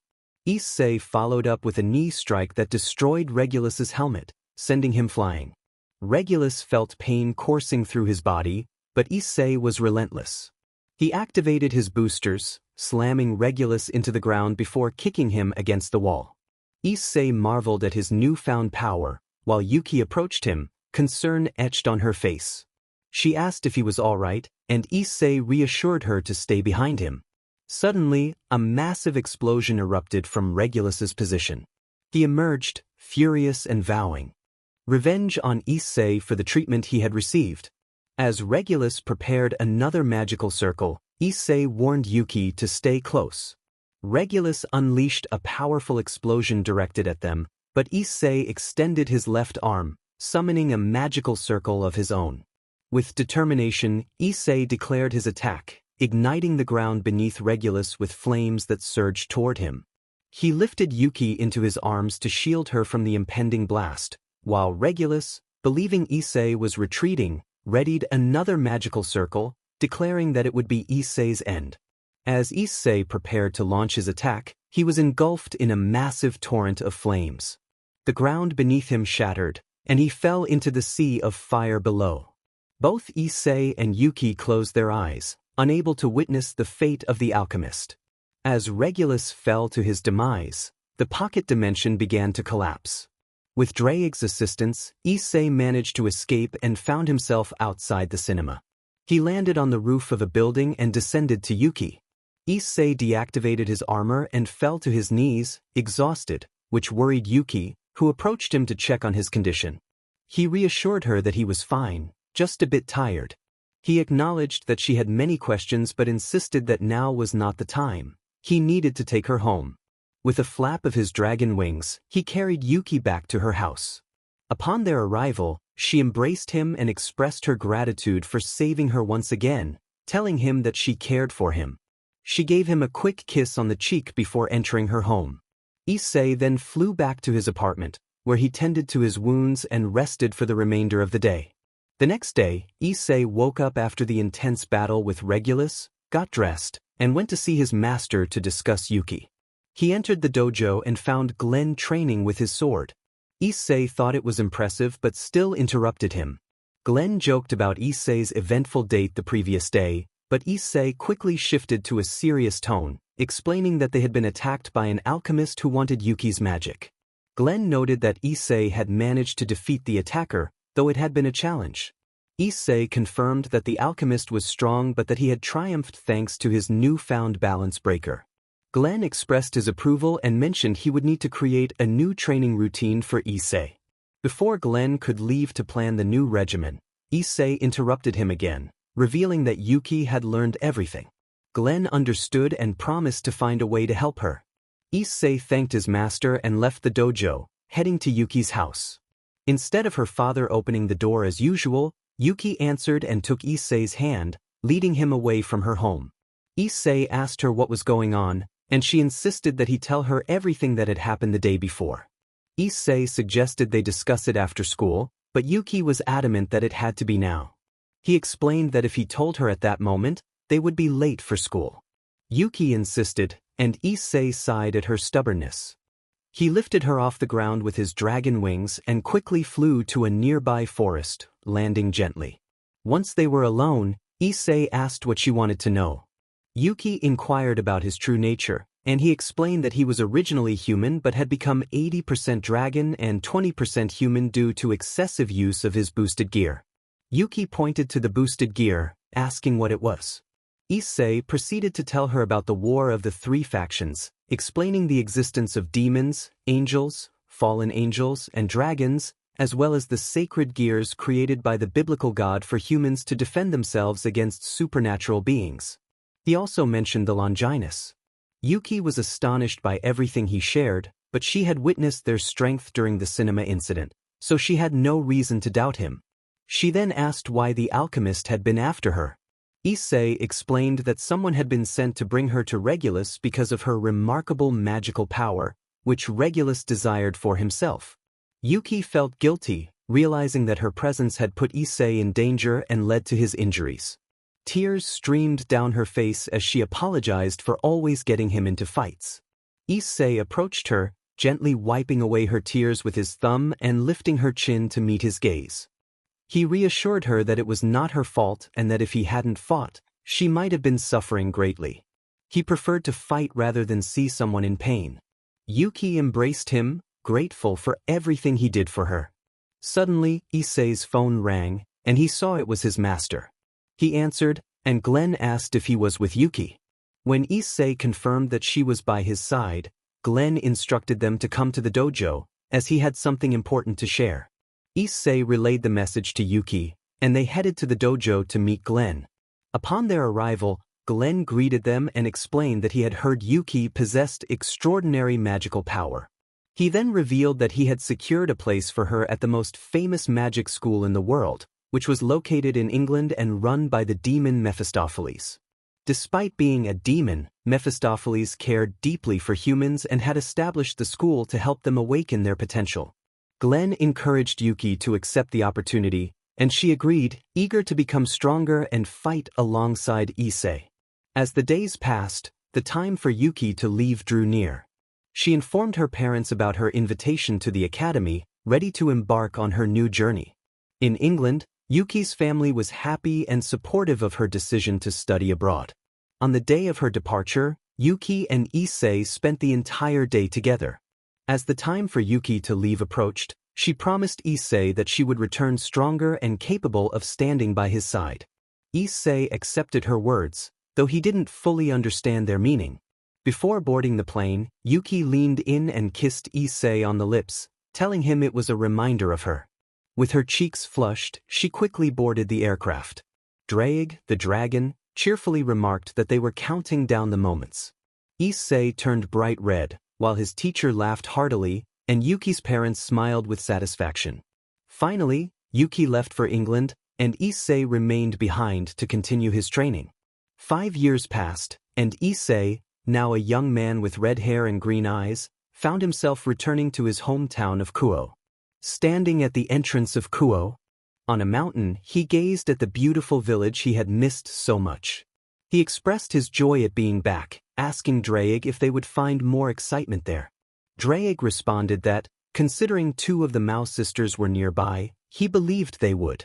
Issei followed up with a knee strike that destroyed Regulus's helmet, sending him flying. Regulus felt pain coursing through his body, but Issei was relentless. He activated his boosters, slamming Regulus into the ground before kicking him against the wall. Issei marveled at his newfound power, while Yuki approached him, concern etched on her face. She asked if he was all right, and Issei reassured her to stay behind him. Suddenly, a massive explosion erupted from Regulus's position. He emerged, furious and vowing revenge on Issei for the treatment he had received. As Regulus prepared another magical circle, Issei warned Yuki to stay close. Regulus unleashed a powerful explosion directed at them, but Issei extended his left arm, summoning a magical circle of his own. With determination, Issei declared his attack, igniting the ground beneath Regulus with flames that surged toward him. He lifted Yuki into his arms to shield her from the impending blast, while Regulus, believing Issei was retreating, readied another magical circle, declaring that it would be Issei's end. As Issei prepared to launch his attack, he was engulfed in a massive torrent of flames. The ground beneath him shattered, and he fell into the sea of fire below. Both Issei and Yuki closed their eyes, unable to witness the fate of the alchemist. As Regulus fell to his demise, the pocket dimension began to collapse. With Drake's assistance, Issei managed to escape and found himself outside the cinema. He landed on the roof of a building and descended to Yuki. Issei deactivated his armor and fell to his knees, exhausted, which worried Yuki, who approached him to check on his condition. He reassured her that he was fine, just a bit tired. He acknowledged that she had many questions but insisted that now was not the time. He needed to take her home. With a flap of his dragon wings, he carried Yuki back to her house. Upon their arrival, she embraced him and expressed her gratitude for saving her once again, telling him that she cared for him. She gave him a quick kiss on the cheek before entering her home. Issei then flew back to his apartment, where he tended to his wounds and rested for the remainder of the day. The next day, Issei woke up after the intense battle with Regulus, got dressed, and went to see his master to discuss Yuki. He entered the dojo and found Glenn training with his sword. Issei thought it was impressive but still interrupted him. Glenn joked about Issei's eventful date the previous day, but Issei quickly shifted to a serious tone, explaining that they had been attacked by an alchemist who wanted Yuki's magic. Glenn noted that Issei had managed to defeat the attacker, though it had been a challenge. Issei confirmed that the alchemist was strong but that he had triumphed thanks to his newfound balance breaker. Glenn expressed his approval and mentioned he would need to create a new training routine for Issei. Before Glenn could leave to plan the new regimen, Issei interrupted him again, revealing that Yuki had learned everything. Glenn understood and promised to find a way to help her. Issei thanked his master and left the dojo, heading to Yuki's house. Instead of her father opening the door as usual, Yuki answered and took Issei's hand, leading him away from her home. Issei asked her what was going on, and she insisted that he tell her everything that had happened the day before. Issei suggested they discuss it after school, but Yuki was adamant that it had to be now. He explained that if he told her at that moment, they would be late for school. Yuki insisted, and Issei sighed at her stubbornness. He lifted her off the ground with his dragon wings and quickly flew to a nearby forest, landing gently. Once they were alone, Issei asked what she wanted to know. Yuki inquired about his true nature, and he explained that he was originally human but had become 80% dragon and 20% human due to excessive use of his boosted gear. Yuki pointed to the boosted gear, asking what it was. Issei proceeded to tell her about the war of the three factions, explaining the existence of demons, angels, fallen angels, and dragons, as well as the sacred gears created by the biblical god for humans to defend themselves against supernatural beings. He also mentioned the Longinus. Yuki was astonished by everything he shared, but she had witnessed their strength during the cinema incident, so she had no reason to doubt him. She then asked why the alchemist had been after her. Issei explained that someone had been sent to bring her to Regulus because of her remarkable magical power, which Regulus desired for himself. Yuki felt guilty, realizing that her presence had put Issei in danger and led to his injuries. Tears streamed down her face as she apologized for always getting him into fights. Issei approached her, gently wiping away her tears with his thumb and lifting her chin to meet his gaze. He reassured her that it was not her fault and that if he hadn't fought, she might have been suffering greatly. He preferred to fight rather than see someone in pain. Yuki embraced him, grateful for everything he did for her. Suddenly, Issei's phone rang, and he saw it was his master. He answered, and Glenn asked if he was with Yuki. When Issei confirmed that she was by his side, Glenn instructed them to come to the dojo, as he had something important to share. Issei relayed the message to Yuki, and they headed to the dojo to meet Glenn. Upon their arrival, Glenn greeted them and explained that he had heard Yuki possessed extraordinary magical power. He then revealed that he had secured a place for her at the most famous magic school in the world, which was located in England and run by the demon Mephistopheles. Despite being a demon, Mephistopheles cared deeply for humans and had established the school to help them awaken their potential. Glenn encouraged Yuki to accept the opportunity, and she agreed, eager to become stronger and fight alongside Issei. As the days passed, the time for Yuki to leave drew near. She informed her parents about her invitation to the academy, ready to embark on her new journey. In England, Yuki's family was happy and supportive of her decision to study abroad. On the day of her departure, Yuki and Issei spent the entire day together. As the time for Yuki to leave approached, she promised Issei that she would return stronger and capable of standing by his side. Issei accepted her words, though he didn't fully understand their meaning. Before boarding the plane, Yuki leaned in and kissed Issei on the lips, telling him it was a reminder of her. With her cheeks flushed, she quickly boarded the aircraft. Drake, the dragon, cheerfully remarked that they were counting down the moments. Issei turned bright red, while his teacher laughed heartily, and Yuki's parents smiled with satisfaction. Finally, Yuki left for England, and Issei remained behind to continue his training. 5 years passed, and Issei, now a young man with red hair and green eyes, found himself returning to his hometown of Kuoh. Standing at the entrance of Kuoh, on a mountain, he gazed at the beautiful village he had missed so much. He expressed his joy at being back, asking Drake if they would find more excitement there. Drake responded that, considering 2 of the Mouse sisters were nearby, he believed they would.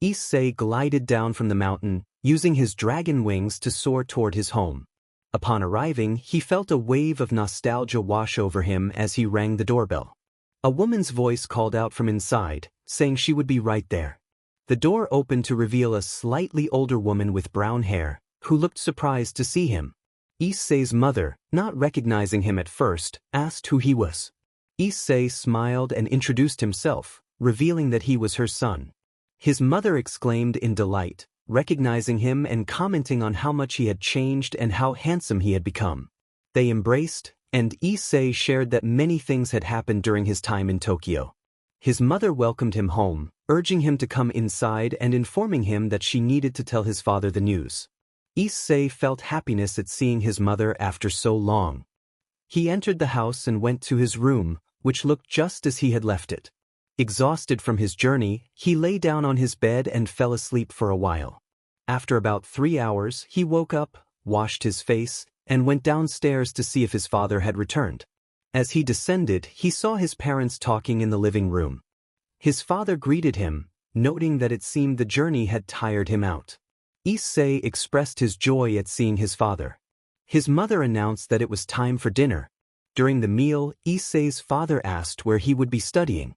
Issei glided down from the mountain, using his dragon wings to soar toward his home. Upon arriving, he felt a wave of nostalgia wash over him as he rang the doorbell. A woman's voice called out from inside, saying she would be right there. The door opened to reveal a slightly older woman with brown hair, who looked surprised to see him. Issei's mother, not recognizing him at first, asked who he was. Issei smiled and introduced himself, revealing that he was her son. His mother exclaimed in delight, recognizing him and commenting on how much he had changed and how handsome he had become. They embraced, and Issei shared that many things had happened during his time in Tokyo. His mother welcomed him home, urging him to come inside and informing him that she needed to tell his father the news. Issei felt happiness at seeing his mother after so long. He entered the house and went to his room, which looked just as he had left it. Exhausted from his journey, he lay down on his bed and fell asleep for a while. After about 3 hours, he woke up, washed his face, and went downstairs to see if his father had returned. As he descended, he saw his parents talking in the living room. His father greeted him, noting that it seemed the journey had tired him out. Issei expressed his joy at seeing his father. His mother announced that it was time for dinner. During the meal, Issei's father asked where he would be studying.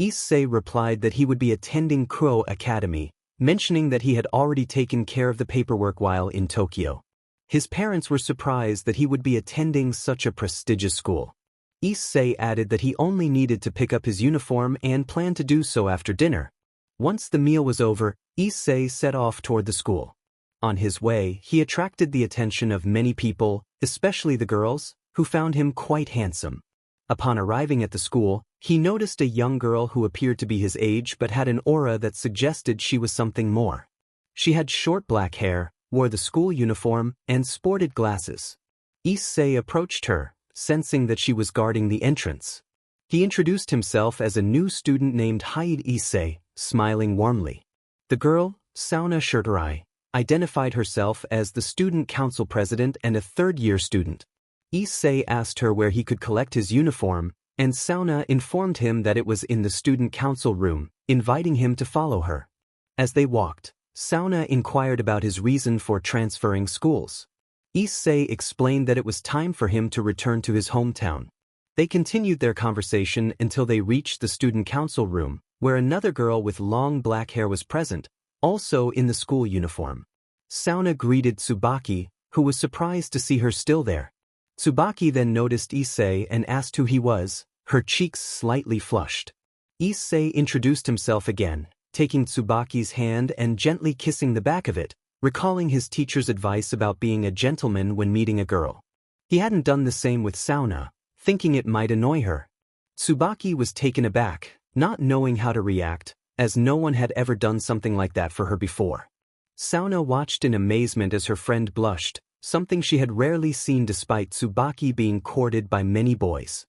Issei replied that he would be attending Kuoh Academy, mentioning that he had already taken care of the paperwork while in Tokyo. His parents were surprised that he would be attending such a prestigious school. Issei added that he only needed to pick up his uniform and planned to do so after dinner. Once the meal was over, Issei set off toward the school. On his way, he attracted the attention of many people, especially the girls, who found him quite handsome. Upon arriving at the school, he noticed a young girl who appeared to be his age but had an aura that suggested she was something more. She had short black hair, wore the school uniform, and sported glasses. Issei approached her, sensing that she was guarding the entrance. He introduced himself as a new student named Issei, smiling warmly. The girl, Sekiryuutei, identified herself as the student council president and a third-year student. Issei asked her where he could collect his uniform, and Sekiryuutei informed him that it was in the student council room, inviting him to follow her. As they walked, Sekiryuutei inquired about his reason for transferring schools. Issei explained that it was time for him to return to his hometown. They continued their conversation until they reached the student council room, where another girl with long black hair was present, also in the school uniform. Sekiryuutei greeted Tsubaki, who was surprised to see her still there. Tsubaki then noticed Issei and asked who he was, her cheeks slightly flushed. Issei introduced himself again, taking Tsubaki's hand and gently kissing the back of it, recalling his teacher's advice about being a gentleman when meeting a girl. He hadn't done the same with Sekiryuutei, thinking it might annoy her. Tsubaki was taken aback, not knowing how to react, as no one had ever done something like that for her before. Sekiryuutei watched in amazement as her friend blushed, something she had rarely seen despite Tsubaki being courted by many boys.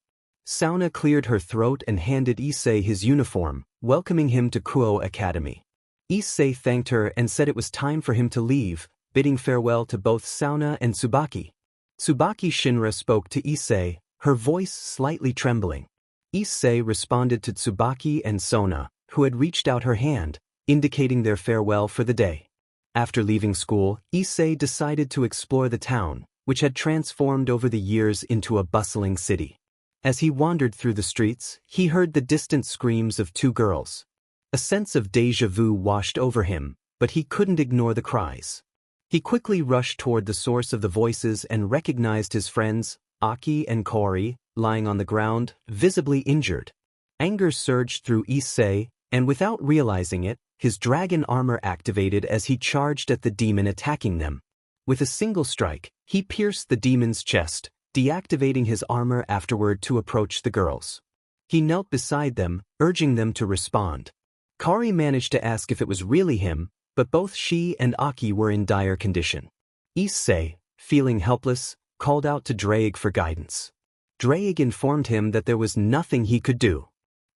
Sekiryuutei cleared her throat and handed Issei his uniform, welcoming him to Kuoh Academy. Issei thanked her and said it was time for him to leave, bidding farewell to both Sekiryuutei and Tsubaki. Tsubaki Shinra spoke to Issei, her voice slightly trembling. Issei responded to Tsubaki and Sekiryuutei, who had reached out her hand, indicating their farewell for the day. After leaving school, Issei decided to explore the town, which had transformed over the years into a bustling city. As he wandered through the streets, he heard the distant screams of two girls. A sense of déjà vu washed over him, but he couldn't ignore the cries. He quickly rushed toward the source of the voices and recognized his friends, Aki and Kaori, lying on the ground, visibly injured. Anger surged through Issei, and without realizing it, his dragon armor activated as he charged at the demon attacking them. With a single strike, he pierced the demon's chest, deactivating his armor afterward to approach the girls. He knelt beside them, urging them to respond. Kaori managed to ask if it was really him, but both she and Aki were in dire condition. Issei, feeling helpless, called out to Drake for guidance. Drake informed him that there was nothing he could do.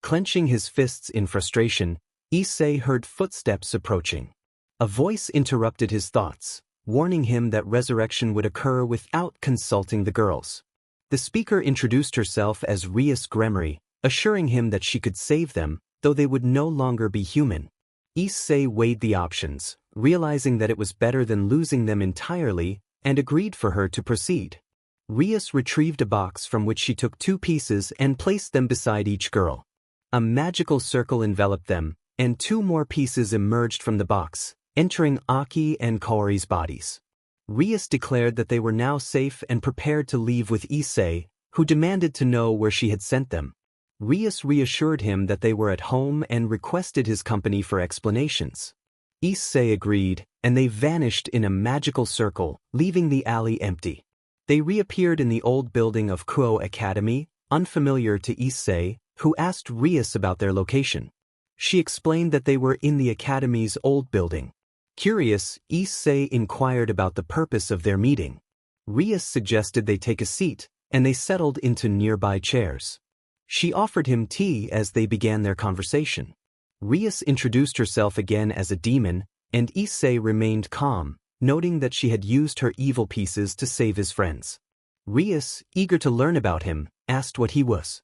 Clenching his fists in frustration, Issei heard footsteps approaching. A voice interrupted his thoughts, warning him that resurrection would occur without consulting the girls. The speaker introduced herself as Rias Gremory, assuring him that she could save them, though they would no longer be human. Issei weighed the options, realizing that it was better than losing them entirely, and agreed for her to proceed. Rias retrieved a box from which she took two pieces and placed them beside each girl. A magical circle enveloped them, and two more pieces emerged from the box, entering Aki and Kaori's bodies. Rias declared that they were now safe and prepared to leave with Issei, who demanded to know where she had sent them. Rias reassured him that they were at home and requested his company for explanations. Issei agreed, and they vanished in a magical circle, leaving the alley empty. They reappeared in the old building of Kuoh Academy, unfamiliar to Issei, who asked Rias about their location. She explained that they were in the academy's old building. Curious, Issei inquired about the purpose of their meeting. Rias suggested they take a seat, and they settled into nearby chairs. She offered him tea as they began their conversation. Rias introduced herself again as a demon, and Issei remained calm, noting that she had used her evil pieces to save his friends. Rias, eager to learn about him, asked what he was.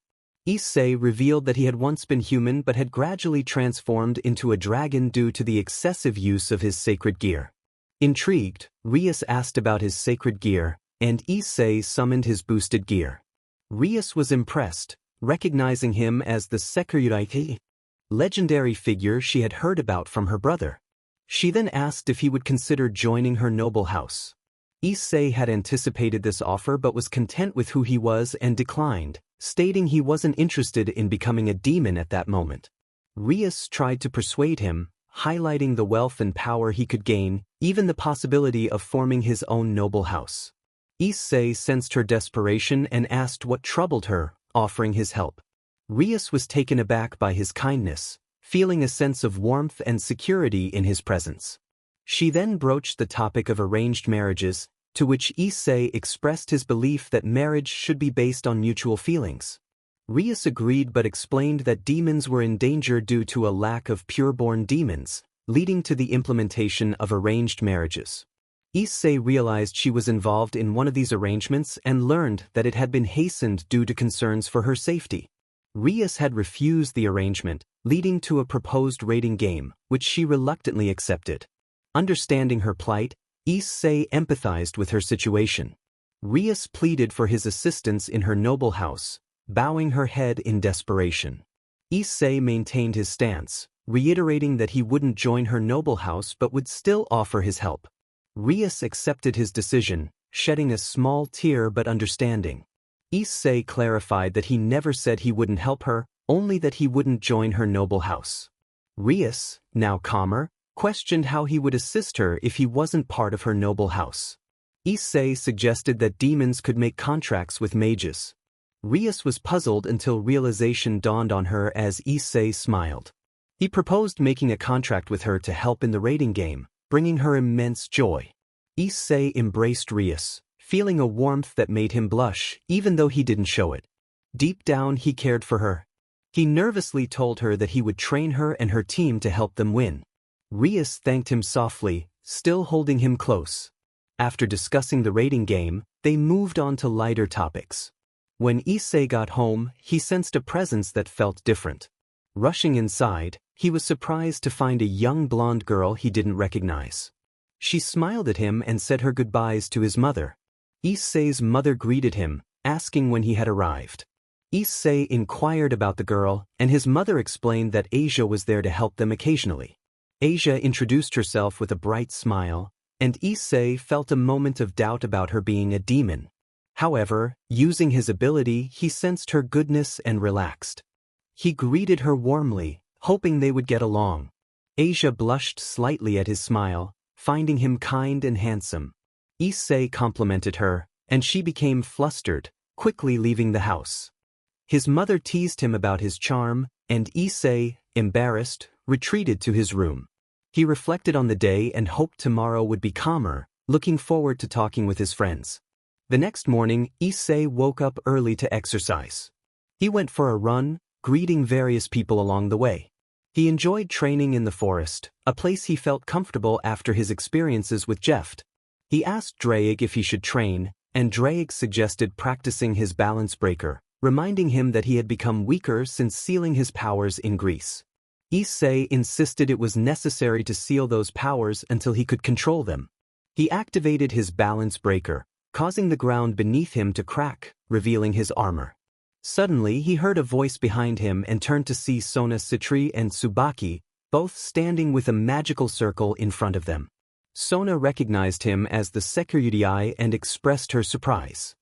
Issei revealed that he had once been human but had gradually transformed into a dragon due to the excessive use of his sacred gear. Intrigued, Rias asked about his sacred gear, and Issei summoned his boosted gear. Rias was impressed, recognizing him as the Sekiryuutei, legendary figure she had heard about from her brother. She then asked if he would consider joining her noble house. Issei had anticipated this offer but was content with who he was and declined, stating he wasn't interested in becoming a demon at that moment. Rias tried to persuade him, highlighting the wealth and power he could gain, even the possibility of forming his own noble house. Issei sensed her desperation and asked what troubled her, offering his help. Rias was taken aback by his kindness, feeling a sense of warmth and security in his presence. She then broached the topic of arranged marriages, to which Issei expressed his belief that marriage should be based on mutual feelings. Rias agreed but explained that demons were in danger due to a lack of pure-born demons, leading to the implementation of arranged marriages. Issei realized she was involved in one of these arrangements and learned that it had been hastened due to concerns for her safety. Rias had refused the arrangement, leading to a proposed rating game, which she reluctantly accepted. Understanding her plight, Issei empathized with her situation. Rias pleaded for his assistance in her noble house, bowing her head in desperation. Issei maintained his stance, reiterating that he wouldn't join her noble house but would still offer his help. Rias accepted his decision, shedding a small tear but understanding. Issei clarified that he never said he wouldn't help her, only that he wouldn't join her noble house. Rias, now calmer, questioned how he would assist her if he wasn't part of her noble house. Issei suggested that demons could make contracts with mages. Rias was puzzled until realization dawned on her as Issei smiled. He proposed making a contract with her to help in the rating game, bringing her immense joy. Issei embraced Rias, feeling a warmth that made him blush, even though he didn't show it. Deep down he cared for her. He nervously told her that he would train her and her team to help them win. Rias thanked him softly, still holding him close. After discussing the rating game, they moved on to lighter topics. When Issei got home, he sensed a presence that felt different. Rushing inside, he was surprised to find a young blonde girl he didn't recognize. She smiled at him and said her goodbyes to his mother. Issei's mother greeted him, asking when he had arrived. Issei inquired about the girl, and his mother explained that Asia was there to help them occasionally. Asia introduced herself with a bright smile, and Issei felt a moment of doubt about her being a demon. However, using his ability, he sensed her goodness and relaxed. He greeted her warmly, hoping they would get along. Asia blushed slightly at his smile, finding him kind and handsome. Issei complimented her, and she became flustered, quickly leaving the house. His mother teased him about his charm, and Issei, embarrassed, retreated to his room. He reflected on the day and hoped tomorrow would be calmer, looking forward to talking with his friends. The next morning, Issei woke up early to exercise. He went for a run, greeting various people along the way. He enjoyed training in the forest, a place he felt comfortable after his experiences with Jeff. He asked Drake if he should train, and Drake suggested practicing his balance breaker, reminding him that he had become weaker since sealing his powers in Greece. Issei insisted it was necessary to seal those powers until he could control them. He activated his balance breaker, causing the ground beneath him to crack, revealing his armor. Suddenly he heard a voice behind him and turned to see Sona Citri and Tsubaki, both standing with a magical circle in front of them. Sona recognized him as the Sekiryuutei and expressed her surprise.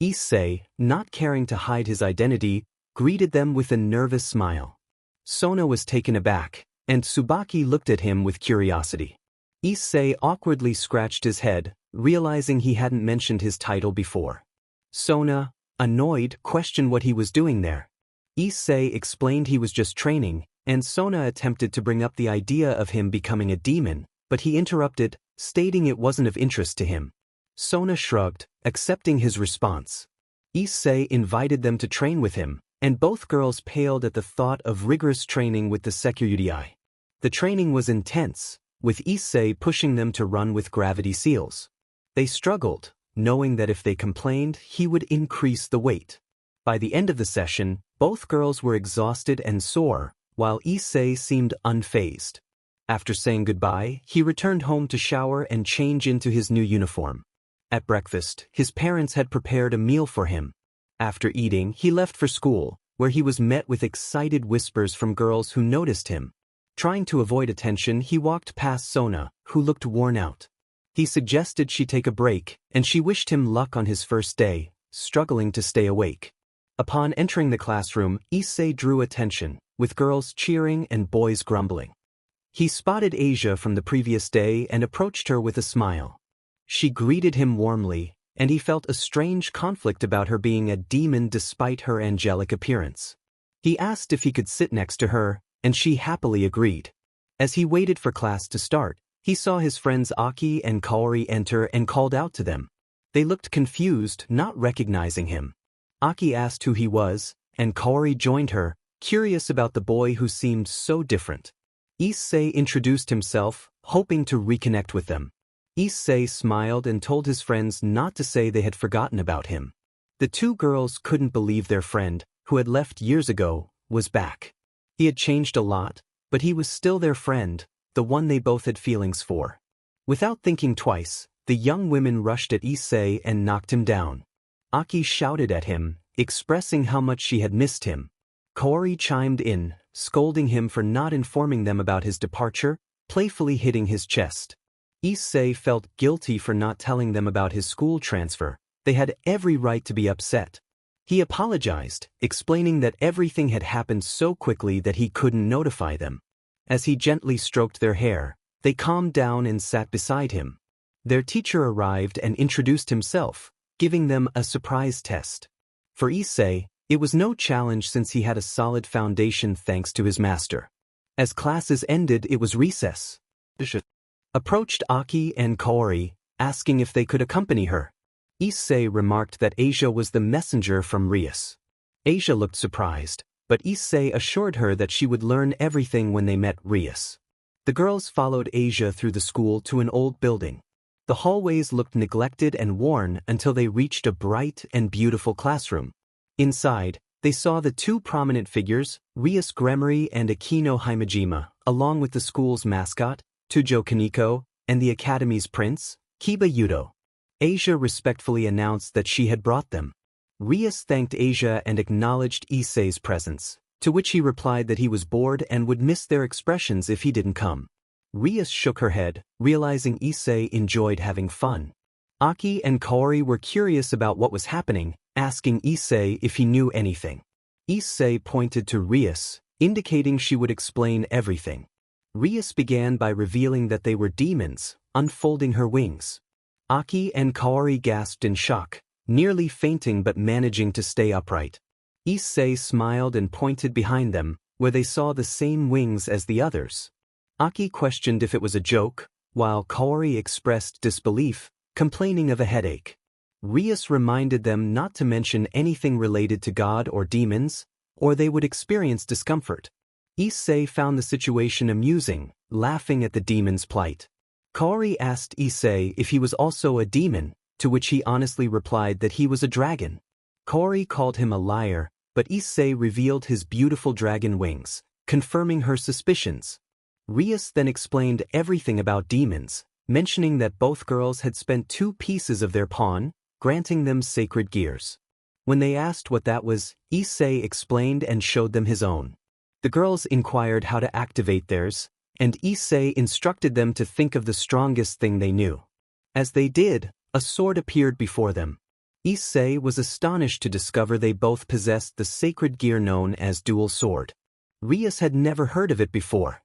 Issei, not caring to hide his identity, greeted them with a nervous smile. Sona was taken aback, and Tsubaki looked at him with curiosity. Issei awkwardly scratched his head, realizing he hadn't mentioned his title before. Sona, annoyed, questioned what he was doing there. Issei explained he was just training, and Sona attempted to bring up the idea of him becoming a demon, but he interrupted, stating it wasn't of interest to him. Sona shrugged, accepting his response. Issei invited them to train with him, and both girls paled at the thought of rigorous training with the Sekiryuutei. The training was intense, with Issei pushing them to run with gravity seals. They struggled, knowing that if they complained, he would increase the weight. By the end of the session, both girls were exhausted and sore, while Issei seemed unfazed. After saying goodbye, he returned home to shower and change into his new uniform. At breakfast, his parents had prepared a meal for him. After eating, he left for school, where he was met with excited whispers from girls who noticed him. Trying to avoid attention, he walked past Sona, who looked worn out. He suggested she take a break, and she wished him luck on his first day, struggling to stay awake. Upon entering the classroom, Issei drew attention, with girls cheering and boys grumbling. He spotted Asia from the previous day and approached her with a smile. She greeted him warmly, and he felt a strange conflict about her being a demon despite her angelic appearance. He asked if he could sit next to her, and she happily agreed. As he waited for class to start, he saw his friends Aki and Kaori enter and called out to them. They looked confused, not recognizing him. Aki asked who he was, and Kaori joined her, curious about the boy who seemed so different. Issei introduced himself, hoping to reconnect with them. Issei smiled and told his friends not to say they had forgotten about him. The two girls couldn't believe their friend, who had left years ago, was back. He had changed a lot, but he was still their friend, the one they both had feelings for. Without thinking twice, the young women rushed at Issei and knocked him down. Aki shouted at him, expressing how much she had missed him. Kaori chimed in, scolding him for not informing them about his departure, playfully hitting his chest. Issei felt guilty for not telling them about his school transfer. They had every right to be upset. He apologized, explaining that everything had happened so quickly that he couldn't notify them. As he gently stroked their hair, they calmed down and sat beside him. Their teacher arrived and introduced himself, giving them a surprise test. For Issei, it was no challenge since he had a solid foundation thanks to his master. As classes ended, it was recess. Approached Aki and Kaori, asking if they could accompany her. Issei remarked that Asia was the messenger from Rias. Asia looked surprised, but Issei assured her that she would learn everything when they met Rias. The girls followed Asia through the school to an old building. The hallways looked neglected and worn until they reached a bright and beautiful classroom. Inside, they saw the two prominent figures, Rias Gremory and Akino Himejima, along with the school's mascot, Tujo Kaneko, and the academy's prince, Issei Hyoudou. Asia respectfully announced that she had brought them. Rias thanked Asia and acknowledged Issei's presence, to which he replied that he was bored and would miss their expressions if he didn't come. Rias shook her head, realizing Issei enjoyed having fun. Aki and Kaori were curious about what was happening, asking Issei if he knew anything. Issei pointed to Rias, indicating she would explain everything. Rias began by revealing that they were demons, unfolding her wings. Aki and Kaori gasped in shock, nearly fainting but managing to stay upright. Issei smiled and pointed behind them, where they saw the same wings as the others. Aki questioned if it was a joke, while Kaori expressed disbelief, complaining of a headache. Rias reminded them not to mention anything related to God or demons, or they would experience discomfort. Issei found the situation amusing, laughing at the demon's plight. Kaori asked Issei if he was also a demon, to which he honestly replied that he was a dragon. Kaori called him a liar, but Issei revealed his beautiful dragon wings, confirming her suspicions. Rias then explained everything about demons, mentioning that both girls had spent 2 pieces of their pawn, granting them sacred gears. When they asked what that was, Issei explained and showed them his own. The girls inquired how to activate theirs, and Issei instructed them to think of the strongest thing they knew. As they did, a sword appeared before them. Issei was astonished to discover they both possessed the sacred gear known as dual sword. Rias had never heard of it before.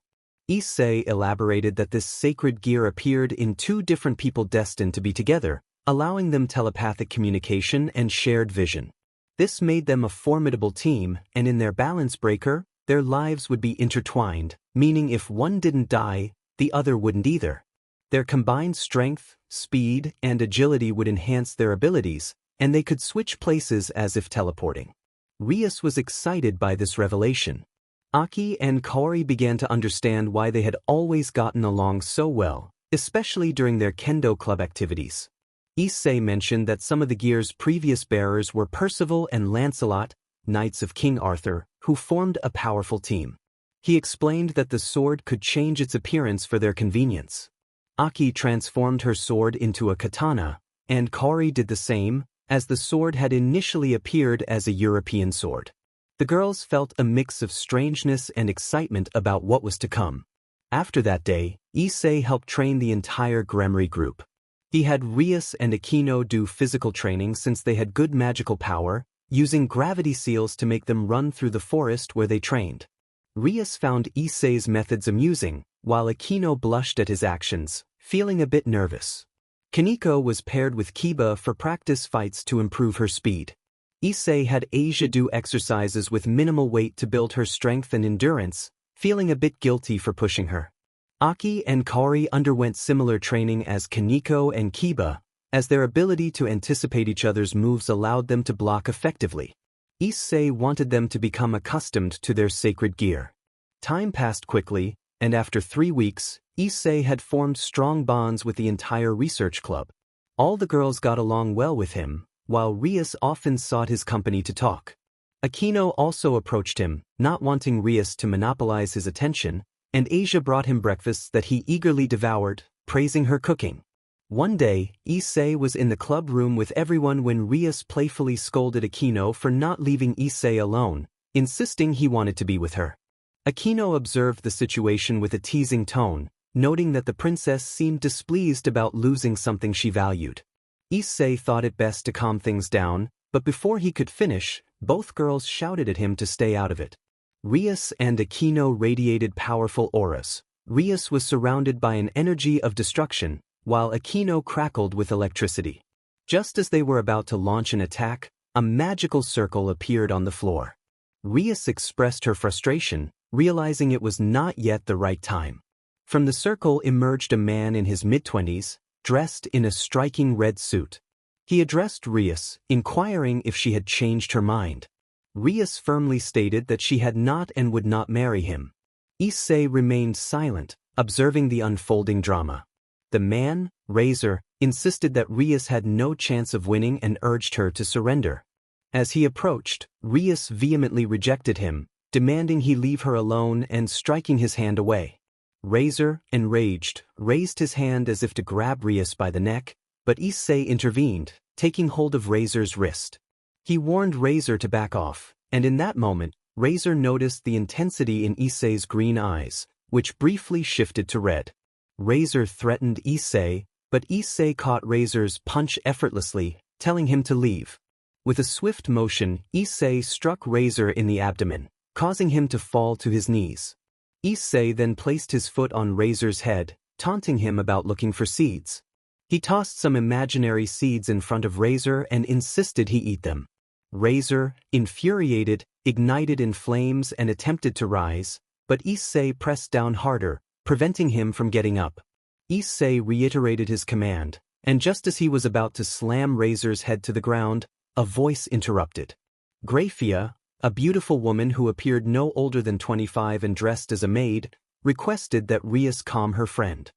Issei elaborated that this sacred gear appeared in 2 different people destined to be together, allowing them telepathic communication and shared vision. This made them a formidable team, and in their balance breaker, their lives would be intertwined, meaning if one didn't die, the other wouldn't either. Their combined strength, speed, and agility would enhance their abilities, and they could switch places as if teleporting. Rias was excited by this revelation. Aki and Kaori began to understand why they had always gotten along so well, especially during their kendo club activities. Issei mentioned that some of the gear's previous bearers were Percival and Lancelot, knights of King Arthur, who formed a powerful team. He explained that the sword could change its appearance for their convenience. Aki transformed her sword into a katana, and Kaori did the same, as the sword had initially appeared as a European sword. The girls felt a mix of strangeness and excitement about what was to come. After that day, Issei helped train the entire Gremry group. He had Rias and Akino do physical training since they had good magical power, using gravity seals to make them run through the forest where they trained. Rias found Issei's methods amusing, while Akino blushed at his actions, feeling a bit nervous. Kaneko was paired with Kiba for practice fights to improve her speed. Issei had Asia do exercises with minimal weight to build her strength and endurance, feeling a bit guilty for pushing her. Aki and Kaori underwent similar training as Kaneko and Kiba, as their ability to anticipate each other's moves allowed them to block effectively. Issei wanted them to become accustomed to their sacred gear. Time passed quickly, and after 3 weeks, Issei had formed strong bonds with the entire research club. All the girls got along well with him, while Rias often sought his company to talk. Akino also approached him, not wanting Rias to monopolize his attention, and Asia brought him breakfasts that he eagerly devoured, praising her cooking. One day, Issei was in the club room with everyone when Rias playfully scolded Akino for not leaving Issei alone, insisting he wanted to be with her. Akino observed the situation with a teasing tone, noting that the princess seemed displeased about losing something she valued. Issei thought it best to calm things down, but before he could finish, both girls shouted at him to stay out of it. Rias and Akino radiated powerful auras. Rias was surrounded by an energy of destruction, while Akino crackled with electricity. Just as they were about to launch an attack, a magical circle appeared on the floor. Rias expressed her frustration, realizing it was not yet the right time. From the circle emerged a man in his mid-20s, dressed in a striking red suit. He addressed Rias, inquiring if she had changed her mind. Rias firmly stated that she had not and would not marry him. Issei remained silent, observing the unfolding drama. The man, Razor, insisted that Rias had no chance of winning and urged her to surrender. As he approached, Rias vehemently rejected him, demanding he leave her alone and striking his hand away. Razor, enraged, raised his hand as if to grab Rias by the neck, but Issei intervened, taking hold of Razor's wrist. He warned Razor to back off, and in that moment, Razor noticed the intensity in Issei's green eyes, which briefly shifted to red. Razor threatened Issei, but Issei caught Razor's punch effortlessly, telling him to leave. With a swift motion, Issei struck Razor in the abdomen, causing him to fall to his knees. Issei then placed his foot on Razor's head, taunting him about looking for seeds. He tossed some imaginary seeds in front of Razor and insisted he eat them. Razor, infuriated, ignited in flames and attempted to rise, but Issei pressed down harder, preventing him from getting up. Issei reiterated his command, and just as he was about to slam Razor's head to the ground, a voice interrupted. Graphia, a beautiful woman who appeared no older than 25 and dressed as a maid, requested that Rias calm her friend.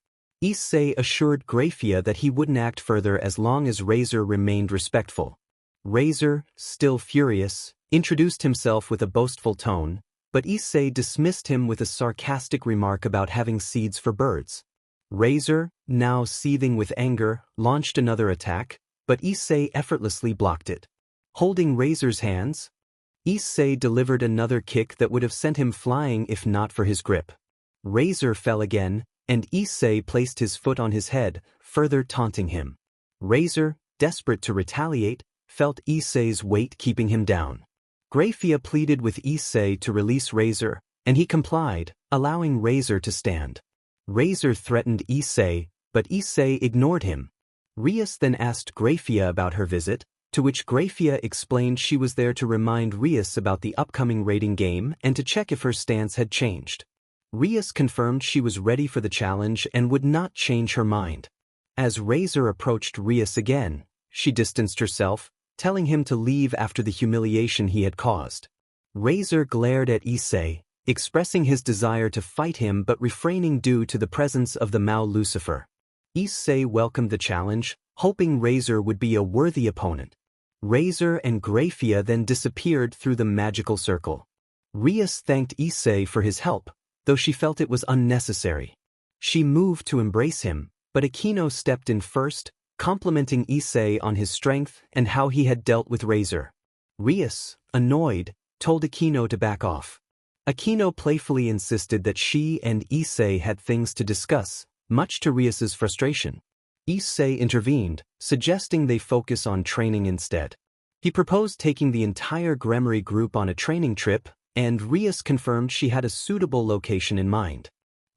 Issei assured Graphia that he wouldn't act further as long as Razor remained respectful. Razor, still furious, introduced himself with a boastful tone, but Issei dismissed him with a sarcastic remark about having seeds for birds. Razor, now seething with anger, launched another attack, but Issei effortlessly blocked it. Holding Razor's hands, Issei delivered another kick that would have sent him flying if not for his grip. Razor fell again, and Issei placed his foot on his head, further taunting him. Razor, desperate to retaliate, felt Issei's weight keeping him down. Graphia pleaded with Issei to release Razor, and he complied, allowing Razor to stand. Razor threatened Issei, but Issei ignored him. Rias then asked Graphia about her visit, to which Graphia explained she was there to remind Rias about the upcoming raiding game and to check if her stance had changed. Rias confirmed she was ready for the challenge and would not change her mind. As Razor approached Rias again, she distanced herself, telling him to leave after the humiliation he had caused. Razor glared at Issei, expressing his desire to fight him but refraining due to the presence of the Mao Lucifer. Issei welcomed the challenge, hoping Razor would be a worthy opponent. Razor and Graphia then disappeared through the magical circle. Rias thanked Issei for his help, though she felt it was unnecessary. She moved to embrace him, but Akino stepped in first, complimenting Issei on his strength and how he had dealt with Razor. Rias, annoyed, told Akino to back off. Akino playfully insisted that she and Issei had things to discuss, much to Rias's frustration. Issei intervened, suggesting they focus on training instead. He proposed taking the entire Gremory group on a training trip, and Rias confirmed she had a suitable location in mind.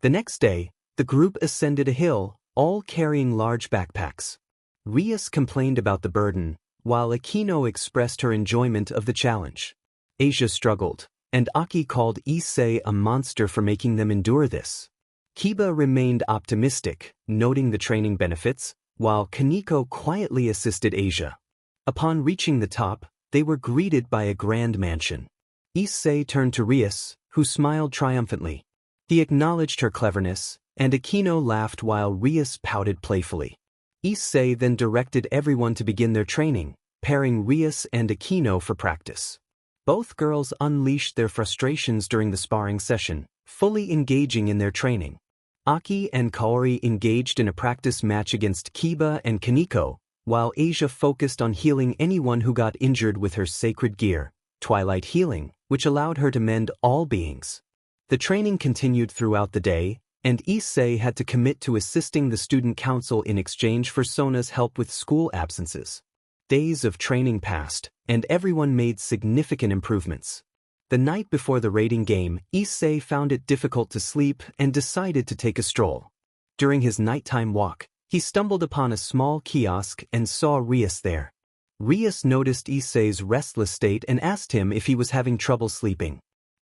The next day, the group ascended a hill, all carrying large backpacks. Rias complained about the burden, while Akino expressed her enjoyment of the challenge. Asia struggled, and Aki called Issei a monster for making them endure this. Kiba remained optimistic, noting the training benefits, while Kaneko quietly assisted Asia. Upon reaching the top, they were greeted by a grand mansion. Issei turned to Rias, who smiled triumphantly. He acknowledged her cleverness, and Akino laughed while Rias pouted playfully. Issei then directed everyone to begin their training, pairing Rias and Akino for practice. Both girls unleashed their frustrations during the sparring session, fully engaging in their training. Aki and Kaori engaged in a practice match against Kiba and Kaneko, while Asia focused on healing anyone who got injured with her sacred gear, Twilight Healing, which allowed her to mend all beings. The training continued throughout the day, and Issei had to commit to assisting the student council in exchange for Sona's help with school absences. Days of training passed, and everyone made significant improvements. The night before the raiding game, Issei found it difficult to sleep and decided to take a stroll. During his nighttime walk, he stumbled upon a small kiosk and saw Rias there. Rias noticed Issei's restless state and asked him if he was having trouble sleeping.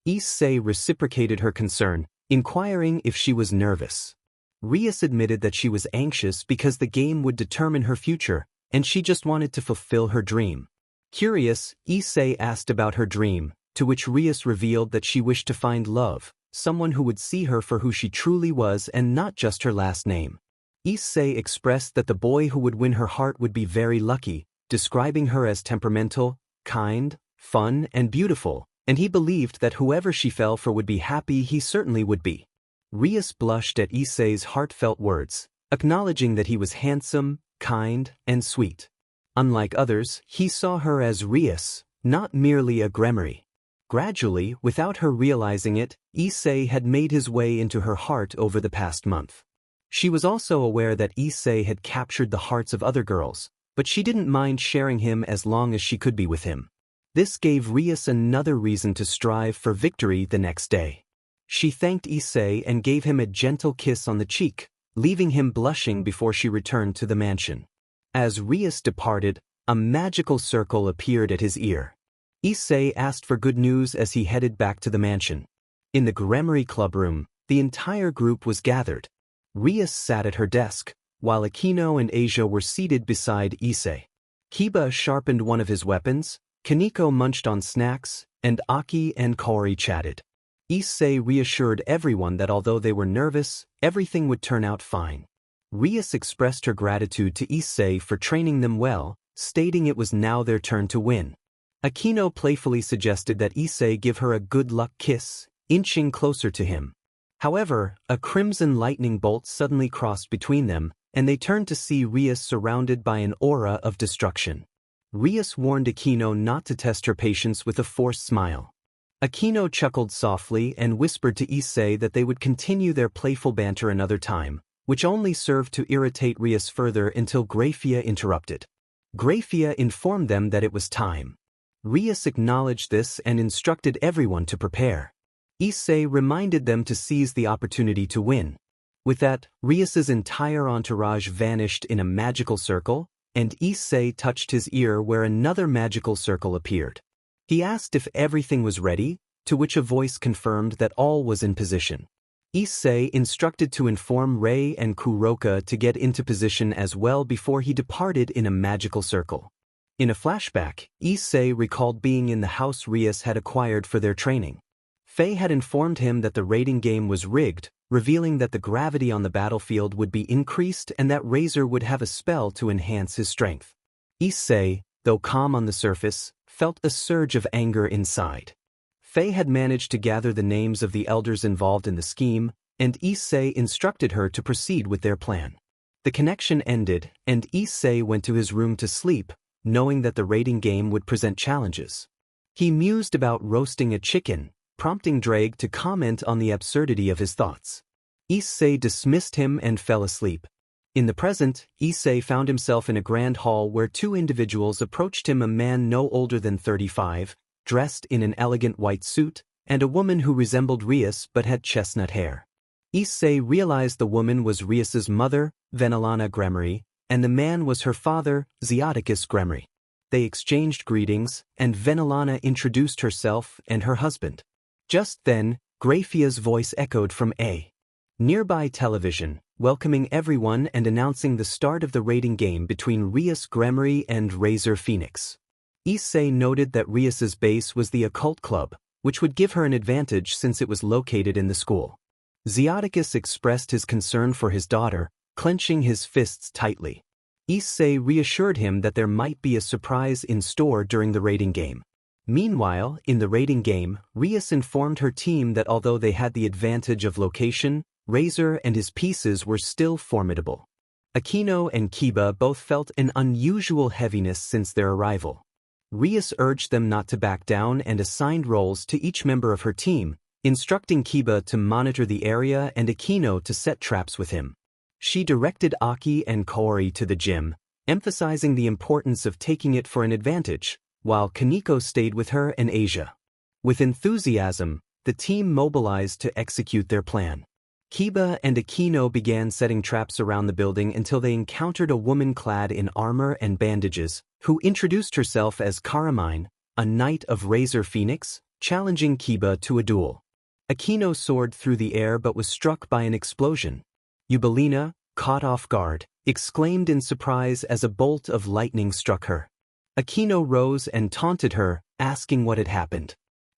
Issei reciprocated her concern, inquiring if she was nervous. Rias admitted that she was anxious because the game would determine her future, and she just wanted to fulfill her dream. Curious, Issei asked about her dream, to which Rias revealed that she wished to find love, someone who would see her for who she truly was and not just her last name. Issei expressed that the boy who would win her heart would be very lucky, describing her as temperamental, kind, fun, and beautiful, and he believed that whoever she fell for would be happy. He certainly would be. Rias blushed at Issei's heartfelt words, acknowledging that he was handsome, kind, and sweet. Unlike others, he saw her as Rias, not merely a Gremory. Gradually, without her realizing it, Issei had made his way into her heart over the past month. She was also aware that Issei had captured the hearts of other girls, but she didn't mind sharing him as long as she could be with him. This gave Rias another reason to strive for victory the next day. She thanked Issei and gave him a gentle kiss on the cheek, leaving him blushing before she returned to the mansion. As Rias departed, a magical circle appeared at his ear. Issei asked for good news as he headed back to the mansion. In the Gremory club room, the entire group was gathered. Rias sat at her desk, while Akino and Asia were seated beside Issei. Kiba sharpened one of his weapons, Kaneko munched on snacks, and Aki and Kaori chatted. Issei reassured everyone that although they were nervous, everything would turn out fine. Rias expressed her gratitude to Issei for training them well, stating it was now their turn to win. Akino playfully suggested that Issei give her a good luck kiss, inching closer to him. However, a crimson lightning bolt suddenly crossed between them, and they turned to see Rias surrounded by an aura of destruction. Rias warned Akino not to test her patience with a forced smile. Akino chuckled softly and whispered to Issei that they would continue their playful banter another time, which only served to irritate Rias further until Grafia interrupted. Grafia informed them that it was time. Rias acknowledged this and instructed everyone to prepare. Issei reminded them to seize the opportunity to win. With that, Rias's entire entourage vanished in a magical circle, and Issei touched his ear where another magical circle appeared. He asked if everything was ready, to which a voice confirmed that all was in position. Issei instructed to inform Rei and Kuroka to get into position as well before he departed in a magical circle. In a flashback, Issei recalled being in the house Rias had acquired for their training. Faye had informed him that the raiding game was rigged, revealing that the gravity on the battlefield would be increased and that Razor would have a spell to enhance his strength. Issei, though calm on the surface, felt a surge of anger inside. Faye had managed to gather the names of the elders involved in the scheme, and Issei instructed her to proceed with their plan. The connection ended, and Issei went to his room to sleep, knowing that the raiding game would present challenges. He mused about roasting a chicken, prompting Drake to comment on the absurdity of his thoughts. Issei dismissed him and fell asleep. In the present, Issei found himself in a grand hall where two individuals approached him, a man no older than 35, dressed in an elegant white suit, and a woman who resembled Rias but had chestnut hair. Issei realized the woman was Rias's mother, Venelana Gremory, and the man was her father, Zeoticus Gremory. They exchanged greetings, and Venelana introduced herself and her husband. Just then, Graphia's voice echoed from a nearby television, welcoming everyone and announcing the start of the raiding game between Rias Gremory and Razor Phoenix. Issei noted that Rias's base was the occult club, which would give her an advantage since it was located in the school. Zeoticus expressed his concern for his daughter, clenching his fists tightly. Issei reassured him that there might be a surprise in store during the raiding game. Meanwhile, in the raiding game, Rias informed her team that although they had the advantage of location, Razor and his pieces were still formidable. Aquino and Kiba both felt an unusual heaviness since their arrival. Rias urged them not to back down and assigned roles to each member of her team, instructing Kiba to monitor the area and Aquino to set traps with him. She directed Aki and Kaori to the gym, emphasizing the importance of taking it for an advantage, while Kaneko stayed with her and Asia. With enthusiasm, the team mobilized to execute their plan. Kiba and Aquino began setting traps around the building until they encountered a woman clad in armor and bandages, who introduced herself as Carmine, a knight of Razor Phoenix, challenging Kiba to a duel. Aquino soared through the air but was struck by an explosion. Eubelina, caught off guard, exclaimed in surprise as a bolt of lightning struck her. Aquino rose and taunted her, asking what had happened.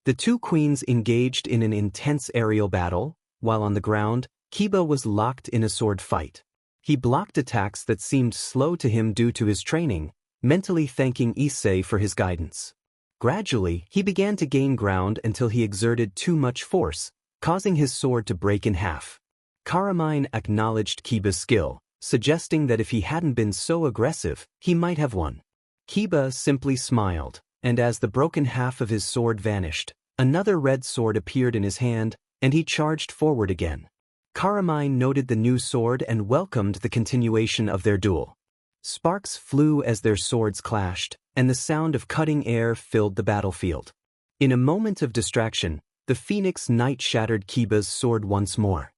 The two queens engaged in an intense aerial battle, while on the ground, Kiba was locked in a sword fight. He blocked attacks that seemed slow to him due to his training, mentally thanking Issei for his guidance. Gradually, he began to gain ground until he exerted too much force, causing his sword to break in half. Carmine acknowledged Kiba's skill, suggesting that if he hadn't been so aggressive, he might have won. Kiba simply smiled, and as the broken half of his sword vanished, another red sword appeared in his hand, and he charged forward again. Carmine noted the new sword and welcomed the continuation of their duel. Sparks flew as their swords clashed, and the sound of cutting air filled the battlefield. In a moment of distraction, the Phoenix Knight shattered Kiba's sword once more.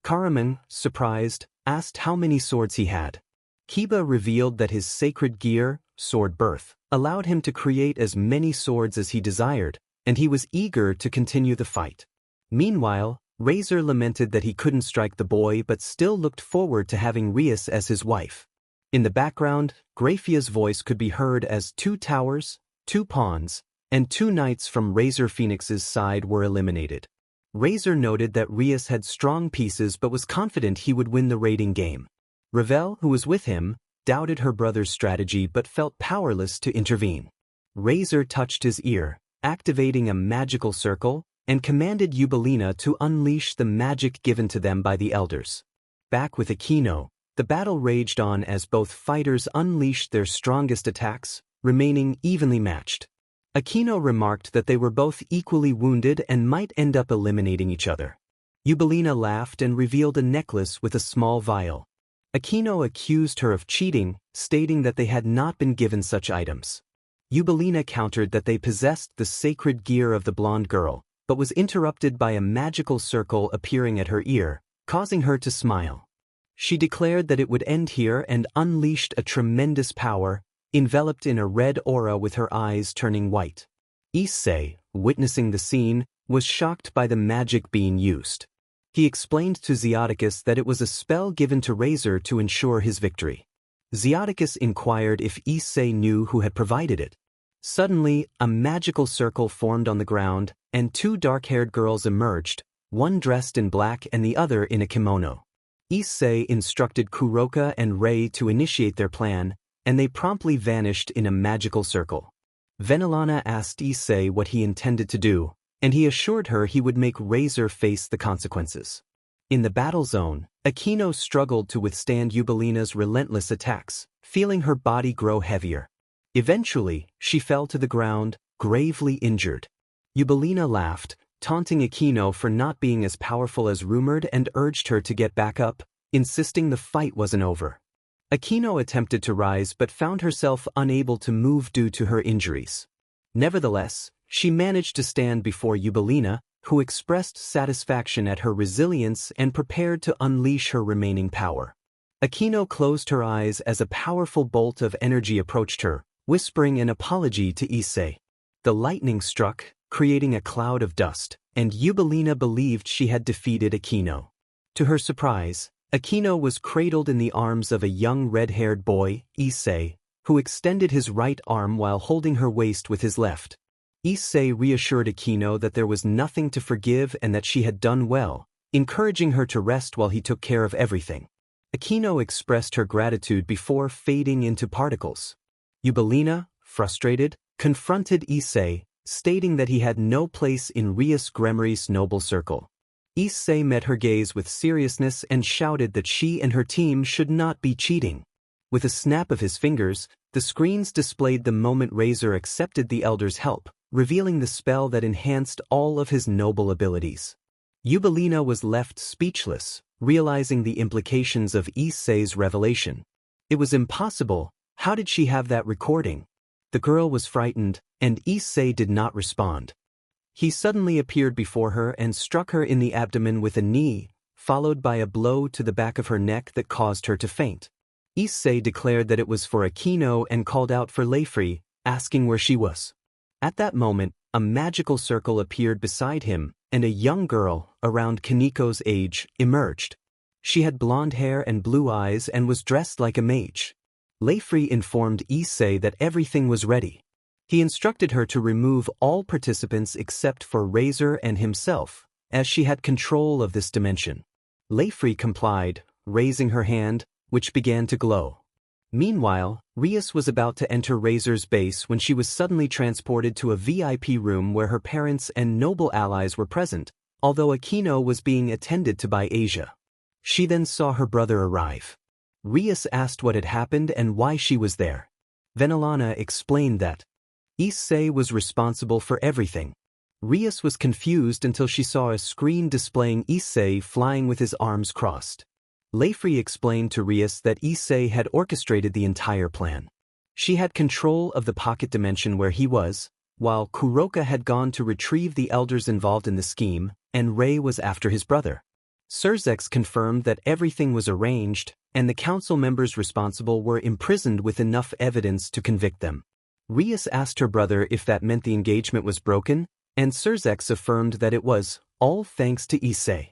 Carmine, surprised, asked how many swords he had. Kiba revealed that his sacred gear, Sword Birth, allowed him to create as many swords as he desired, and he was eager to continue the fight. Meanwhile, Razor lamented that he couldn't strike the boy but still looked forward to having Rias as his wife. In the background, Graphia's voice could be heard as 2 towers, 2 pawns, and 2 knights from Razor Phoenix's side were eliminated. Razor noted that Rias had strong pieces but was confident he would win the raiding game. Ravel, who was with him, doubted her brother's strategy but felt powerless to intervene. Razor touched his ear, activating a magical circle, and commanded Eubelina to unleash the magic given to them by the elders. Back with Aquino, the battle raged on as both fighters unleashed their strongest attacks, remaining evenly matched. Aquino remarked that they were both equally wounded and might end up eliminating each other. Eubelina laughed and revealed a necklace with a small vial. Aquino accused her of cheating, stating that they had not been given such items. Eubelina countered that they possessed the sacred gear of the blonde girl, but was interrupted by a magical circle appearing at her ear, causing her to smile. She declared that it would end here and unleashed a tremendous power, enveloped in a red aura with her eyes turning white. Issei, witnessing the scene, was shocked by the magic being used. He explained to Zeoticus that it was a spell given to Razor to ensure his victory. Zeoticus inquired if Issei knew who had provided it. Suddenly, a magical circle formed on the ground, and 2 dark-haired girls emerged, one dressed in black and the other in a kimono. Issei instructed Kuroka and Rei to initiate their plan, and they promptly vanished in a magical circle. Venelana asked Issei what he intended to do, and he assured her he would make Razor face the consequences. In the battle zone, Aquino struggled to withstand Eubelina's relentless attacks, feeling her body grow heavier. Eventually, she fell to the ground, gravely injured. Eubelina laughed, taunting Aquino for not being as powerful as rumored and urged her to get back up, insisting the fight wasn't over. Aquino attempted to rise but found herself unable to move due to her injuries. Nevertheless, she managed to stand before Eubelina, who expressed satisfaction at her resilience and prepared to unleash her remaining power. Aquino closed her eyes as a powerful bolt of energy approached her, whispering an apology to Issei. The lightning struck, creating a cloud of dust, and Eubelina believed she had defeated Aquino. To her surprise, Aquino was cradled in the arms of a young red-haired boy, Issei, who extended his right arm while holding her waist with his left. Issei reassured Aquino that there was nothing to forgive and that she had done well, encouraging her to rest while he took care of everything. Aquino expressed her gratitude before fading into particles. Eubelina, frustrated, confronted Issei, stating that he had no place in Rias Gremry's noble circle. Issei met her gaze with seriousness and shouted that she and her team should not be cheating. With a snap of his fingers, the screens displayed the moment Razor accepted the Elder's help, revealing the spell that enhanced all of his noble abilities. Eubelina was left speechless, realizing the implications of Issei's revelation. It was impossible. How did she have that recording? The girl was frightened, and Issei did not respond. He suddenly appeared before her and struck her in the abdomen with a knee, followed by a blow to the back of her neck that caused her to faint. Issei declared that it was for Aquino and called out for Leifri, asking where she was. At that moment, a magical circle appeared beside him, and a young girl, around Kaniko's age, emerged. She had blonde hair and blue eyes and was dressed like a mage. Leifri informed Issei that everything was ready. He instructed her to remove all participants except for Razor and himself, as she had control of this dimension. Leifri complied, raising her hand, which began to glow. Meanwhile, Rias was about to enter Razor's base when she was suddenly transported to a VIP room where her parents and noble allies were present, although Aquino was being attended to by Asia. She then saw her brother arrive. Rias asked what had happened and why she was there. Venelana explained that Issei was responsible for everything. Rias was confused until she saw a screen displaying Issei flying with his arms crossed. Leifri explained to Rias that Issei had orchestrated the entire plan. She had control of the pocket dimension where he was, while Kuroka had gone to retrieve the elders involved in the scheme, and Rei was after his brother. Surzex confirmed that everything was arranged, and the council members responsible were imprisoned with enough evidence to convict them. Rias asked her brother if that meant the engagement was broken, and Surzex affirmed that it was, all thanks to Issei.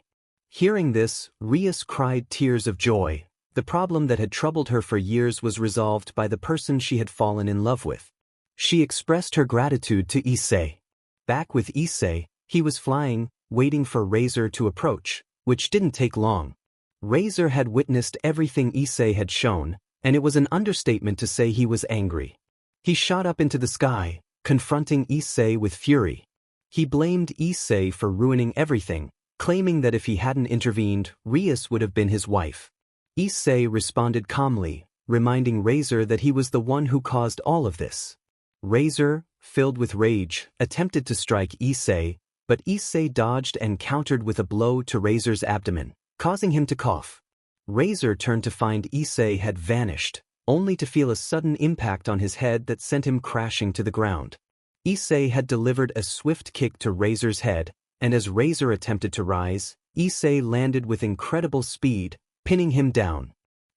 Hearing this, Rias cried tears of joy. The problem that had troubled her for years was resolved by the person she had fallen in love with. She expressed her gratitude to Issei. Back with Issei, he was flying, waiting for Razor to approach, which didn't take long. Razor had witnessed everything Issei had shown, and it was an understatement to say he was angry. He shot up into the sky, confronting Issei with fury. He blamed Issei for ruining everything, claiming that if he hadn't intervened, Rias would have been his wife. Issei responded calmly, reminding Razor that he was the one who caused all of this. Razor, filled with rage, attempted to strike Issei, but Issei dodged and countered with a blow to Razor's abdomen, causing him to cough. Razor turned to find Issei had vanished, only to feel a sudden impact on his head that sent him crashing to the ground. Issei had delivered a swift kick to Razor's head, and as Razor attempted to rise, Issei landed with incredible speed, pinning him down.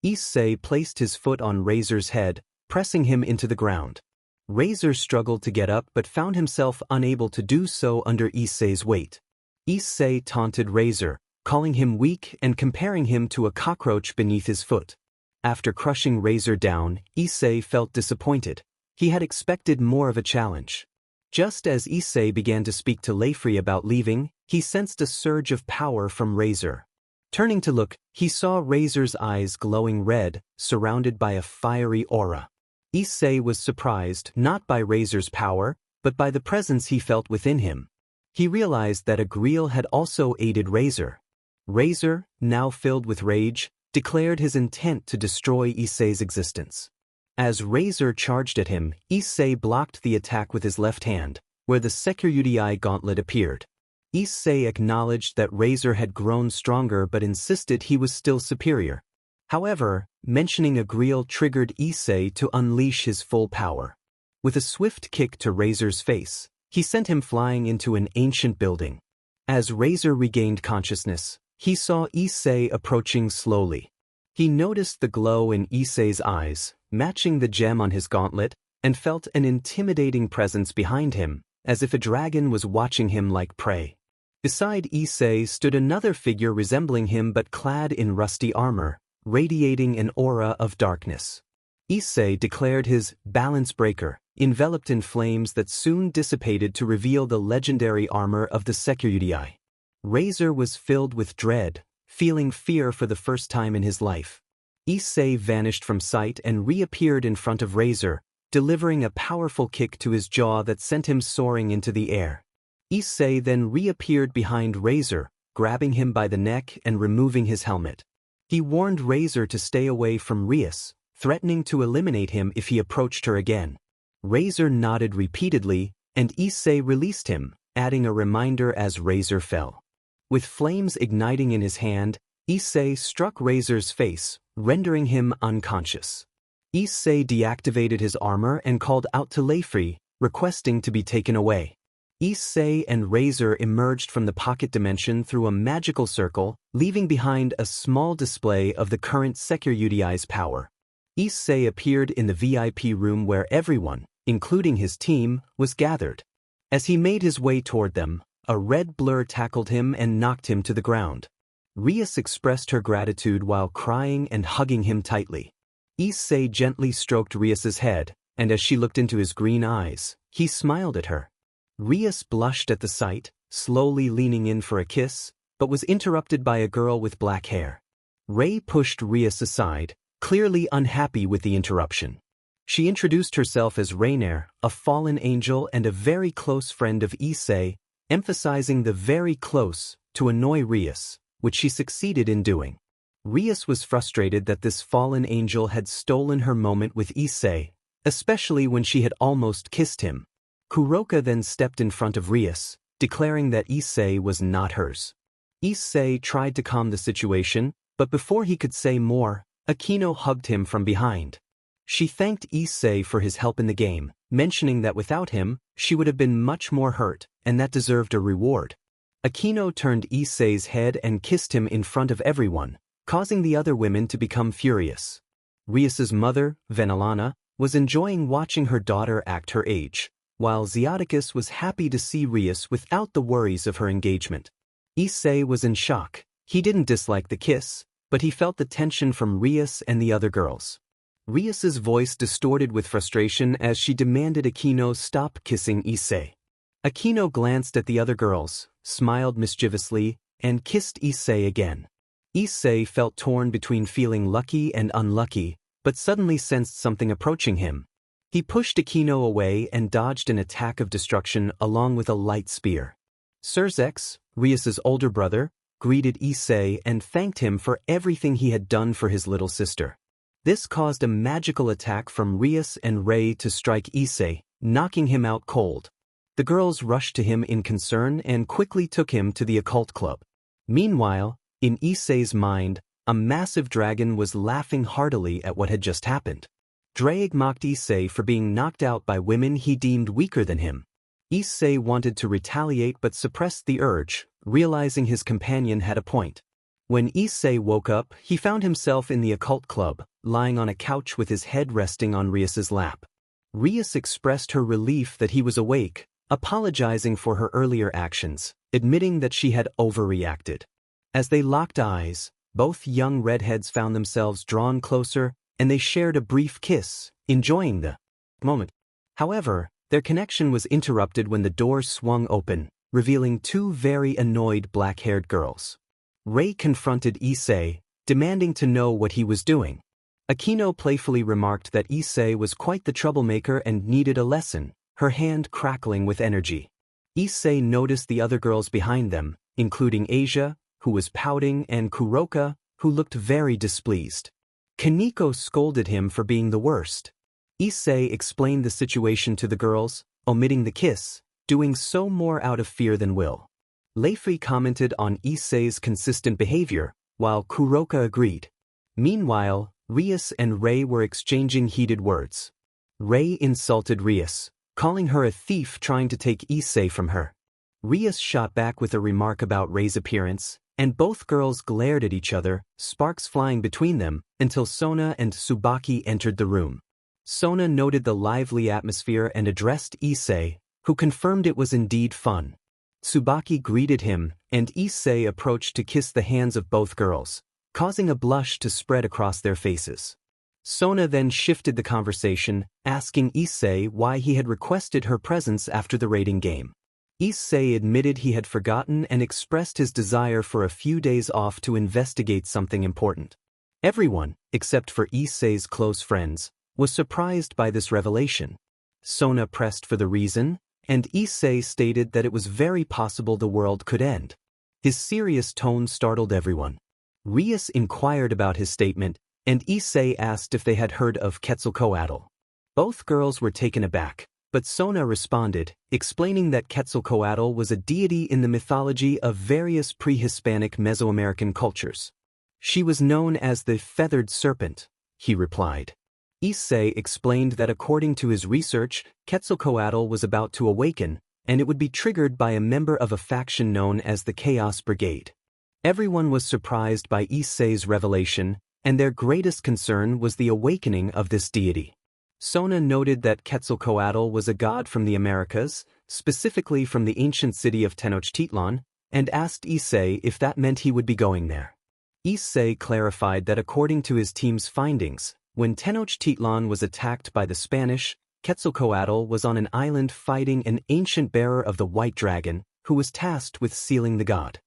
Issei placed his foot on Razor's head, pressing him into the ground. Razor struggled to get up but found himself unable to do so under Issei's weight. Issei taunted Razor, calling him weak and comparing him to a cockroach beneath his foot. After crushing Razor down, Issei felt disappointed. He had expected more of a challenge. Just as Issei began to speak to Leifri about leaving, he sensed a surge of power from Razor. Turning to look, he saw Razor's eyes glowing red, surrounded by a fiery aura. Issei was surprised not by Razor's power, but by the presence he felt within him. He realized that Agriel had also aided Razor. Razor, now filled with rage, declared his intent to destroy Issei's existence. As Razor charged at him, Issei blocked the attack with his left hand, where the Sekiryuutei gauntlet appeared. Issei acknowledged that Razor had grown stronger but insisted he was still superior. However, mentioning a grill triggered Issei to unleash his full power. With a swift kick to Razor's face, he sent him flying into an ancient building. As Razor regained consciousness, he saw Issei approaching slowly. He noticed the glow in Issei's eyes, matching the gem on his gauntlet, and felt an intimidating presence behind him, as if a dragon was watching him like prey. Beside Issei stood another figure resembling him but clad in rusty armor, radiating an aura of darkness. Issei declared his balance breaker, enveloped in flames that soon dissipated to reveal the legendary armor of the Sekiryuutei. Razor was filled with dread, feeling fear for the first time in his life. Issei vanished from sight and reappeared in front of Razor, delivering a powerful kick to his jaw that sent him soaring into the air. Issei then reappeared behind Razor, grabbing him by the neck and removing his helmet. He warned Razor to stay away from Rias, threatening to eliminate him if he approached her again. Razor nodded repeatedly, and Issei released him, adding a reminder as Razor fell. With flames igniting in his hand, Issei struck Razor's face, rendering him unconscious. Issei deactivated his armor and called out to Leifri, requesting to be taken away. Issei and Razor emerged from the pocket dimension through a magical circle, leaving behind a small display of the current Sekiryuutei's power. Issei appeared in the VIP room where everyone, including his team, was gathered. As he made his way toward them, a red blur tackled him and knocked him to the ground. Rias expressed her gratitude while crying and hugging him tightly. Issei gently stroked Rias's head, and as she looked into his green eyes, he smiled at her. Rias blushed at the sight, slowly leaning in for a kiss, but was interrupted by a girl with black hair. Ray pushed Rias aside, clearly unhappy with the interruption. She introduced herself as Rainier, a fallen angel and a very close friend of Issei, emphasizing the very close to annoy Rias, which she succeeded in doing. Rias was frustrated that this fallen angel had stolen her moment with Issei, especially when she had almost kissed him. Kuroka then stepped in front of Rias, declaring that Issei was not hers. Issei tried to calm the situation, but before he could say more, Akino hugged him from behind. She thanked Issei for his help in the game, mentioning that without him, she would have been much more hurt, and that deserved a reward. Akino turned Issei's head and kissed him in front of everyone, causing the other women to become furious. Rias's mother, Venelana, was enjoying watching her daughter act her age, while Zeoticus was happy to see Rias without the worries of her engagement. Issei was in shock. He didn't dislike the kiss, but he felt the tension from Rias and the other girls. Rias's voice distorted with frustration as she demanded Akino stop kissing Issei. Akino glanced at the other girls, smiled mischievously, and kissed Issei again. Issei felt torn between feeling lucky and unlucky, but suddenly sensed something approaching him. He pushed Akino away and dodged an attack of destruction along with a light spear. Surzex, Rias's older brother, greeted Issei and thanked him for everything he had done for his little sister. This caused a magical attack from Rias and Ray to strike Issei, knocking him out cold. The girls rushed to him in concern and quickly took him to the occult club. Meanwhile, in Issei's mind, a massive dragon was laughing heartily at what had just happened. Drake mocked Issei for being knocked out by women he deemed weaker than him. Issei wanted to retaliate but suppressed the urge, realizing his companion had a point. When Issei woke up, he found himself in the occult club, lying on a couch with his head resting on Rias's lap. Rias expressed her relief that he was awake, apologizing for her earlier actions, admitting that she had overreacted. As they locked eyes, both young redheads found themselves drawn closer, and they shared a brief kiss, enjoying the moment. However, their connection was interrupted when the door swung open, revealing two very annoyed black-haired girls. Ray confronted Issei, demanding to know what he was doing. Akino playfully remarked that Issei was quite the troublemaker and needed a lesson, her hand crackling with energy. Issei noticed the other girls behind them, including Asia, who was pouting, and Kuroka, who looked very displeased. Kaneko scolded him for being the worst. Issei explained the situation to the girls, omitting the kiss, doing so more out of fear than will. Leifei commented on Issei's consistent behavior, while Kuroka agreed. Meanwhile, Rias and Rei were exchanging heated words. Rei insulted Rias, calling her a thief trying to take Issei from her. Rias shot back with a remark about Rei's appearance, and both girls glared at each other, sparks flying between them, until Sona and Tsubaki entered the room. Sona noted the lively atmosphere and addressed Issei, who confirmed it was indeed fun. Tsubaki greeted him, and Issei approached to kiss the hands of both girls, causing a blush to spread across their faces. Sona then shifted the conversation, asking Issei why he had requested her presence after the raiding game. Issei admitted he had forgotten and expressed his desire for a few days off to investigate something important. Everyone, except for Issei's close friends, was surprised by this revelation. Sona pressed for the reason, and Issei stated that it was very possible the world could end. His serious tone startled everyone. Rias inquired about his statement, and Issei asked if they had heard of Quetzalcoatl. Both girls were taken aback, but Sona responded, explaining that Quetzalcoatl was a deity in the mythology of various pre-Hispanic Mesoamerican cultures. She was known as the feathered serpent, he replied. Issei explained that according to his research, Quetzalcoatl was about to awaken, and it would be triggered by a member of a faction known as the Chaos Brigade. Everyone was surprised by Issei's revelation, and their greatest concern was the awakening of this deity. Sona noted that Quetzalcoatl was a god from the Americas, specifically from the ancient city of Tenochtitlan, and asked Issei if that meant he would be going there. Issei clarified that according to his team's findings, when Tenochtitlan was attacked by the Spanish, Quetzalcoatl was on an island fighting an ancient bearer of the White Dragon, who was tasked with sealing the god.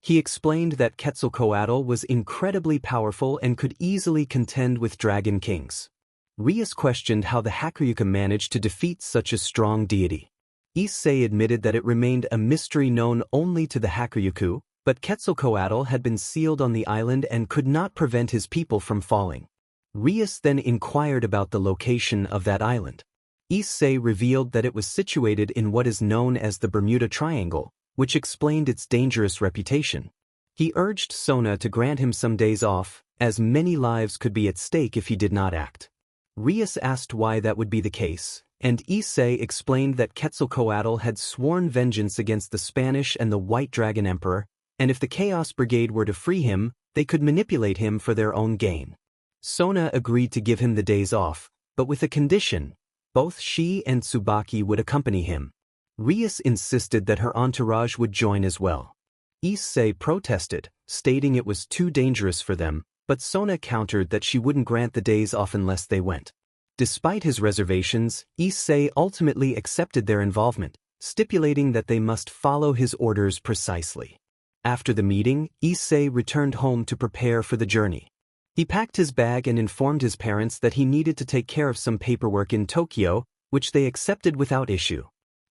He explained that Quetzalcoatl was incredibly powerful and could easily contend with dragon kings. Rias questioned how the Hakuryuka managed to defeat such a strong deity. Issei admitted that it remained a mystery known only to the Hakuryuku, but Quetzalcoatl had been sealed on the island and could not prevent his people from falling. Rias then inquired about the location of that island. Issei revealed that it was situated in what is known as the Bermuda Triangle, which explained its dangerous reputation. He urged Sona to grant him some days off, as many lives could be at stake if he did not act. Rias asked why that would be the case, and Issei explained that Quetzalcoatl had sworn vengeance against the Spanish and the White Dragon Emperor, and if the Chaos Brigade were to free him, they could manipulate him for their own gain. Sona agreed to give him the days off, but with a condition: both she and Tsubaki would accompany him. Rias insisted that her entourage would join as well. Issei protested, stating it was too dangerous for them, but Sona countered that she wouldn't grant the days off unless they went. Despite his reservations, Issei ultimately accepted their involvement, stipulating that they must follow his orders precisely. After the meeting, Issei returned home to prepare for the journey. He packed his bag and informed his parents that he needed to take care of some paperwork in Tokyo, which they accepted without issue.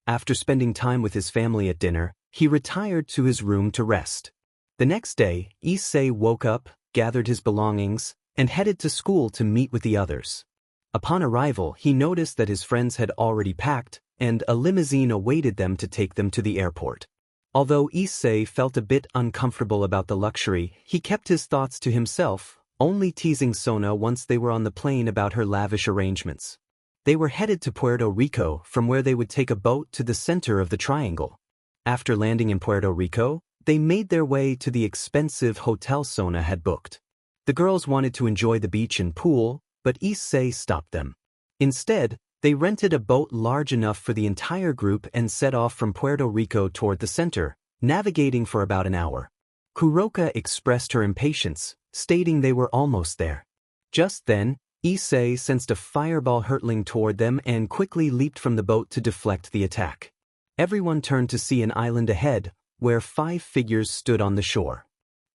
After spending time with his family at dinner, he retired to his room to rest. The next day, Issei woke up, gathered his belongings, and headed to school to meet with the others. Upon arrival, he noticed that his friends had already packed, and a limousine awaited them to take them to the airport. Although Issei felt a bit uncomfortable about the luxury, he kept his thoughts to himself, only teasing Sona once they were on the plane about her lavish arrangements. They were headed to Puerto Rico, from where they would take a boat to the center of the triangle. After landing in Puerto Rico, they made their way to the expensive hotel Sona had booked. The girls wanted to enjoy the beach and pool, but Issei stopped them. Instead, they rented a boat large enough for the entire group and set off from Puerto Rico toward the center, navigating for about an hour. Kuroka expressed her impatience, stating they were almost there. Just then, Issei sensed a fireball hurtling toward them and quickly leaped from the boat to deflect the attack. Everyone turned to see an island ahead, where 5 figures stood on the shore.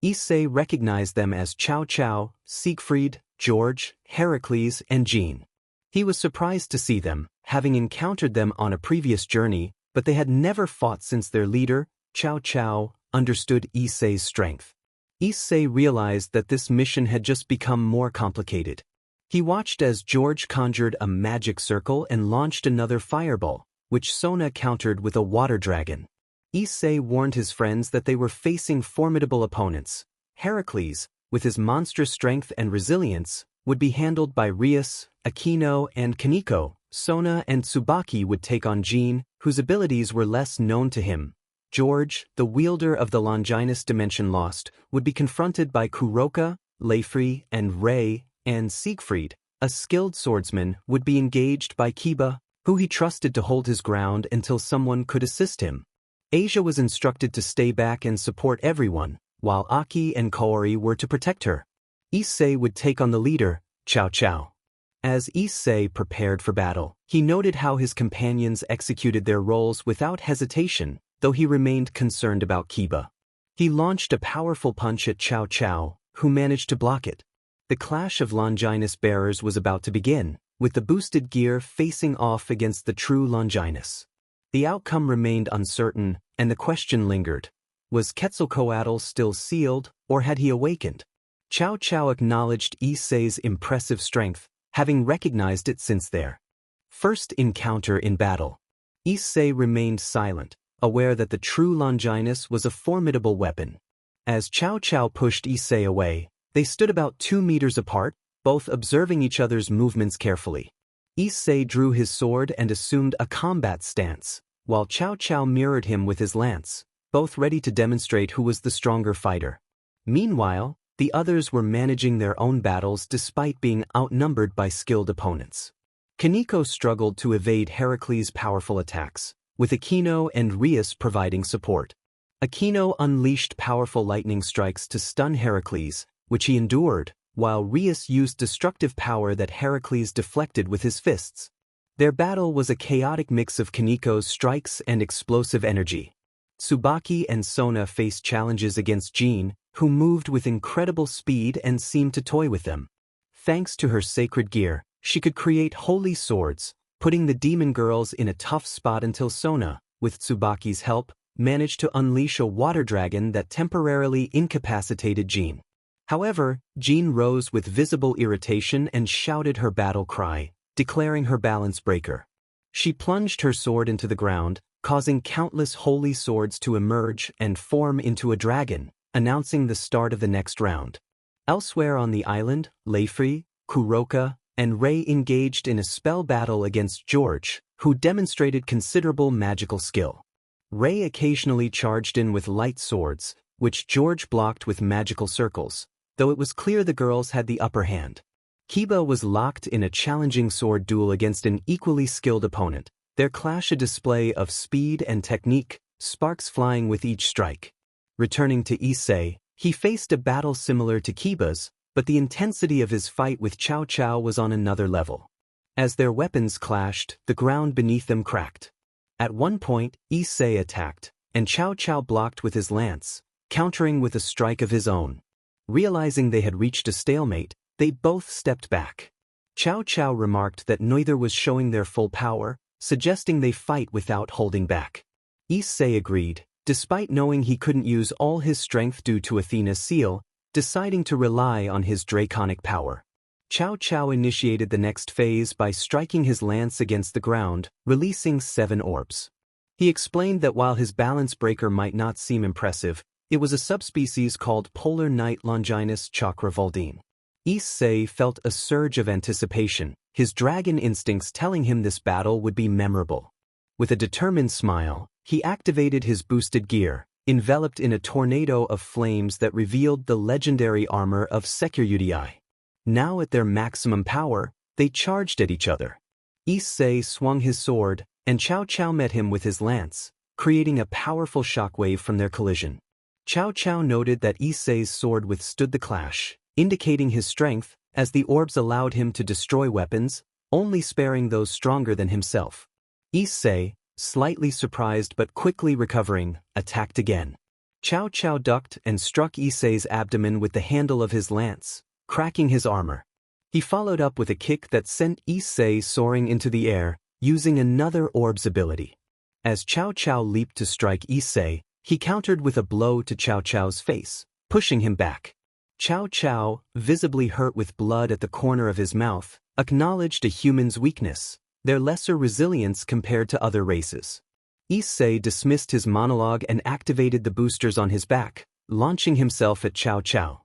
Issei recognized them as Chow Chow, Siegfried, George, Heracles, and Jean. He was surprised to see them, having encountered them on a previous journey, but they had never fought since their leader, Chow Chow, understood Issei's strength. Issei realized that this mission had just become more complicated. He watched as George conjured a magic circle and launched another fireball, which Sona countered with a water dragon. Issei warned his friends that they were facing formidable opponents. Heracles, with his monstrous strength and resilience, would be handled by Rias, Akino, and Kaneko. Sona and Tsubaki would take on Jean, whose abilities were less known to him. George, the wielder of the Longinus Dimension Lost, would be confronted by Kuroka, Leifri, and Rei, and Siegfried, a skilled swordsman, would be engaged by Kiba, who he trusted to hold his ground until someone could assist him. Asia was instructed to stay back and support everyone, while Aki and Kaori were to protect her. Issei would take on the leader, Cao Cao. As Issei prepared for battle, he noted how his companions executed their roles without hesitation, though he remained concerned about Kiba. He launched a powerful punch at Cao Cao, who managed to block it. The clash of Longinus bearers was about to begin, with the boosted gear facing off against the true Longinus. The outcome remained uncertain, and the question lingered. Was Quetzalcoatl still sealed, or had he awakened? Cao Cao acknowledged Issei's impressive strength, having recognized it since their first encounter in battle. Issei remained silent, aware that the true Longinus was a formidable weapon. As Cao Cao pushed Issei away, they stood about 2 meters apart, both observing each other's movements carefully. Issei drew his sword and assumed a combat stance, while Cao Cao mirrored him with his lance, both ready to demonstrate who was the stronger fighter. Meanwhile, the others were managing their own battles despite being outnumbered by skilled opponents. Kaneko struggled to evade Heracles' powerful attacks, with Akino and Rias providing support. Akino unleashed powerful lightning strikes to stun Heracles, which he endured, while Rias used destructive power that Heracles deflected with his fists. Their battle was a chaotic mix of Kaneko's strikes and explosive energy. Tsubaki and Sona faced challenges against Jean, who moved with incredible speed and seemed to toy with them. Thanks to her sacred gear, she could create holy swords, putting the demon girls in a tough spot until Sona, with Tsubaki's help, managed to unleash a water dragon that temporarily incapacitated Jean. However, Jean rose with visible irritation and shouted her battle cry, declaring her balance breaker. She plunged her sword into the ground, causing countless holy swords to emerge and form into a dragon, announcing the start of the next round. Elsewhere on the island, Leifri, Kuroka, and Rei engaged in a spell battle against George, who demonstrated considerable magical skill. Rei occasionally charged in with light swords, which George blocked with magical circles, though it was clear the girls had the upper hand. Kiba was locked in a challenging sword duel against an equally skilled opponent, their clash a display of speed and technique, sparks flying with each strike. Returning to Issei, he faced a battle similar to Kiba's, but the intensity of his fight with Cao Cao was on another level. As their weapons clashed, the ground beneath them cracked. At one point, Issei attacked, and Cao Cao blocked with his lance, countering with a strike of his own. Realizing they had reached a stalemate, they both stepped back. Cao Cao remarked that neither was showing their full power, suggesting they fight without holding back. Issei agreed, despite knowing he couldn't use all his strength due to Athena's seal, deciding to rely on his draconic power. Cao Cao initiated the next phase by striking his lance against the ground, releasing 7 orbs. He explained that while his balance breaker might not seem impressive, it was a subspecies called Polar Night Longinus Chakravaldine. Issei felt a surge of anticipation, his dragon instincts telling him this battle would be memorable. With a determined smile, he activated his boosted gear, enveloped in a tornado of flames that revealed the legendary armor of Sekiryuutei. Now at their maximum power, they charged at each other. Issei swung his sword, and Cao Cao met him with his lance, creating a powerful shockwave from their collision. Cao Cao noted that Issei's sword withstood the clash, indicating his strength, as the orbs allowed him to destroy weapons, only sparing those stronger than himself. Issei, slightly surprised but quickly recovering, attacked again. Cao Cao ducked and struck Issei's abdomen with the handle of his lance, cracking his armor. He followed up with a kick that sent Issei soaring into the air, using another orb's ability. As Cao Cao leaped to strike Issei, he countered with a blow to Cao Cao's face, pushing him back. Chow Chow, visibly hurt with blood at the corner of his mouth, acknowledged a human's weakness, their lesser resilience compared to other races. Issei dismissed his monologue and activated the boosters on his back, launching himself at Chow Chow.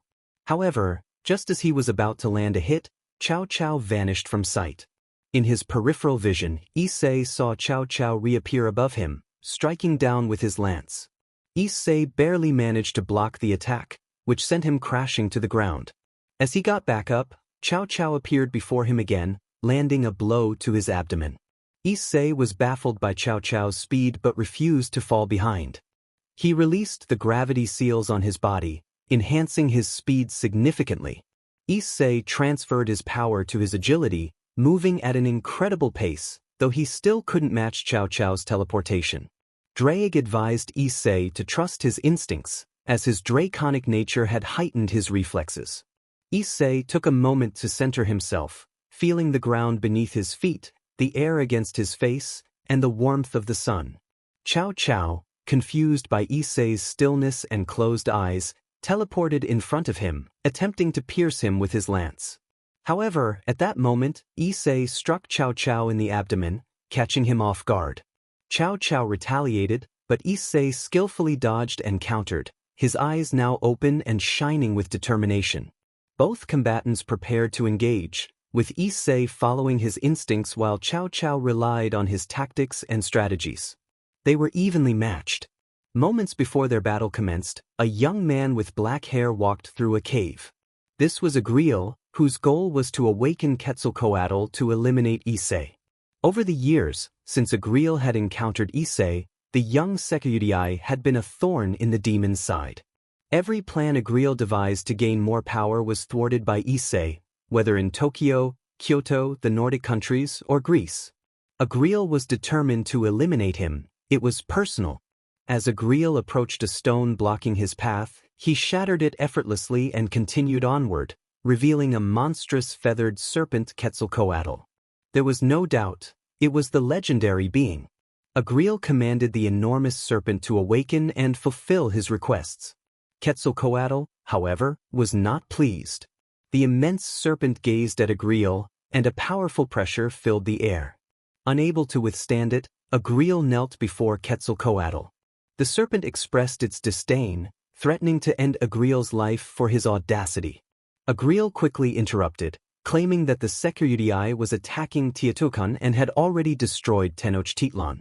However, just as he was about to land a hit, Chow Chow vanished from sight. In his peripheral vision, Issei saw Chow Chow reappear above him, striking down with his lance. Issei barely managed to block the attack, which sent him crashing to the ground. As he got back up, Chow Chow appeared before him again, landing a blow to his abdomen. Issei was baffled by Chow Chow's speed but refused to fall behind. He released the gravity seals on his body, enhancing his speed significantly. Issei transferred his power to his agility, moving at an incredible pace, though he still couldn't match Chow Chow's teleportation. Drake advised Issei to trust his instincts, as his draconic nature had heightened his reflexes. Issei took a moment to center himself, feeling the ground beneath his feet, the air against his face, and the warmth of the sun. Chow Chow, confused by Issei's stillness and closed eyes, teleported in front of him, attempting to pierce him with his lance. However, at that moment, Issei struck Chow Chow in the abdomen, catching him off guard. Chow Chow retaliated, but Issei skillfully dodged and countered, his eyes now open and shining with determination. Both combatants prepared to engage, with Issei following his instincts while Chow Chow relied on his tactics and strategies. They were evenly matched. Moments before their battle commenced, a young man with black hair walked through a cave. This was Agriel, whose goal was to awaken Quetzalcoatl to eliminate Issei. Over the years, since Agriel had encountered Issei, the young Sekiryuutei had been a thorn in the demon's side. Every plan Agriel devised to gain more power was thwarted by Issei, whether in Tokyo, Kyoto, the Nordic countries, or Greece. Agriel was determined to eliminate him. It was personal. As Agriel approached a stone blocking his path, he shattered it effortlessly and continued onward, revealing a monstrous feathered serpent Quetzalcoatl. There was no doubt, it was the legendary being. Agriel commanded the enormous serpent to awaken and fulfill his requests. Quetzalcoatl, however, was not pleased. The immense serpent gazed at Agriel, and a powerful pressure filled the air. Unable to withstand it, Agriel knelt before Quetzalcoatl. The serpent expressed its disdain, threatening to end Agriel's life for his audacity. Agriel quickly interrupted, claiming that the Sekiryuutei was attacking Teotihuacan and had already destroyed Tenochtitlan.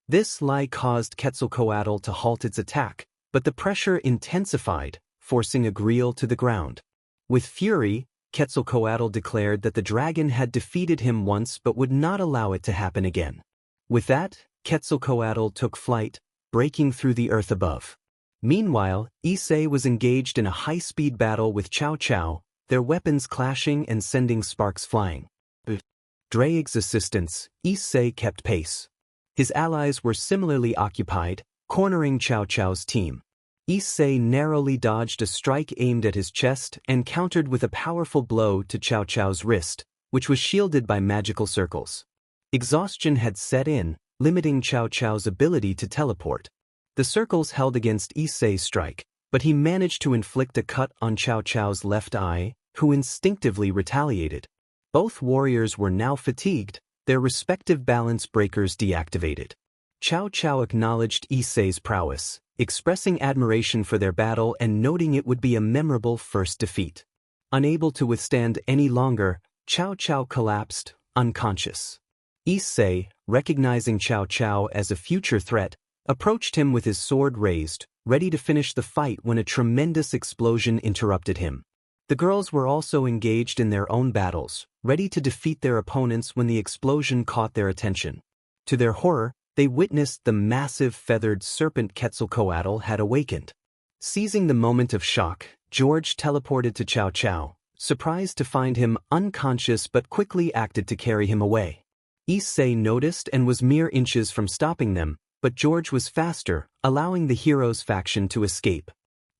This lie caused Quetzalcoatl to halt its attack, but the pressure intensified, forcing Agriel to the ground. With fury, Quetzalcoatl declared that the dragon had defeated him once but would not allow it to happen again. With that, Quetzalcoatl took flight, breaking through the earth above. Meanwhile, Issei was engaged in a high-speed battle with Chow Chow, their weapons clashing and sending sparks flying. With Drake's assistance, Issei kept pace. His allies were similarly occupied, cornering Chow Chow's team. Issei narrowly dodged a strike aimed at his chest and countered with a powerful blow to Chow Chow's wrist, which was shielded by magical circles. Exhaustion had set in, limiting Chow Chow's ability to teleport. The circles held against Issei's strike, but he managed to inflict a cut on Chow Chow's left eye, who instinctively retaliated. Both warriors were now fatigued, their respective balance breakers deactivated. Chow Chow acknowledged Issei's prowess, expressing admiration for their battle and noting it would be a memorable first defeat. Unable to withstand any longer, Chow Chow collapsed, unconscious. Issei, recognizing Chow Chow as a future threat, approached him with his sword raised, ready to finish the fight when a tremendous explosion interrupted him. The girls were also engaged in their own battles, ready to defeat their opponents when the explosion caught their attention. To their horror, they witnessed the massive feathered serpent Quetzalcoatl had awakened. Seizing the moment of shock, George teleported to Chow Chow, surprised to find him unconscious but quickly acted to carry him away. Issei noticed and was mere inches from stopping them, but George was faster, allowing the hero's faction to escape.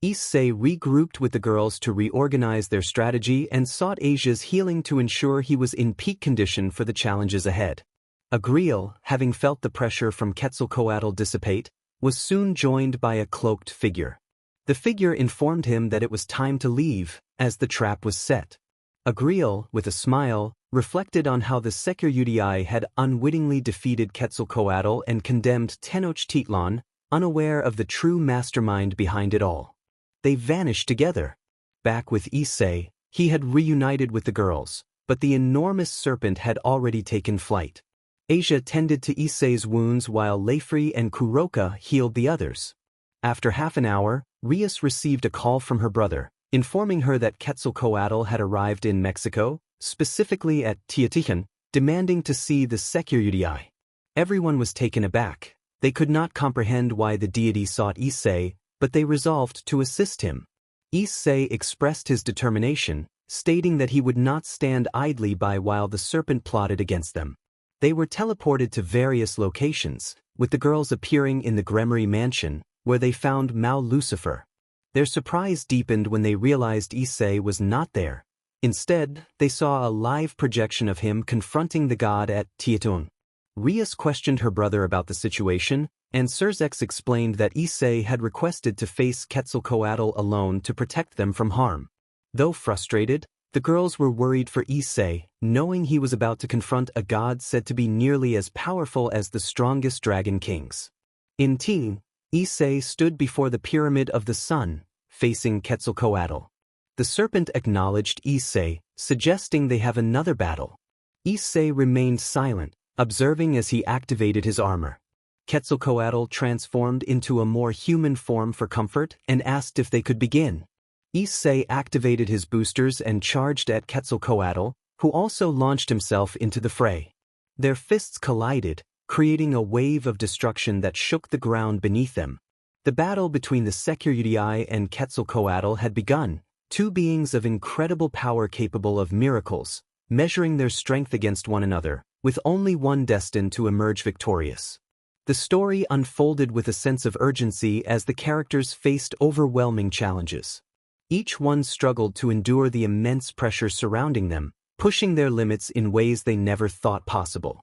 Issei regrouped with the girls to reorganize their strategy and sought Asia's healing to ensure he was in peak condition for the challenges ahead. Agriel, having felt the pressure from Quetzalcoatl dissipate, was soon joined by a cloaked figure. The figure informed him that it was time to leave, as the trap was set. Agriel, with a smile, reflected on how the Sekiryuutei had unwittingly defeated Quetzalcoatl and condemned Tenochtitlan, unaware of the true mastermind behind it all. They vanished together. Back with Issei, he had reunited with the girls, but the enormous serpent had already taken flight. Asia tended to Issei's wounds while Leifri and Kuroka healed the others. After half an hour, Rias received a call from her brother, informing her that Quetzalcoatl had arrived in Mexico, specifically at Teotihuacan, demanding to see the Sekiryuutei. Everyone was taken aback. They could not comprehend why the deity sought Issei, but they resolved to assist him. Issei expressed his determination, stating that he would not stand idly by while the serpent plotted against them. They were teleported to various locations, with the girls appearing in the Gremory mansion, where they found Mao Lucifer. Their surprise deepened when they realized Issei was not there. Instead, they saw a live projection of him confronting the god at Teotihuacan. Rias questioned her brother about the situation, and Serzex explained that Issei had requested to face Quetzalcoatl alone to protect them from harm. Though frustrated, the girls were worried for Issei, knowing he was about to confront a god said to be nearly as powerful as the strongest dragon kings. In Teen, Issei stood before the Pyramid of the Sun, facing Quetzalcoatl. The serpent acknowledged Issei, suggesting they have another battle. Issei remained silent, observing as he activated his armor. Quetzalcoatl transformed into a more human form for comfort and asked if they could begin. Issei activated his boosters and charged at Quetzalcoatl, who also launched himself into the fray. Their fists collided, creating a wave of destruction that shook the ground beneath them. The battle between the Sekiryuutei and Quetzalcoatl had begun, two beings of incredible power capable of miracles, measuring their strength against one another, with only one destined to emerge victorious. The story unfolded with a sense of urgency as the characters faced overwhelming challenges. Each one struggled to endure the immense pressure surrounding them, pushing their limits in ways they never thought possible.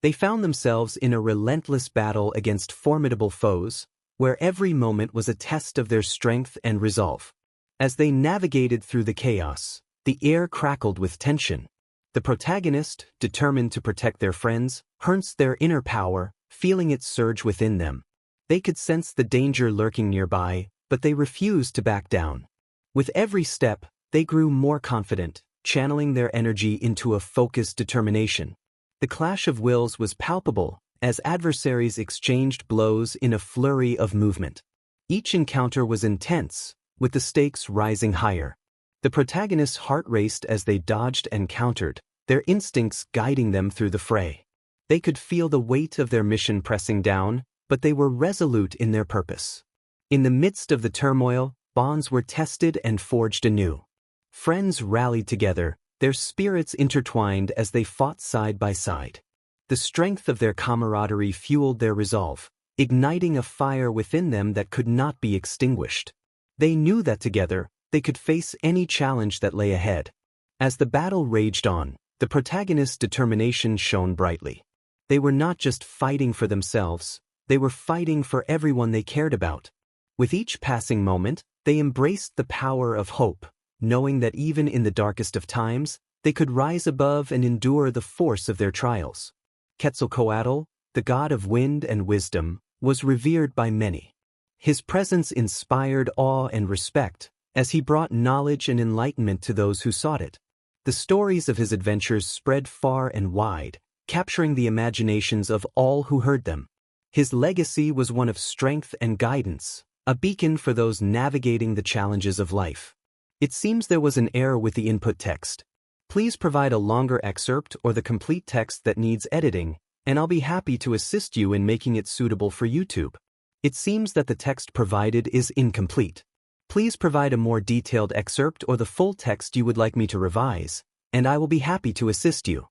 They found themselves in a relentless battle against formidable foes, where every moment was a test of their strength and resolve. As they navigated through the chaos, the air crackled with tension. The protagonist, determined to protect their friends, harnessed their inner power, feeling it surge within them. They could sense the danger lurking nearby, but they refused to back down. With every step, they grew more confident, channeling their energy into a focused determination. The clash of wills was palpable, as adversaries exchanged blows in a flurry of movement. Each encounter was intense, with the stakes rising higher. The protagonist's heart raced as they dodged and countered, their instincts guiding them through the fray. They could feel the weight of their mission pressing down, but they were resolute in their purpose. In the midst of the turmoil, bonds were tested and forged anew. Friends rallied together, their spirits intertwined as they fought side by side. The strength of their camaraderie fueled their resolve, igniting a fire within them that could not be extinguished. They knew that together, they could face any challenge that lay ahead. As the battle raged on, the protagonist's determination shone brightly. They were not just fighting for themselves, they were fighting for everyone they cared about. With each passing moment, they embraced the power of hope, knowing that even in the darkest of times, they could rise above and endure the force of their trials. Quetzalcoatl, the god of wind and wisdom, was revered by many. His presence inspired awe and respect, as he brought knowledge and enlightenment to those who sought it. The stories of his adventures spread far and wide, capturing the imaginations of all who heard them. His legacy was one of strength and guidance, a beacon for those navigating the challenges of life. It seems there was an error with the input text. Please provide a longer excerpt or the complete text that needs editing, and I'll be happy to assist you in making it suitable for YouTube. It seems that the text provided is incomplete. Please provide a more detailed excerpt or the full text you would like me to revise, and I will be happy to assist you.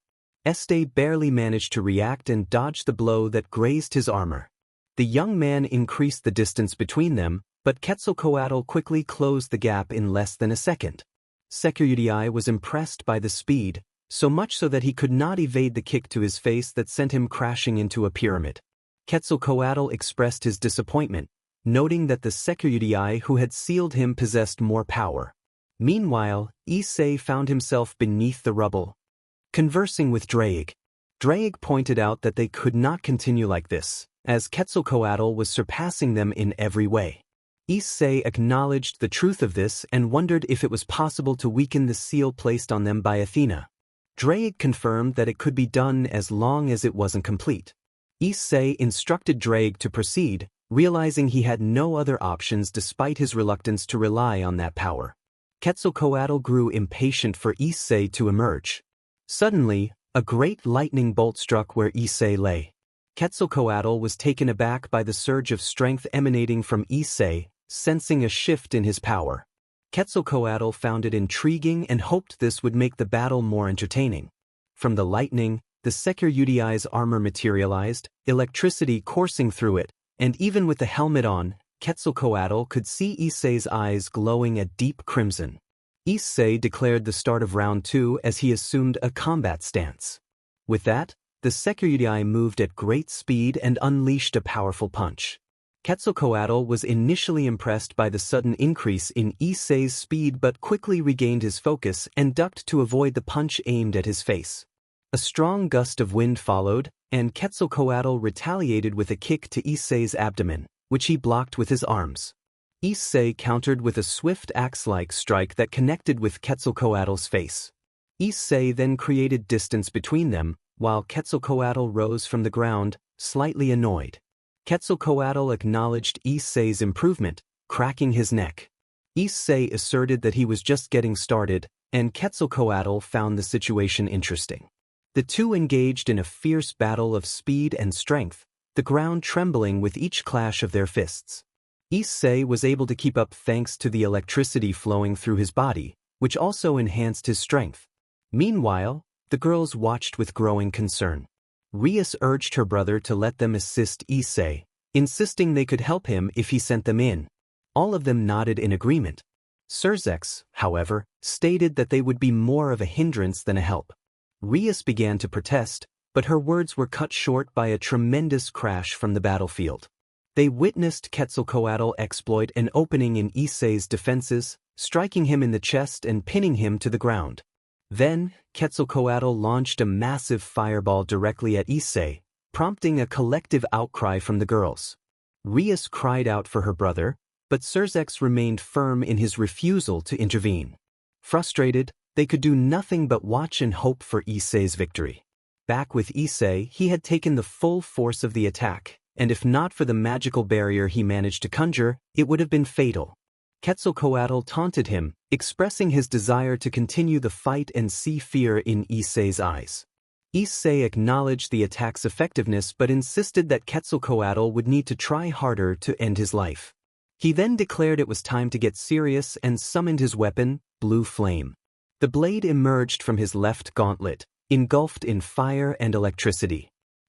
Este barely managed to react and dodge the blow that grazed his armor. The young man increased the distance between them, but Quetzalcoatl quickly closed the gap in less than a second. Sekiryuutei was impressed by the speed, so much so that he could not evade the kick to his face that sent him crashing into a pyramid. Quetzalcoatl expressed his disappointment, noting that the Sekiryuutei who had sealed him possessed more power. Meanwhile, Issei found himself beneath the rubble, conversing with Drake. Drake pointed out that they could not continue like this, as Quetzalcoatl was surpassing them in every way. Issei acknowledged the truth of this and wondered if it was possible to weaken the seal placed on them by Athena. Drake confirmed that it could be done as long as it wasn't complete. Issei instructed Drake to proceed, realizing he had no other options despite his reluctance to rely on that power. Quetzalcoatl grew impatient for Issei to emerge. Suddenly, a great lightning bolt struck where Issei lay. Quetzalcoatl was taken aback by the surge of strength emanating from Issei, sensing a shift in his power. Quetzalcoatl found it intriguing and hoped this would make the battle more entertaining. From the lightning, the Sekiryuutei's armor materialized, electricity coursing through it, and even with the helmet on, Quetzalcoatl could see Issei's eyes glowing a deep crimson. Issei declared the start of round 2 as he assumed a combat stance. With that, the Sekiryuutei moved at great speed and unleashed a powerful punch. Quetzalcoatl was initially impressed by the sudden increase in Issei's speed but quickly regained his focus and ducked to avoid the punch aimed at his face. A strong gust of wind followed, and Quetzalcoatl retaliated with a kick to Issei's abdomen, which he blocked with his arms. Issei countered with a swift axe-like strike that connected with Quetzalcoatl's face. Issei then created distance between them, while Quetzalcoatl rose from the ground, slightly annoyed. Quetzalcoatl acknowledged Issei's improvement, cracking his neck. Issei asserted that he was just getting started, and Quetzalcoatl found the situation interesting. The two engaged in a fierce battle of speed and strength, the ground trembling with each clash of their fists. Issei was able to keep up thanks to the electricity flowing through his body, which also enhanced his strength. Meanwhile, the girls watched with growing concern. Rias urged her brother to let them assist Issei, insisting they could help him if he sent them in. All of them nodded in agreement. Serzex, however, stated that they would be more of a hindrance than a help. Rias began to protest, but her words were cut short by a tremendous crash from the battlefield. They witnessed Quetzalcoatl exploit an opening in Issei's defenses, striking him in the chest and pinning him to the ground. Then, Quetzalcoatl launched a massive fireball directly at Issei, prompting a collective outcry from the girls. Rias cried out for her brother, but Serzex remained firm in his refusal to intervene. Frustrated, they could do nothing but watch and hope for Issei's victory. Back with Issei, he had taken the full force of the attack, and if not for the magical barrier he managed to conjure, it would have been fatal. Quetzalcoatl taunted him, expressing his desire to continue the fight and see fear in Issei's eyes. Issei acknowledged the attack's effectiveness but insisted that Quetzalcoatl would need to try harder to end his life. He then declared it was time to get serious and summoned his weapon, Blue Flame. The blade emerged from his left gauntlet, engulfed in fire and electricity.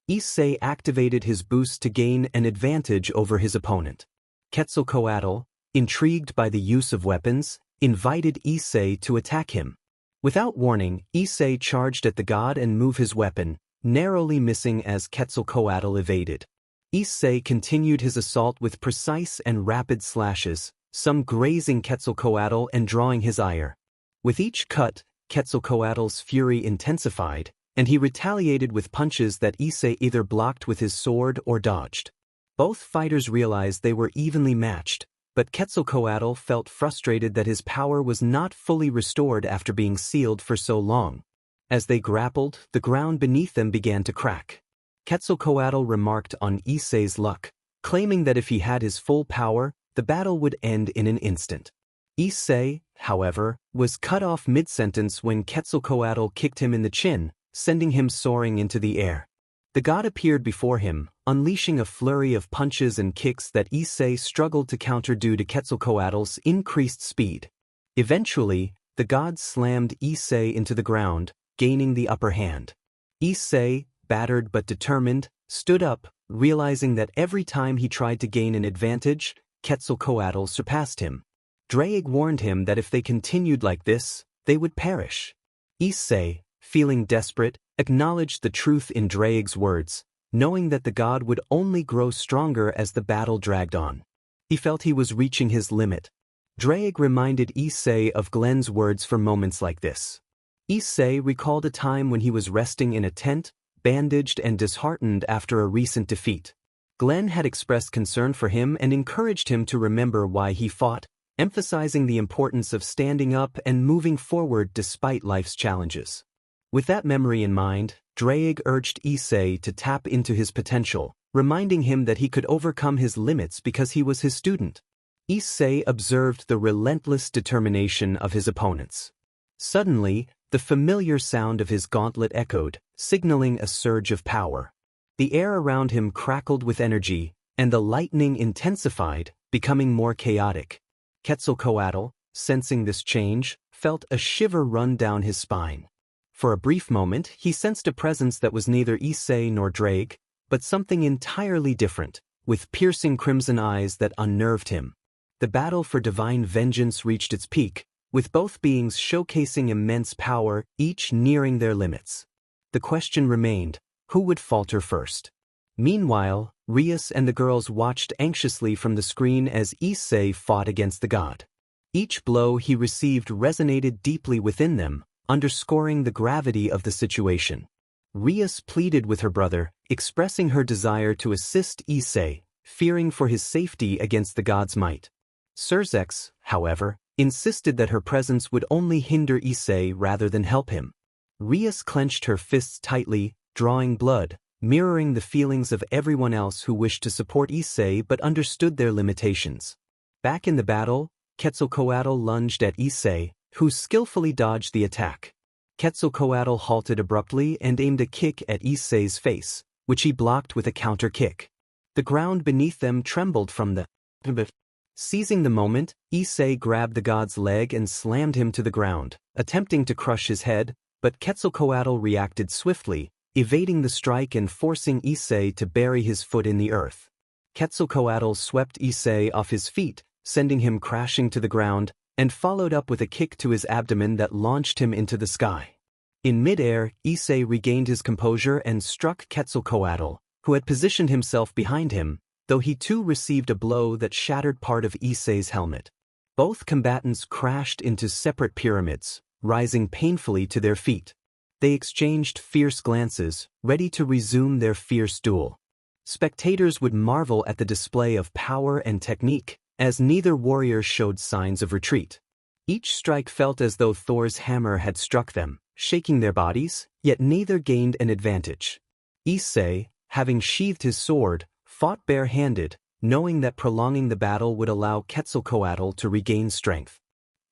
Issei activated his boost to gain an advantage over his opponent. Quetzalcoatl, intrigued by the use of weapons, invited Issei to attack him. Without warning, Issei charged at the god and moved his weapon, narrowly missing as Quetzalcoatl evaded. Issei continued his assault with precise and rapid slashes, some grazing Quetzalcoatl and drawing his ire. With each cut, Quetzalcoatl's fury intensified, and he retaliated with punches that Issei either blocked with his sword or dodged. Both fighters realized they were evenly matched, but Quetzalcoatl felt frustrated that his power was not fully restored after being sealed for so long. As they grappled, the ground beneath them began to crack. Quetzalcoatl remarked on Issei's luck, claiming that if he had his full power, the battle would end in an instant. Issei, however, was cut off mid-sentence when Quetzalcoatl kicked him in the chin, sending him soaring into the air. The god appeared before him, unleashing a flurry of punches and kicks that Issei struggled to counter due to Quetzalcoatl's increased speed. Eventually, the god slammed Issei into the ground, gaining the upper hand. Issei, battered but determined, stood up, realizing that every time he tried to gain an advantage, Quetzalcoatl surpassed him. Drake warned him that if they continued like this, they would perish. Issei, feeling desperate, acknowledged the truth in Drake's words, knowing that the god would only grow stronger as the battle dragged on. He felt he was reaching his limit. Drake reminded Issei of Glenn's words for moments like this. Issei recalled a time when he was resting in a tent, bandaged and disheartened after a recent defeat. Glenn had expressed concern for him and encouraged him to remember why he fought, emphasizing the importance of standing up and moving forward despite life's challenges. With that memory in mind, Drake urged Issei to tap into his potential, reminding him that he could overcome his limits because he was his student. Issei observed the relentless determination of his opponents. Suddenly, the familiar sound of his gauntlet echoed, signaling a surge of power. The air around him crackled with energy, and the lightning intensified, becoming more chaotic. Quetzalcoatl, sensing this change, felt a shiver run down his spine. For a brief moment, he sensed a presence that was neither Issei nor Drake, but something entirely different, with piercing crimson eyes that unnerved him. The battle for divine vengeance reached its peak, with both beings showcasing immense power, each nearing their limits. The question remained, who would falter first? Meanwhile, Rias and the girls watched anxiously from the screen as Issei fought against the god. Each blow he received resonated deeply within them, underscoring the gravity of the situation. Rias pleaded with her brother, expressing her desire to assist Issei, fearing for his safety against the god's might. Surzex, however, insisted that her presence would only hinder Issei rather than help him. Rias clenched her fists tightly, drawing blood, mirroring the feelings of everyone else who wished to support Issei but understood their limitations. Back in the battle, Quetzalcoatl lunged at Issei, who skillfully dodged the attack. Quetzalcoatl halted abruptly and aimed a kick at Issei's face, which he blocked with a counter kick. The ground beneath them trembled from the Seizing the moment, Issei grabbed the god's leg and slammed him to the ground, attempting to crush his head, but Quetzalcoatl reacted swiftly, evading the strike and forcing Issei to bury his foot in the earth. Quetzalcoatl swept Issei off his feet, sending him crashing to the ground, and followed up with a kick to his abdomen that launched him into the sky. In midair, Issei regained his composure and struck Quetzalcoatl, who had positioned himself behind him, though he too received a blow that shattered part of Issei's helmet. Both combatants crashed into separate pyramids, rising painfully to their feet. They exchanged fierce glances, ready to resume their fierce duel. Spectators would marvel at the display of power and technique, as neither warrior showed signs of retreat. Each strike felt as though Thor's hammer had struck them, shaking their bodies, yet neither gained an advantage. Issei, having sheathed his sword, fought bare-handed, knowing that prolonging the battle would allow Quetzalcoatl to regain strength.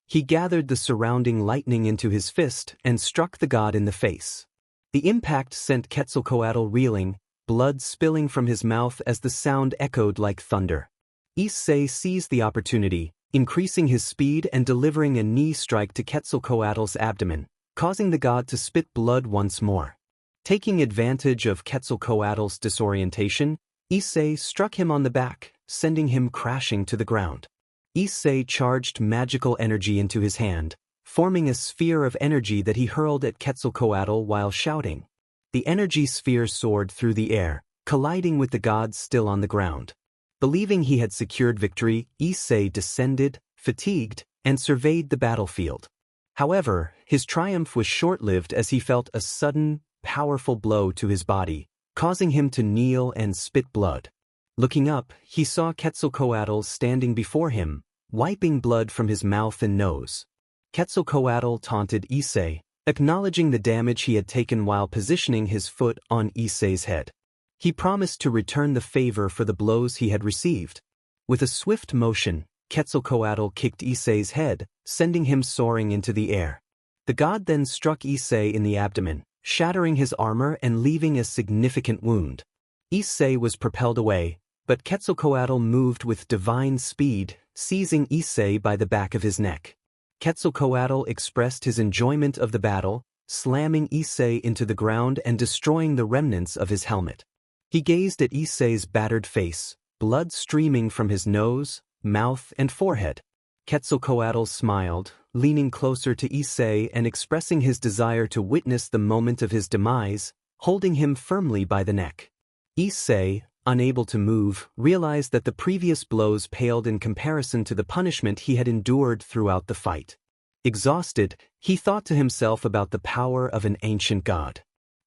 He gathered the surrounding lightning into his fist and struck the god in the face. The impact sent Quetzalcoatl reeling, blood spilling from his mouth as the sound echoed like thunder. Issei seized the opportunity, increasing his speed and delivering a knee strike to Quetzalcoatl's abdomen, causing the god to spit blood once more. Taking advantage of Quetzalcoatl's disorientation, Issei struck him on the back, sending him crashing to the ground. Issei charged magical energy into his hand, forming a sphere of energy that he hurled at Quetzalcoatl while shouting. The energy sphere soared through the air, colliding with the gods still on the ground. Believing he had secured victory, Issei descended, fatigued, and surveyed the battlefield. However, his triumph was short-lived as he felt a sudden, powerful blow to his body, causing him to kneel and spit blood. Looking up, he saw Quetzalcoatl standing before him, wiping blood from his mouth and nose. Quetzalcoatl taunted Issei, acknowledging the damage he had taken while positioning his foot on Issei's head. He promised to return the favor for the blows he had received. With a swift motion, Quetzalcoatl kicked Issei's head, sending him soaring into the air. The god then struck Issei in the abdomen, shattering his armor and leaving a significant wound. Issei was propelled away, but Quetzalcoatl moved with divine speed, seizing Issei by the back of his neck. Quetzalcoatl expressed his enjoyment of the battle, slamming Issei into the ground and destroying the remnants of his helmet. He gazed at Issei's battered face, blood streaming from his nose, mouth, and forehead. Quetzalcoatl smiled, leaning closer to Issei and expressing his desire to witness the moment of his demise, holding him firmly by the neck. Issei, unable to move, realized that the previous blows paled in comparison to the punishment he had endured throughout the fight. Exhausted, he thought to himself about the power of an ancient god.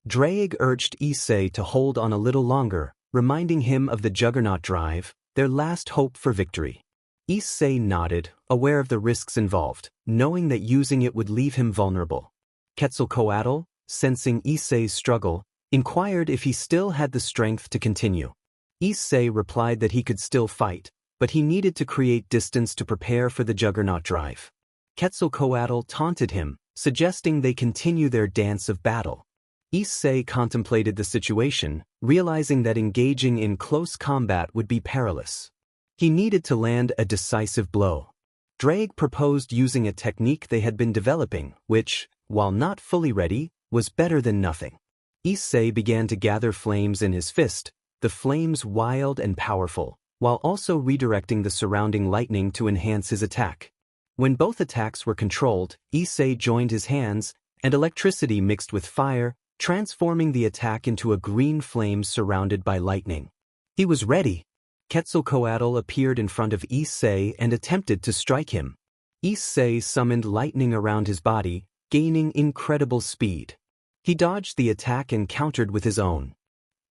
Drake urged Issei to hold on a little longer, reminding him of the Juggernaut Drive, their last hope for victory. Issei nodded, aware of the risks involved, knowing that using it would leave him vulnerable. Quetzalcoatl, sensing Issei's struggle, inquired if he still had the strength to continue. Issei replied that he could still fight, but he needed to create distance to prepare for the Juggernaut Drive. Quetzalcoatl taunted him, suggesting they continue their dance of battle. Issei contemplated the situation, realizing that engaging in close combat would be perilous. He needed to land a decisive blow. Drake proposed using a technique they had been developing, which, while not fully ready, was better than nothing. Issei began to gather flames in his fist, the flames wild and powerful, while also redirecting the surrounding lightning to enhance his attack. When both attacks were controlled, Issei joined his hands, and electricity mixed with fire, transforming the attack into a green flame surrounded by lightning. He was ready. Quetzalcoatl appeared in front of Issei and attempted to strike him. Issei summoned lightning around his body, gaining incredible speed. He dodged the attack and countered with his own.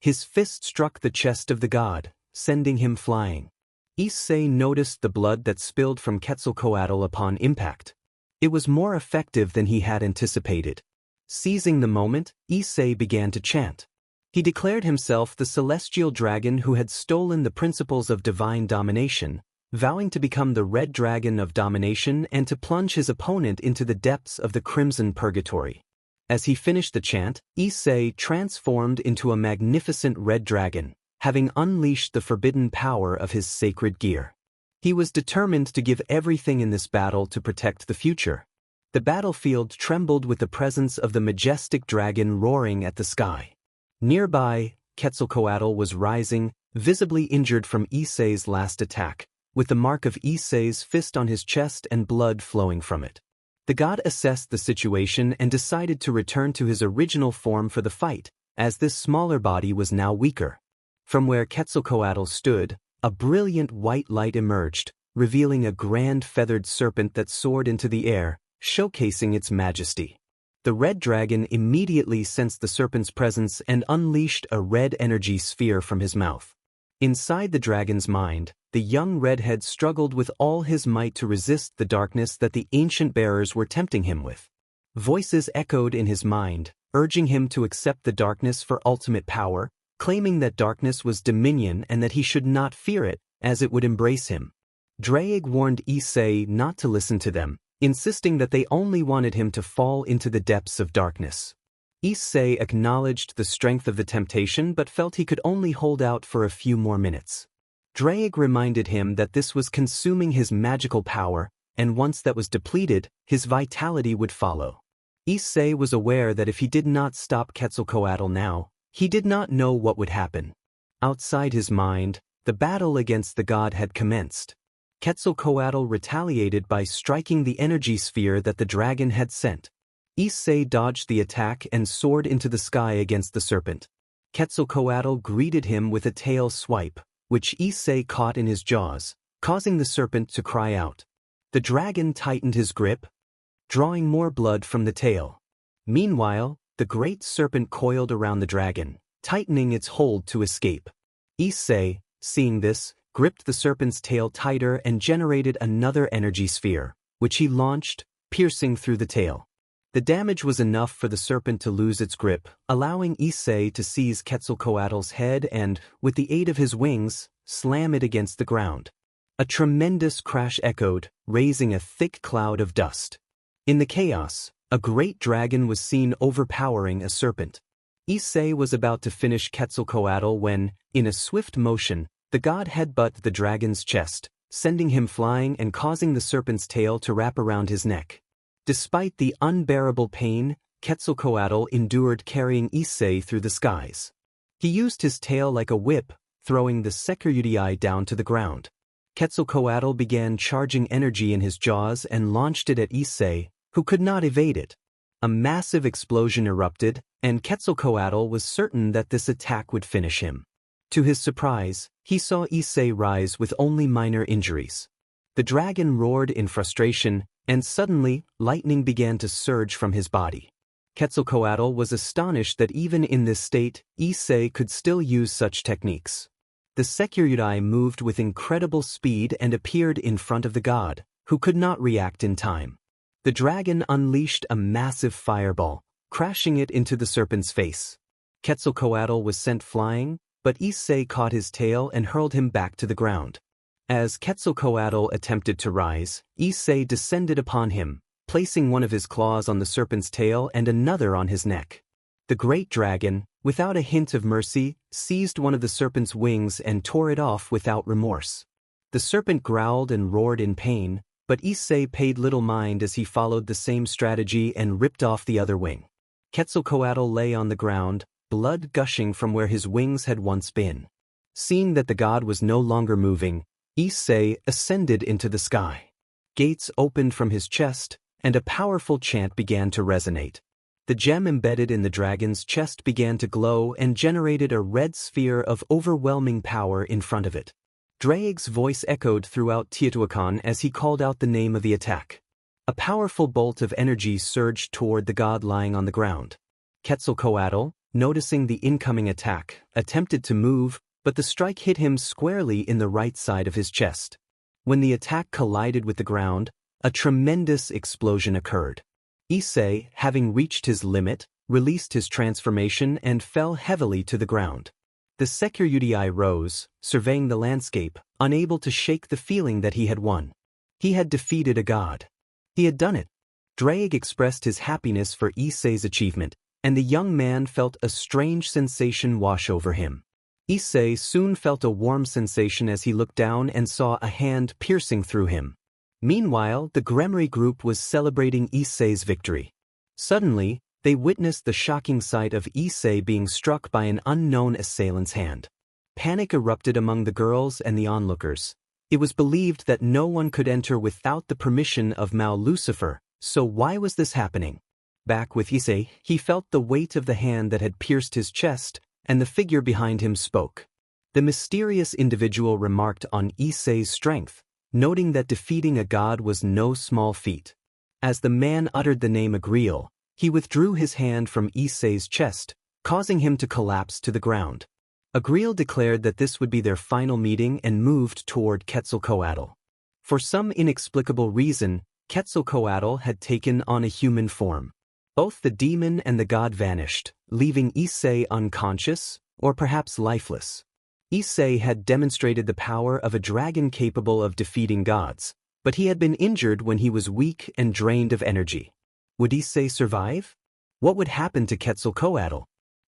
His fist struck the chest of the god, sending him flying. Issei noticed the blood that spilled from Quetzalcoatl upon impact. It was more effective than he had anticipated. Seizing the moment, Issei began to chant. He declared himself the celestial dragon who had stolen the principles of divine domination, vowing to become the red dragon of domination and to plunge his opponent into the depths of the crimson purgatory. As he finished the chant, Issei transformed into a magnificent red dragon, having unleashed the forbidden power of his sacred gear. He was determined to give everything in this battle to protect the future. The battlefield trembled with the presence of the majestic dragon roaring at the sky. Nearby, Quetzalcoatl was rising, visibly injured from Issei's last attack, with the mark of Issei's fist on his chest and blood flowing from it. The god assessed the situation and decided to return to his original form for the fight, as this smaller body was now weaker. From where Quetzalcoatl stood, a brilliant white light emerged, revealing a grand feathered serpent that soared into the air, showcasing its majesty. The red dragon immediately sensed the serpent's presence and unleashed a red energy sphere from his mouth. Inside the dragon's mind, the young redhead struggled with all his might to resist the darkness that the ancient bearers were tempting him with. Voices echoed in his mind, urging him to accept the darkness for ultimate power, claiming that darkness was dominion and that he should not fear it, as it would embrace him. Drake warned Issei not to listen to them, insisting that they only wanted him to fall into the depths of darkness. Issei acknowledged the strength of the temptation but felt he could only hold out for a few more minutes. Drake reminded him that this was consuming his magical power, and once that was depleted, his vitality would follow. Issei was aware that if he did not stop Quetzalcoatl now, he did not know what would happen. Outside his mind, the battle against the god had commenced. Quetzalcoatl retaliated by striking the energy sphere that the dragon had sent. Issei dodged the attack and soared into the sky against the serpent. Quetzalcoatl greeted him with a tail swipe, which Issei caught in his jaws, causing the serpent to cry out. The dragon tightened his grip, drawing more blood from the tail. Meanwhile, the great serpent coiled around the dragon, tightening its hold to escape. Issei, seeing this, gripped the serpent's tail tighter and generated another energy sphere, which he launched, piercing through the tail. The damage was enough for the serpent to lose its grip, allowing Issei to seize Quetzalcoatl's head and, with the aid of his wings, slam it against the ground. A tremendous crash echoed, raising a thick cloud of dust. In the chaos, a great dragon was seen overpowering a serpent. Issei was about to finish Quetzalcoatl when, in a swift motion, the god headbutted the dragon's chest, sending him flying and causing the serpent's tail to wrap around his neck. Despite the unbearable pain, Quetzalcoatl endured carrying Issei through the skies. He used his tail like a whip, throwing the Sekiryuutei down to the ground. Quetzalcoatl began charging energy in his jaws and launched it at Issei, who could not evade it. A massive explosion erupted, and Quetzalcoatl was certain that this attack would finish him. To his surprise, he saw Issei rise with only minor injuries. The dragon roared in frustration, and suddenly, lightning began to surge from his body. Quetzalcoatl was astonished that even in this state, Issei could still use such techniques. The Sekiryuutei moved with incredible speed and appeared in front of the god, who could not react in time. The dragon unleashed a massive fireball, crashing it into the serpent's face. Quetzalcoatl was sent flying, but Issei caught his tail and hurled him back to the ground. As Quetzalcoatl attempted to rise, Issei descended upon him, placing one of his claws on the serpent's tail and another on his neck. The great dragon, without a hint of mercy, seized one of the serpent's wings and tore it off without remorse. The serpent growled and roared in pain, but Issei paid little mind as he followed the same strategy and ripped off the other wing. Quetzalcoatl lay on the ground, blood gushing from where his wings had once been. Seeing that the god was no longer moving, Issei ascended into the sky. Gates opened from his chest, and a powerful chant began to resonate. The gem embedded in the dragon's chest began to glow and generated a red sphere of overwhelming power in front of it. Draig's voice echoed throughout Teotihuacan as he called out the name of the attack. A powerful bolt of energy surged toward the god lying on the ground. Quetzalcoatl, noticing the incoming attack, attempted to move, but the strike hit him squarely in the right side of his chest. When the attack collided with the ground, a tremendous explosion occurred. Issei, having reached his limit, released his transformation and fell heavily to the ground. The Sekiryuutei rose, surveying the landscape, unable to shake the feeling that he had won. He had defeated a god. He had done it. Draig expressed his happiness for Issei's achievement, and the young man felt a strange sensation wash over him. Issei soon felt a warm sensation as he looked down and saw a hand piercing through him. Meanwhile, the Gremry group was celebrating Issei's victory. Suddenly, they witnessed the shocking sight of Issei being struck by an unknown assailant's hand. Panic erupted among the girls and the onlookers. It was believed that no one could enter without the permission of Mao Lucifer, so why was this happening? Back with Issei, he felt the weight of the hand that had pierced his chest, and the figure behind him spoke. The mysterious individual remarked on Issei's strength, noting that defeating a god was no small feat. As the man uttered the name Agriel, he withdrew his hand from Issei's chest, causing him to collapse to the ground. Agriel declared that this would be their final meeting and moved toward Quetzalcoatl. For some inexplicable reason, Quetzalcoatl had taken on a human form. Both the demon and the god vanished, leaving Issei unconscious, or perhaps lifeless. Issei had demonstrated the power of a dragon capable of defeating gods, but he had been injured when he was weak and drained of energy. Would Issei survive? What would happen to Quetzalcoatl?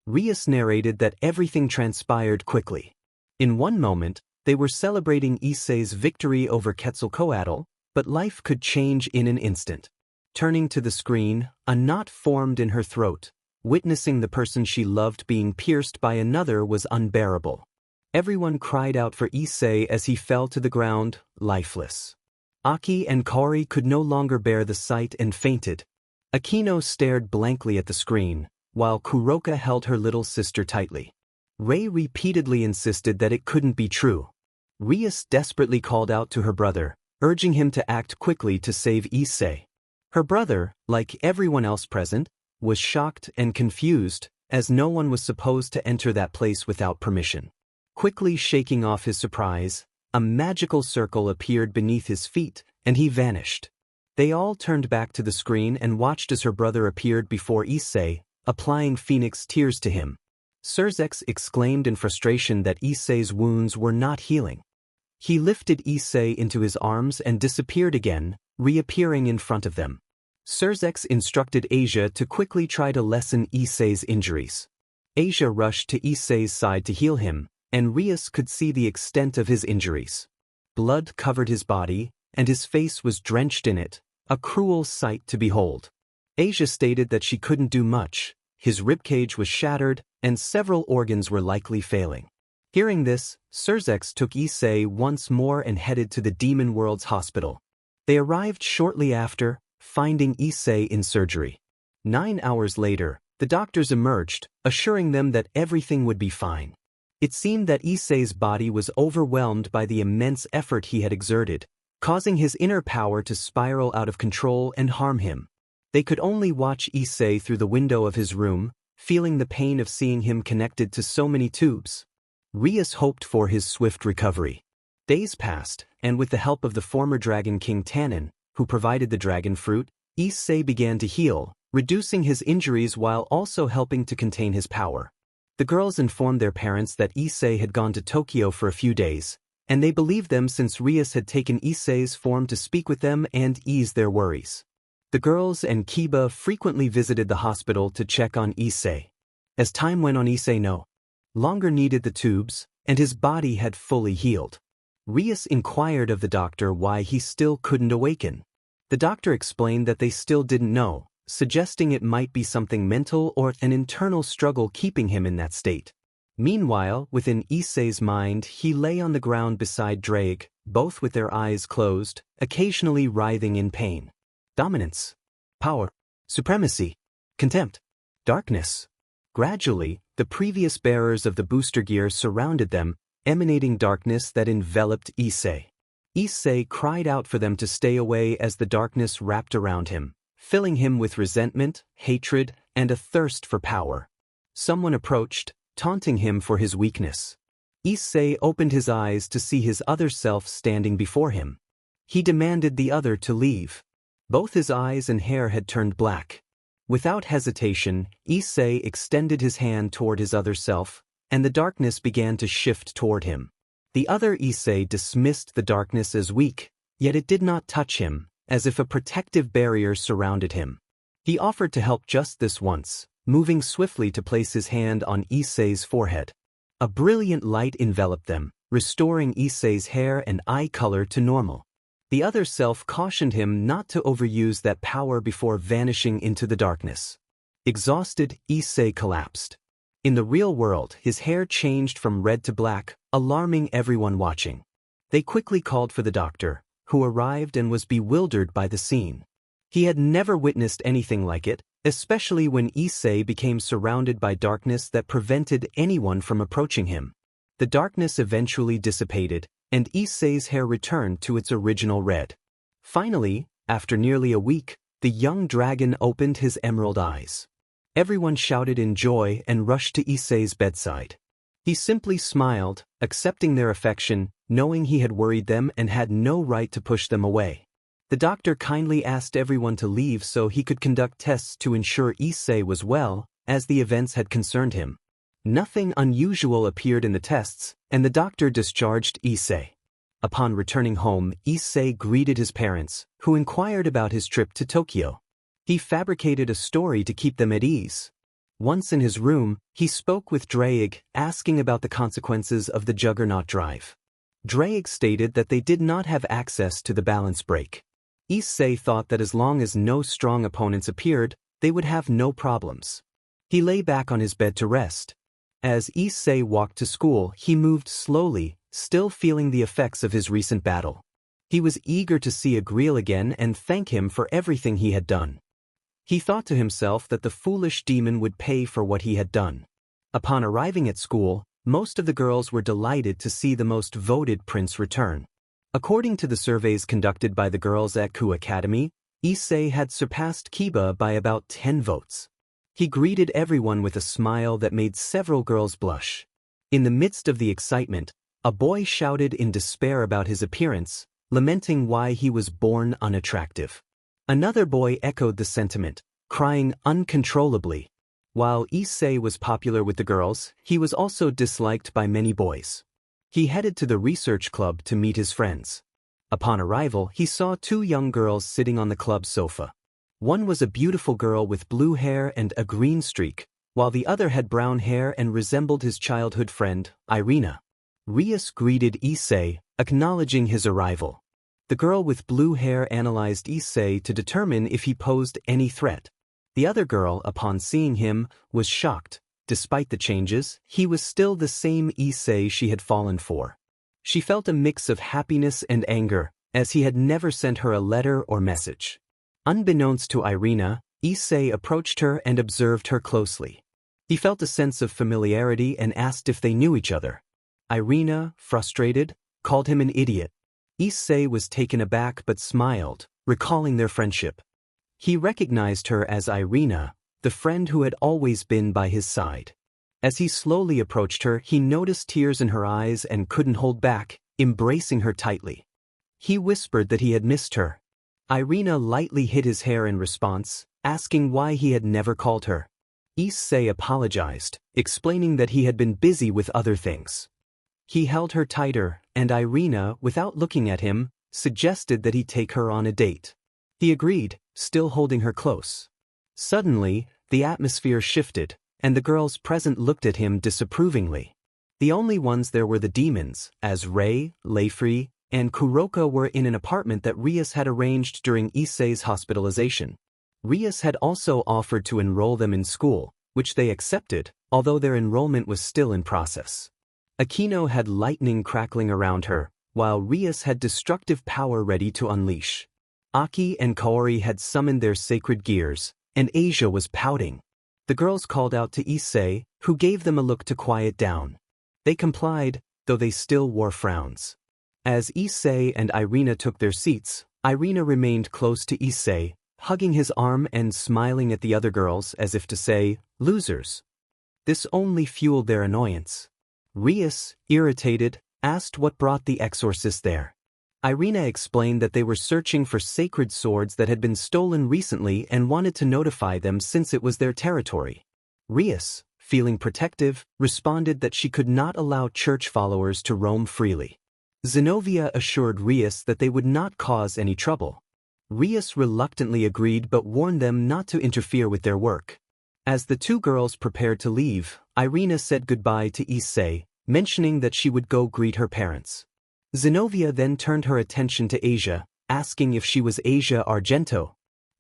Rias narrated that everything transpired quickly. In one moment, they were celebrating Issei's victory over Quetzalcoatl, but life could change in an instant. Turning to the screen, a knot formed in her throat. Witnessing the person she loved being pierced by another was unbearable. Everyone cried out for Issei as he fell to the ground, lifeless. Aki and Kaori could no longer bear the sight and fainted. Akino stared blankly at the screen, while Kuroka held her little sister tightly. Rei repeatedly insisted that it couldn't be true. Rias desperately called out to her brother, urging him to act quickly to save Issei. Her brother, like everyone else present, was shocked and confused, as no one was supposed to enter that place without permission. Quickly shaking off his surprise, a magical circle appeared beneath his feet, and he vanished. They all turned back to the screen and watched as her brother appeared before Issei, applying phoenix tears to him. Serzex exclaimed in frustration that Issei's wounds were not healing. He lifted Issei into his arms and disappeared again, reappearing in front of them. Serzex instructed Asia to quickly try to lessen Issei's injuries. Asia rushed to Issei's side to heal him, and Rias could see the extent of his injuries. Blood covered his body, and his face was drenched in it, a cruel sight to behold. Asia stated that she couldn't do much. His ribcage was shattered, and several organs were likely failing. Hearing this, Serzex took Issei once more and headed to the Demon World's hospital. They arrived shortly after, finding Issei in surgery. 9 hours later, the doctors emerged, assuring them that everything would be fine. It seemed that Issei's body was overwhelmed by the immense effort he had exerted, causing his inner power to spiral out of control and harm him. They could only watch Issei through the window of his room, feeling the pain of seeing him connected to so many tubes. Rias hoped for his swift recovery. Days passed, and with the help of the former Dragon King Tannen, who provided the dragon fruit, Issei began to heal, reducing his injuries while also helping to contain his power. The girls informed their parents that Issei had gone to Tokyo for a few days, and they believed them since Rias had taken Issei's form to speak with them and ease their worries. The girls and Kiba frequently visited the hospital to check on Issei. As time went on, Issei no longer needed the tubes, and his body had fully healed. Rias inquired of the doctor why he still couldn't awaken. The doctor explained that they still didn't know, suggesting it might be something mental or an internal struggle keeping him in that state. Meanwhile, within Issei's mind, he lay on the ground beside Drake, both with their eyes closed, occasionally writhing in pain. Dominance, power, supremacy, contempt, darkness. Gradually, the previous bearers of the booster gear surrounded them, emanating darkness that enveloped Issei. Issei cried out for them to stay away as the darkness wrapped around him, filling him with resentment, hatred, and a thirst for power. Someone approached, taunting him for his weakness. Issei opened his eyes to see his other self standing before him. He demanded the other to leave. Both his eyes and hair had turned black. Without hesitation, Issei extended his hand toward his other self, and the darkness began to shift toward him. The other Issei dismissed the darkness as weak, yet it did not touch him, as if a protective barrier surrounded him. He offered to help just this once, moving swiftly to place his hand on Issei's forehead. A brilliant light enveloped them, restoring Issei's hair and eye color to normal. The other self cautioned him not to overuse that power before vanishing into the darkness. Exhausted, Issei collapsed. In the real world, his hair changed from red to black, alarming everyone watching. They quickly called for the doctor, who arrived and was bewildered by the scene. He had never witnessed anything like it, especially when Issei became surrounded by darkness that prevented anyone from approaching him. The darkness eventually dissipated, and Issei's hair returned to its original red. Finally, after nearly a week, the young dragon opened his emerald eyes. Everyone shouted in joy and rushed to Issei's bedside. He simply smiled, accepting their affection, knowing he had worried them and had no right to push them away. The doctor kindly asked everyone to leave so he could conduct tests to ensure Issei was well, as the events had concerned him. Nothing unusual appeared in the tests, and the doctor discharged Issei. Upon returning home, Issei greeted his parents, who inquired about his trip to Tokyo. He fabricated a story to keep them at ease. Once in his room, he spoke with Drake, asking about the consequences of the Juggernaut drive. Drake stated that they did not have access to the balance break. Issei thought that as long as no strong opponents appeared, they would have no problems. He lay back on his bed to rest. As Issei walked to school, he moved slowly, still feeling the effects of his recent battle. He was eager to see Agril again and thank him for everything he had done. He thought to himself that the foolish demon would pay for what he had done. Upon arriving at school, most of the girls were delighted to see the most voted prince return. According to the surveys conducted by the girls at Kuoh Academy, Issei had surpassed Kiba by about 10 votes. He greeted everyone with a smile that made several girls blush. In the midst of the excitement, a boy shouted in despair about his appearance, lamenting why he was born unattractive. Another boy echoed the sentiment, crying uncontrollably. While Issei was popular with the girls, he was also disliked by many boys. He headed to the research club to meet his friends. Upon arrival, he saw two young girls sitting on the club sofa. One was a beautiful girl with blue hair and a green streak, while the other had brown hair and resembled his childhood friend, Irina. Rias greeted Issei, acknowledging his arrival. The girl with blue hair analyzed Issei to determine if he posed any threat. The other girl, upon seeing him, was shocked. Despite the changes, he was still the same Issei she had fallen for. She felt a mix of happiness and anger, as he had never sent her a letter or message. Unbeknownst to Irina, Issei approached her and observed her closely. He felt a sense of familiarity and asked if they knew each other. Irina, frustrated, called him an idiot. Issei was taken aback but smiled, recalling their friendship. He recognized her as Irina, the friend who had always been by his side. As he slowly approached her, he noticed tears in her eyes and couldn't hold back, embracing her tightly. He whispered that he had missed her. Irina lightly hit his hair in response, asking why he had never called her. Issei apologized, explaining that he had been busy with other things. He held her tighter, and Irina, without looking at him, suggested that he take her on a date. He agreed, still holding her close. Suddenly, the atmosphere shifted, and the girls present looked at him disapprovingly. The only ones there were the demons, as Rei, Leifri, and Kuroka were in an apartment that Rias had arranged during Issei's hospitalization. Rias had also offered to enroll them in school, which they accepted, although their enrollment was still in process. Akino had lightning crackling around her, while Rias had destructive power ready to unleash. Aki and Kaori had summoned their sacred gears, and Asia was pouting. The girls called out to Issei, who gave them a look to quiet down. They complied, though they still wore frowns. As Issei and Irina took their seats, Irina remained close to Issei, hugging his arm and smiling at the other girls as if to say, "Losers." This only fueled their annoyance. Rias, irritated, asked what brought the exorcist there. Irina explained that they were searching for sacred swords that had been stolen recently and wanted to notify them since it was their territory. Rias, feeling protective, responded that she could not allow church followers to roam freely. Zenobia assured Rias that they would not cause any trouble. Rias reluctantly agreed but warned them not to interfere with their work. As the two girls prepared to leave, Irina said goodbye to Issei, mentioning that she would go greet her parents. Zenobia then turned her attention to Asia, asking if she was Asia Argento.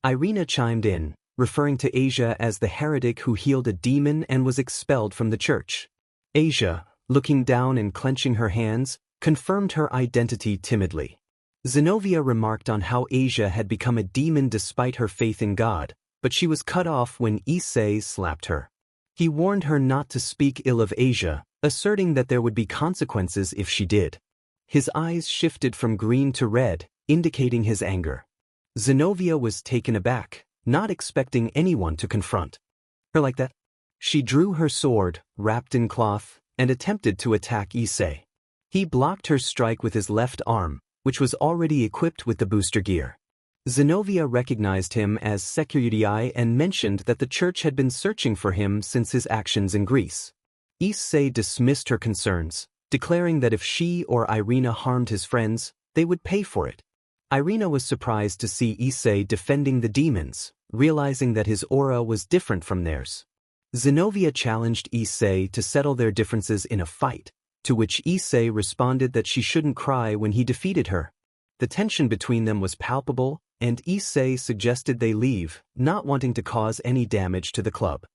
Irina chimed in, referring to Asia as the heretic who healed a demon and was expelled from the church. Asia, looking down and clenching her hands, confirmed her identity timidly. Zenobia remarked on how Asia had become a demon despite her faith in God, but she was cut off when Issei slapped her. He warned her not to speak ill of Asia, asserting that there would be consequences if she did. His eyes shifted from green to red, indicating his anger. Zenobia was taken aback, not expecting anyone to confront her like that. She drew her sword, wrapped in cloth, and attempted to attack Issei. He blocked her strike with his left arm, which was already equipped with the booster gear. Zenobia recognized him as Sekiryuutei and mentioned that the church had been searching for him since his actions in Greece. Issei dismissed her concerns, declaring that if she or Irina harmed his friends, they would pay for it. Irina was surprised to see Issei defending the demons, realizing that his aura was different from theirs. Zenobia challenged Issei to settle their differences in a fight, to which Issei responded that she shouldn't cry when he defeated her. The tension between them was palpable, and Issei suggested they leave, not wanting to cause any damage to the club.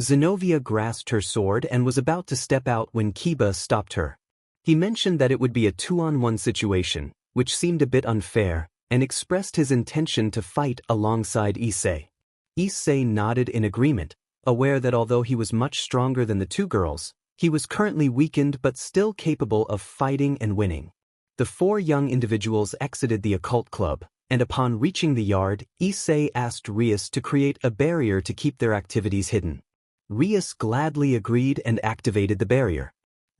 Zenobia grasped her sword and was about to step out when Kiba stopped her. He mentioned that it would be a 2-on-1 situation, which seemed a bit unfair, and expressed his intention to fight alongside Issei. Issei nodded in agreement, aware that although he was much stronger than the two girls, he was currently weakened but still capable of fighting and winning. The four young individuals exited the occult club, and upon reaching the yard, Issei asked Rias to create a barrier to keep their activities hidden. Rias gladly agreed and activated the barrier.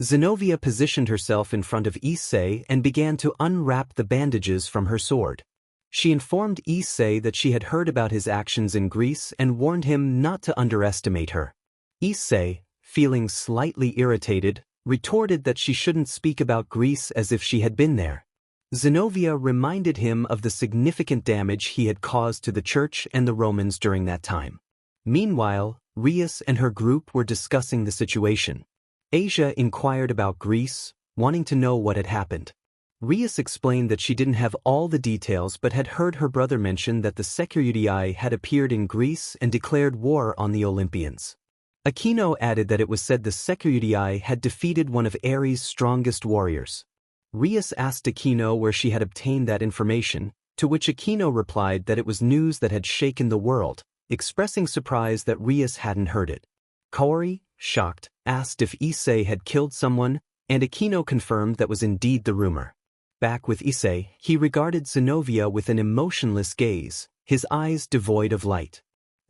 Zenobia positioned herself in front of Issei and began to unwrap the bandages from her sword. She informed Issei that she had heard about his actions in Greece and warned him not to underestimate her. Issei, feeling slightly irritated, retorted that she shouldn't speak about Greece as if she had been there. Zenobia reminded him of the significant damage he had caused to the church and the Romans during that time. Meanwhile, Rias and her group were discussing the situation. Asia inquired about Greece, wanting to know what had happened. Rias explained that she didn't have all the details but had heard her brother mention that the Sekiryuutei had appeared in Greece and declared war on the Olympians. Akino added that it was said the Sekiryuutei had defeated one of Ares' strongest warriors. Rias asked Akino where she had obtained that information, to which Akino replied that it was news that had shaken the world, expressing surprise that Rias hadn't heard it. Kaori, shocked, asked if Issei had killed someone, and Akino confirmed that was indeed the rumor. Back with Issei, he regarded Zenobia with an emotionless gaze, his eyes devoid of light.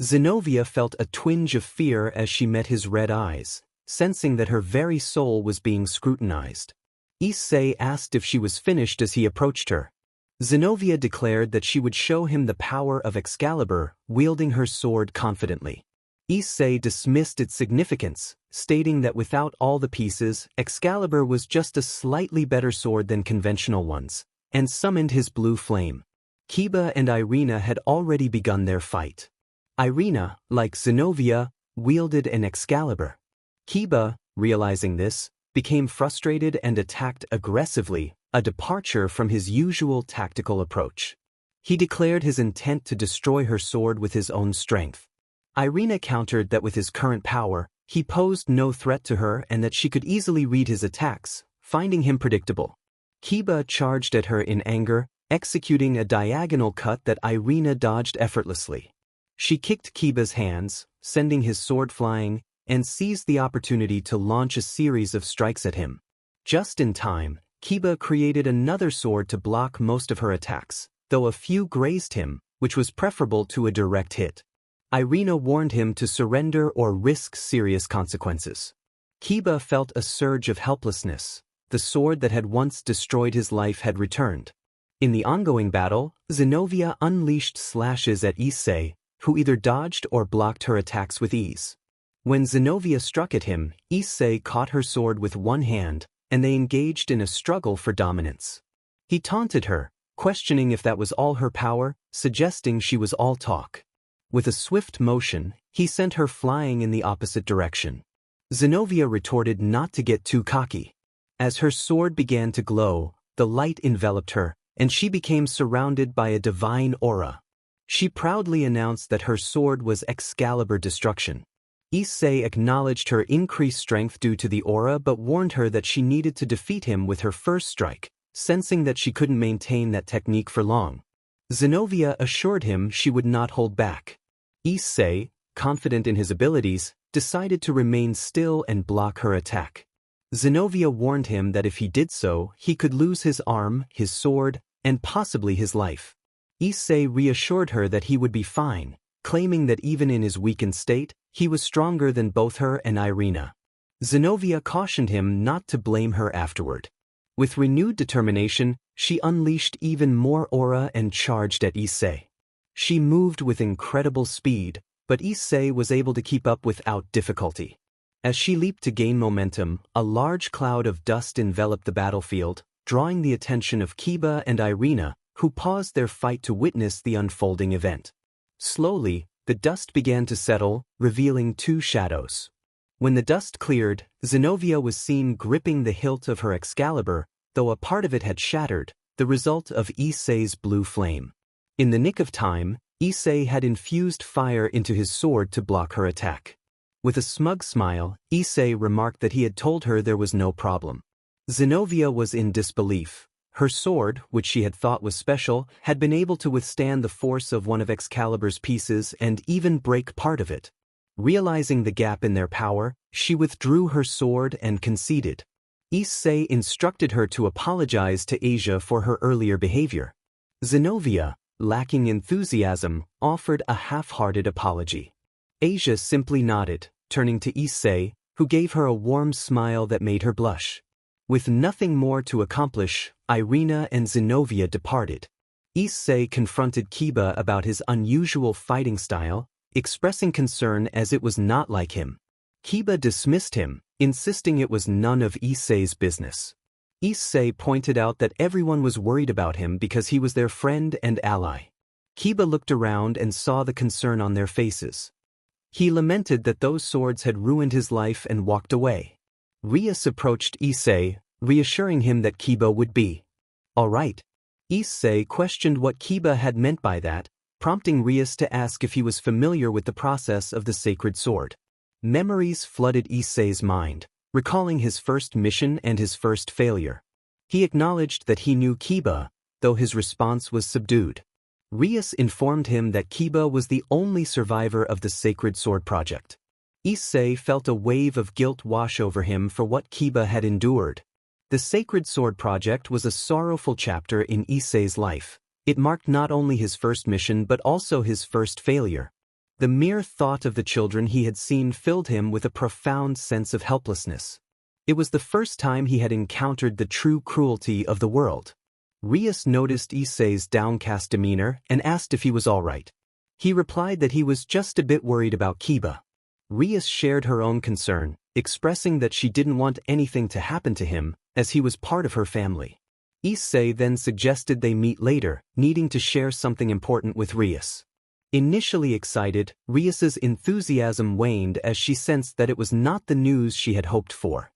Zenobia felt a twinge of fear as she met his red eyes, sensing that her very soul was being scrutinized. Issei asked if she was finished as he approached her. Zenobia declared that she would show him the power of Excalibur, wielding her sword confidently. Issei dismissed its significance, stating that without all the pieces, Excalibur was just a slightly better sword than conventional ones, and summoned his blue flame. Kiba and Irina had already begun their fight. Irina, like Zenobia, wielded an Excalibur. Kiba, realizing this, became frustrated and attacked aggressively, a departure from his usual tactical approach. He declared his intent to destroy her sword with his own strength. Irina countered that with his current power, he posed no threat to her and that she could easily read his attacks, finding him predictable. Kiba charged at her in anger, executing a diagonal cut that Irina dodged effortlessly. She kicked Kiba's hands, sending his sword flying, and seized the opportunity to launch a series of strikes at him. Just in time, Kiba created another sword to block most of her attacks, though a few grazed him, which was preferable to a direct hit. Irina warned him to surrender or risk serious consequences. Kiba felt a surge of helplessness. The sword that had once destroyed his life had returned. In the ongoing battle, Zenobia unleashed slashes at Issei, who either dodged or blocked her attacks with ease. When Zenobia struck at him, Issei caught her sword with one hand, and they engaged in a struggle for dominance. He taunted her, questioning if that was all her power, suggesting she was all talk. With a swift motion, he sent her flying in the opposite direction. Zenobia retorted not to get too cocky. As her sword began to glow, the light enveloped her, and she became surrounded by a divine aura. She proudly announced that her sword was Excalibur Destruction. Issei acknowledged her increased strength due to the aura but warned her that she needed to defeat him with her first strike, sensing that she couldn't maintain that technique for long. Zenobia assured him she would not hold back. Issei, confident in his abilities, decided to remain still and block her attack. Zenobia warned him that if he did so, he could lose his arm, his sword, and possibly his life. Issei reassured her that he would be fine, claiming that even in his weakened state, he was stronger than both her and Irina. Zenobia cautioned him not to blame her afterward. With renewed determination, she unleashed even more aura and charged at Issei. She moved with incredible speed, but Issei was able to keep up without difficulty. As she leaped to gain momentum, a large cloud of dust enveloped the battlefield, drawing the attention of Kiba and Irina, who paused their fight to witness the unfolding event. Slowly, the dust began to settle, revealing two shadows. When the dust cleared, Zenobia was seen gripping the hilt of her Excalibur, though a part of it had shattered, the result of Issei's blue flame. In the nick of time, Issei had infused fire into his sword to block her attack. With a smug smile, Issei remarked that he had told her there was no problem. Zenobia was in disbelief. Her sword, which she had thought was special, had been able to withstand the force of one of Excalibur's pieces and even break part of it. Realizing the gap in their power, she withdrew her sword and conceded. Issei instructed her to apologize to Asia for her earlier behavior. Zenobia, lacking enthusiasm, offered a half-hearted apology. Asia simply nodded, turning to Issei, who gave her a warm smile that made her blush. With nothing more to accomplish, Irina and Zenobia departed. Issei confronted Kiba about his unusual fighting style, expressing concern as it was not like him. Kiba dismissed him, insisting it was none of Issei's business. Issei pointed out that everyone was worried about him because he was their friend and ally. Kiba looked around and saw the concern on their faces. He lamented that those swords had ruined his life and walked away. Rias approached Issei, reassuring him that Kiba would be all right. Issei questioned what Kiba had meant by that, prompting Rias to ask if he was familiar with the process of the sacred sword. Memories flooded Issei's mind, recalling his first mission and his first failure. He acknowledged that he knew Kiba, though his response was subdued. Rias informed him that Kiba was the only survivor of the Sacred Sword Project. Issei felt a wave of guilt wash over him for what Kiba had endured. The Sacred Sword Project was a sorrowful chapter in Issei's life. It marked not only his first mission but also his first failure. The mere thought of the children he had seen filled him with a profound sense of helplessness. It was the first time he had encountered the true cruelty of the world. Rias noticed Issei's downcast demeanor and asked if he was all right. He replied that he was just a bit worried about Kiba. Rias shared her own concern, expressing that she didn't want anything to happen to him, as he was part of her family. Issei then suggested they meet later, needing to share something important with Rias. Initially excited, Rias's enthusiasm waned as she sensed that it was not the news she had hoped for.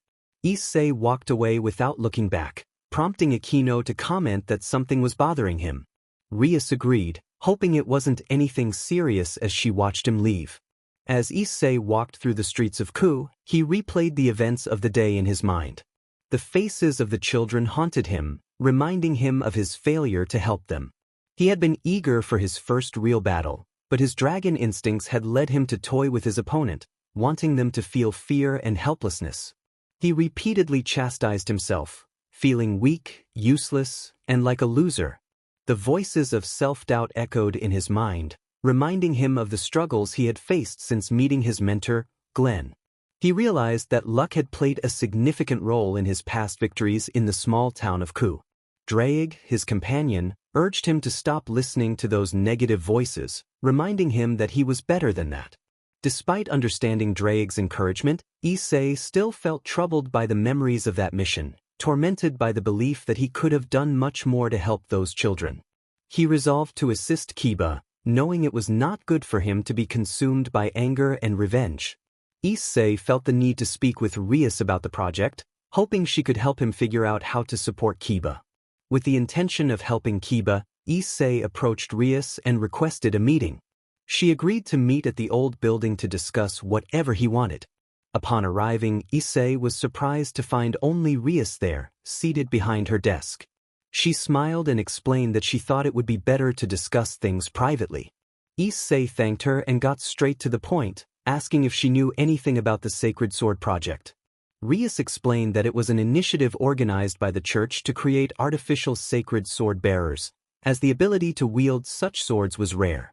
Issei walked away without looking back, prompting Akino to comment that something was bothering him. Rias agreed, hoping it wasn't anything serious as she watched him leave. As Issei walked through the streets of Kuoh, he replayed the events of the day in his mind. The faces of the children haunted him, reminding him of his failure to help them. He had been eager for his first real battle, but his dragon instincts had led him to toy with his opponent, wanting them to feel fear and helplessness. He repeatedly chastised himself, feeling weak, useless, and like a loser. The voices of self-doubt echoed in his mind, reminding him of the struggles he had faced since meeting his mentor, Glenn. He realized that luck had played a significant role in his past victories in the small town of Kuoh. Draig, his companion, urged him to stop listening to those negative voices, reminding him that he was better than that. Despite understanding Draig's encouragement, Issei still felt troubled by the memories of that mission, tormented by the belief that he could have done much more to help those children. He resolved to assist Kiba, knowing it was not good for him to be consumed by anger and revenge. Issei felt the need to speak with Rias about the project, hoping she could help him figure out how to support Kiba. With the intention of helping Kiba, Issei approached Rias and requested a meeting. She agreed to meet at the old building to discuss whatever he wanted. Upon arriving, Issei was surprised to find only Rias there, seated behind her desk. She smiled and explained that she thought it would be better to discuss things privately. Issei thanked her and got straight to the point, asking if she knew anything about the Sacred Sword Project. Rias explained that it was an initiative organized by the church to create artificial sacred sword bearers, as the ability to wield such swords was rare.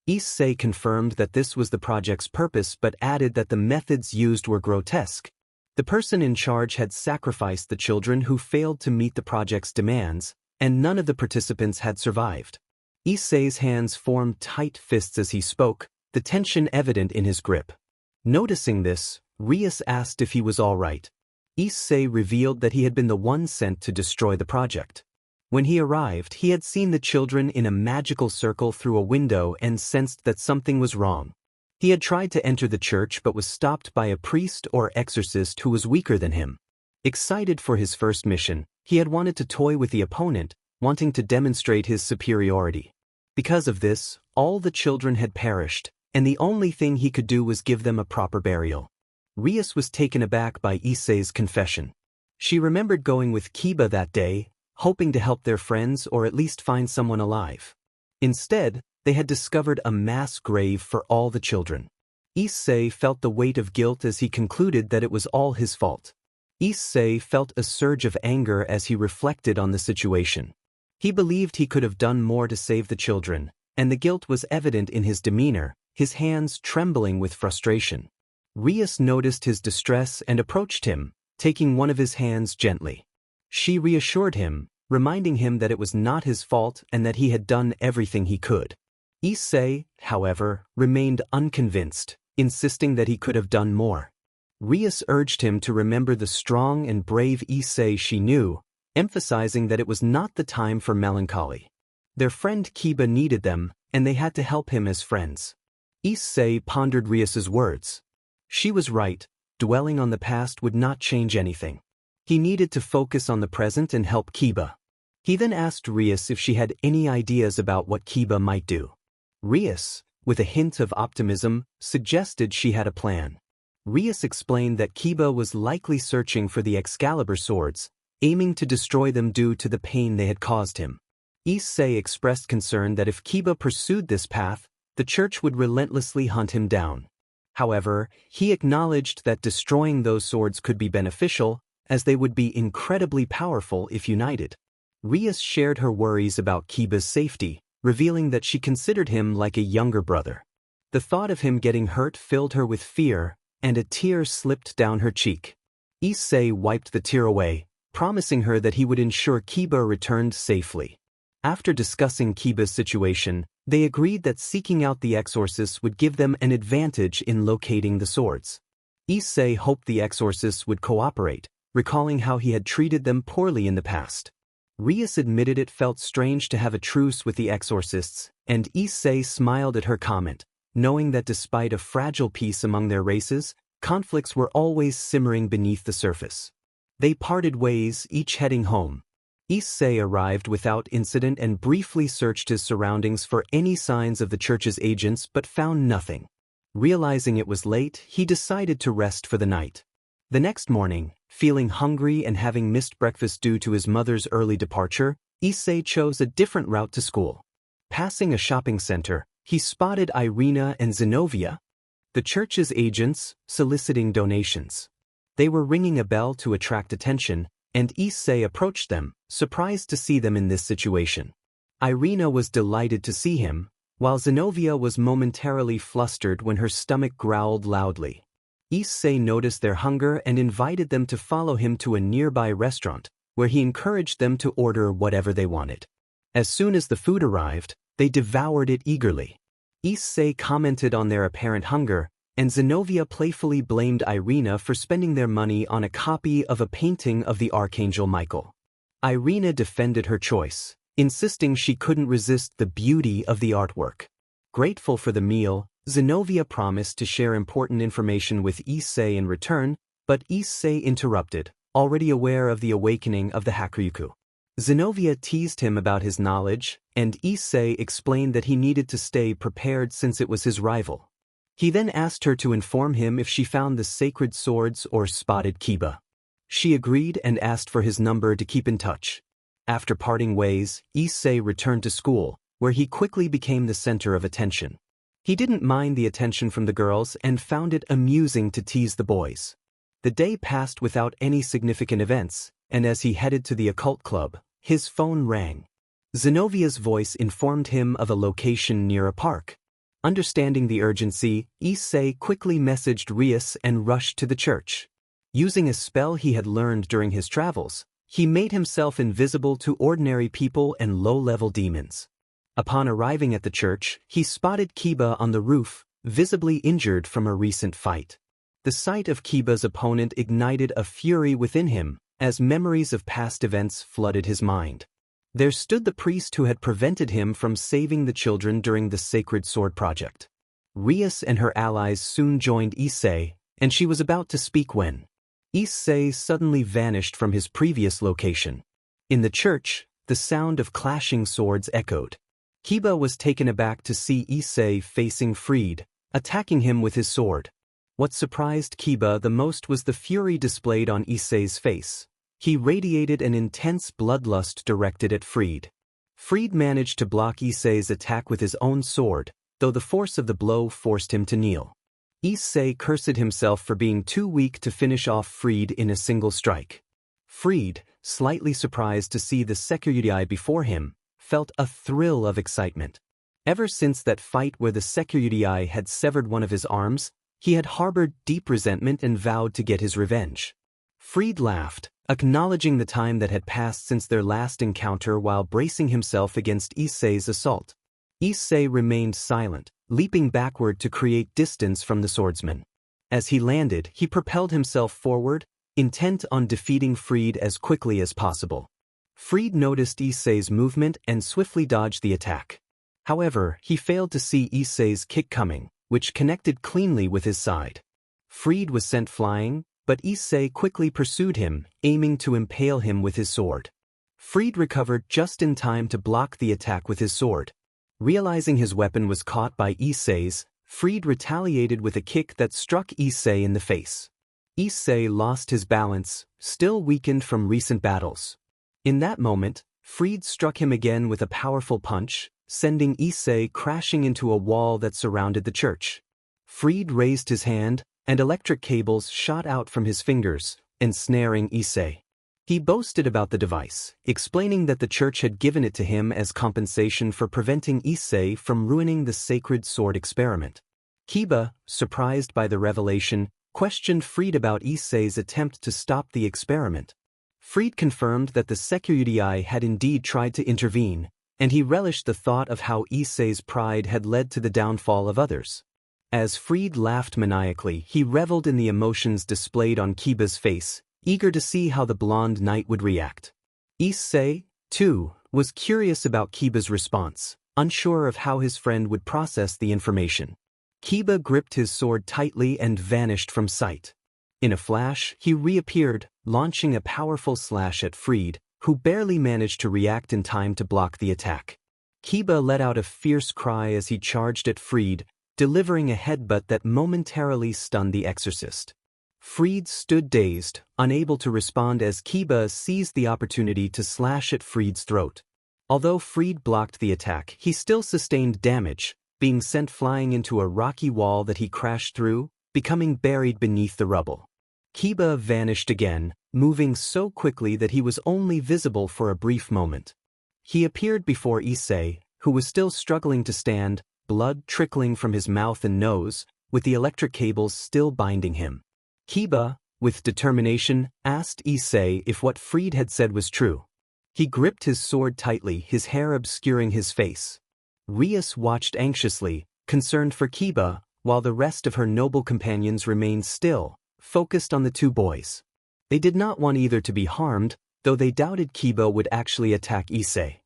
Issei confirmed that this was the project's purpose but added that the methods used were grotesque. The person in charge had sacrificed the children who failed to meet the project's demands, and none of the participants had survived. Issei's hands formed tight fists as he spoke, the tension evident in his grip. Noticing this, Rias asked if he was all right. Issei revealed that he had been the one sent to destroy the project. When he arrived, he had seen the children in a magical circle through a window and sensed that something was wrong. He had tried to enter the church but was stopped by a priest or exorcist who was weaker than him. Excited for his first mission, he had wanted to toy with the opponent, wanting to demonstrate his superiority. Because of this, all the children had perished, and the only thing he could do was give them a proper burial. Rias was taken aback by Issei's confession. She remembered going with Kiba that day, hoping to help their friends or at least find someone alive. Instead, they had discovered a mass grave for all the children. Issei felt the weight of guilt as he concluded that it was all his fault. Issei felt a surge of anger as he reflected on the situation. He believed he could have done more to save the children, and the guilt was evident in his demeanor, his hands trembling with frustration. Rias noticed his distress and approached him, taking one of his hands gently. She reassured him, reminding him that it was not his fault and that he had done everything he could. Issei, however, remained unconvinced, insisting that he could have done more. Rias urged him to remember the strong and brave Issei she knew, emphasizing that it was not the time for melancholy. Their friend Kiba needed them, and they had to help him as friends. Issei pondered Rias's words. She was right, dwelling on the past would not change anything. He needed to focus on the present and help Kiba. He then asked Rias if she had any ideas about what Kiba might do. Rias, with a hint of optimism, suggested she had a plan. Rias explained that Kiba was likely searching for the Excalibur swords, aiming to destroy them due to the pain they had caused him. Issei expressed concern that if Kiba pursued this path, the church would relentlessly hunt him down. However, he acknowledged that destroying those swords could be beneficial, as they would be incredibly powerful if united. Rias shared her worries about Kiba's safety, revealing that she considered him like a younger brother. The thought of him getting hurt filled her with fear, and a tear slipped down her cheek. Issei wiped the tear away, promising her that he would ensure Kiba returned safely. After discussing Kiba's situation, they agreed that seeking out the exorcists would give them an advantage in locating the swords. Issei hoped the exorcists would cooperate, recalling how he had treated them poorly in the past. Rias admitted it felt strange to have a truce with the exorcists, and Issei smiled at her comment, knowing that despite a fragile peace among their races, conflicts were always simmering beneath the surface. They parted ways, each heading home. Issei arrived without incident and briefly searched his surroundings for any signs of the church's agents but found nothing. Realizing it was late, he decided to rest for the night. The next morning, feeling hungry and having missed breakfast due to his mother's early departure, Issei chose a different route to school. Passing a shopping center, he spotted Irina and Zinovia, the church's agents, soliciting donations. They were ringing a bell to attract attention, and Issei approached them, surprised to see them in this situation. Irina was delighted to see him, while Zinovia was momentarily flustered when her stomach growled loudly. Issei noticed their hunger and invited them to follow him to a nearby restaurant, where he encouraged them to order whatever they wanted. As soon as the food arrived, they devoured it eagerly. Issei commented on their apparent hunger, and Zinovia playfully blamed Irina for spending their money on a copy of a painting of the Archangel Michael. Irina defended her choice, insisting she couldn't resist the beauty of the artwork. Grateful for the meal, Zinovia promised to share important information with Issei in return, but Issei interrupted, already aware of the awakening of the Hakuryuku. Zinovia teased him about his knowledge, and Issei explained that he needed to stay prepared since it was his rival. He then asked her to inform him if she found the sacred swords or spotted Kiba. She agreed and asked for his number to keep in touch. After parting ways, Issei returned to school, where he quickly became the center of attention. He didn't mind the attention from the girls and found it amusing to tease the boys. The day passed without any significant events, and as he headed to the occult club, his phone rang. Zenovia's voice informed him of a location near a park. Understanding the urgency, Issei quickly messaged Rias and rushed to the church. Using a spell he had learned during his travels, he made himself invisible to ordinary people and low-level demons. Upon arriving at the church, he spotted Kiba on the roof, visibly injured from a recent fight. The sight of Kiba's opponent ignited a fury within him, as memories of past events flooded his mind. There stood the priest who had prevented him from saving the children during the Sacred Sword Project. Rias and her allies soon joined Issei, and she was about to speak when Issei suddenly vanished from his previous location. In the church, the sound of clashing swords echoed. Kiba was taken aback to see Issei facing Fried, attacking him with his sword. What surprised Kiba the most was the fury displayed on Issei's face. He radiated an intense bloodlust directed at Fried. Fried managed to block Issei's attack with his own sword, though the force of the blow forced him to kneel. Issei cursed himself for being too weak to finish off Fried in a single strike. Fried, slightly surprised to see the Sekiryuutei before him, felt a thrill of excitement. Ever since that fight where the Sekiryuutei had severed one of his arms, he had harbored deep resentment and vowed to get his revenge. Fried laughed, acknowledging the time that had passed since their last encounter while bracing himself against Issei's assault. Issei remained silent, leaping backward to create distance from the swordsman. As he landed, he propelled himself forward, intent on defeating Fried as quickly as possible. Fried noticed Issei's movement and swiftly dodged the attack. However, he failed to see Issei's kick coming, which connected cleanly with his side. Fried was sent flying, but Issei quickly pursued him, aiming to impale him with his sword. Fried recovered just in time to block the attack with his sword. Realizing his weapon was caught by Issei's, Fried retaliated with a kick that struck Issei in the face. Issei lost his balance, still weakened from recent battles. In that moment, Fried struck him again with a powerful punch, sending Issei crashing into a wall that surrounded the church. Fried raised his hand, and electric cables shot out from his fingers, ensnaring Issei. He boasted about the device, explaining that the church had given it to him as compensation for preventing Issei from ruining the sacred sword experiment. Kiba, surprised by the revelation, questioned Fried about Issei's attempt to stop the experiment. Fried confirmed that the Sekiryuutei had indeed tried to intervene, and he relished the thought of how Issei's pride had led to the downfall of others. As Fried laughed maniacally, he reveled in the emotions displayed on Kiba's face, eager to see how the blonde knight would react. Issei, too, was curious about Kiba's response, unsure of how his friend would process the information. Kiba gripped his sword tightly and vanished from sight. In a flash, he reappeared, launching a powerful slash at Fried, who barely managed to react in time to block the attack. Kiba let out a fierce cry as he charged at Fried, delivering a headbutt that momentarily stunned the exorcist. Fried stood dazed, unable to respond as Kiba seized the opportunity to slash at Fried's throat. Although Fried blocked the attack, he still sustained damage, being sent flying into a rocky wall that he crashed through, becoming buried beneath the rubble. Kiba vanished again, moving so quickly that he was only visible for a brief moment. He appeared before Issei, who was still struggling to stand, blood trickling from his mouth and nose, with the electric cables still binding him. Kiba, with determination, asked Issei if what Fried had said was true. He gripped his sword tightly, his hair obscuring his face. Rias watched anxiously, concerned for Kiba, while the rest of her noble companions remained still, focused on the two boys. They did not want either to be harmed, though they doubted Kiba would actually attack Issei.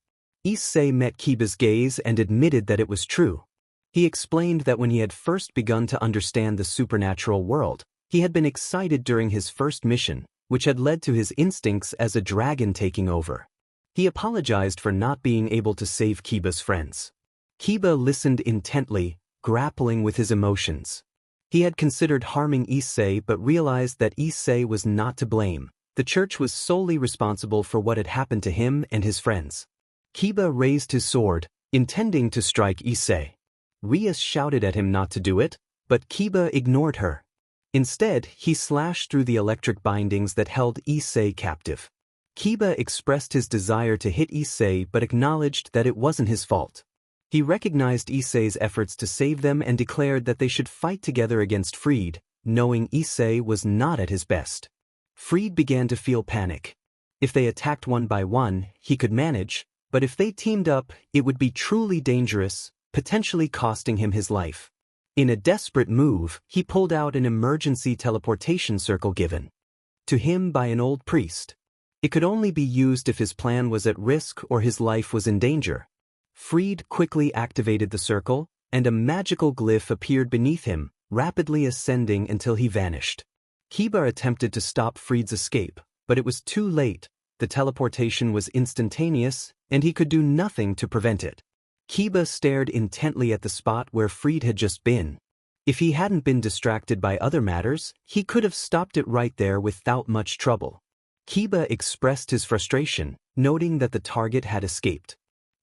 Issei met Kiba's gaze and admitted that it was true. He explained that when he had first begun to understand the supernatural world, he had been excited during his first mission, which had led to his instincts as a dragon taking over. He apologized for not being able to save Kiba's friends. Kiba listened intently, grappling with his emotions. He had considered harming Issei but realized that Issei was not to blame. The church was solely responsible for what had happened to him and his friends. Kiba raised his sword, intending to strike Issei. Rias shouted at him not to do it, but Kiba ignored her. Instead, he slashed through the electric bindings that held Issei captive. Kiba expressed his desire to hit Issei but acknowledged that it wasn't his fault. He recognized Issei's efforts to save them and declared that they should fight together against Fried, knowing Issei was not at his best. Fried began to feel panic. If they attacked one by one, he could manage, but if they teamed up, it would be truly dangerous, potentially costing him his life. In a desperate move, he pulled out an emergency teleportation circle given to him by an old priest. It could only be used if his plan was at risk or his life was in danger. Fried quickly activated the circle, and a magical glyph appeared beneath him, rapidly ascending until he vanished. Kiba attempted to stop Fried's escape, but it was too late. The teleportation was instantaneous, and he could do nothing to prevent it. Kiba stared intently at the spot where Fried had just been. If he hadn't been distracted by other matters, he could have stopped it right there without much trouble. Kiba expressed his frustration, noting that the target had escaped.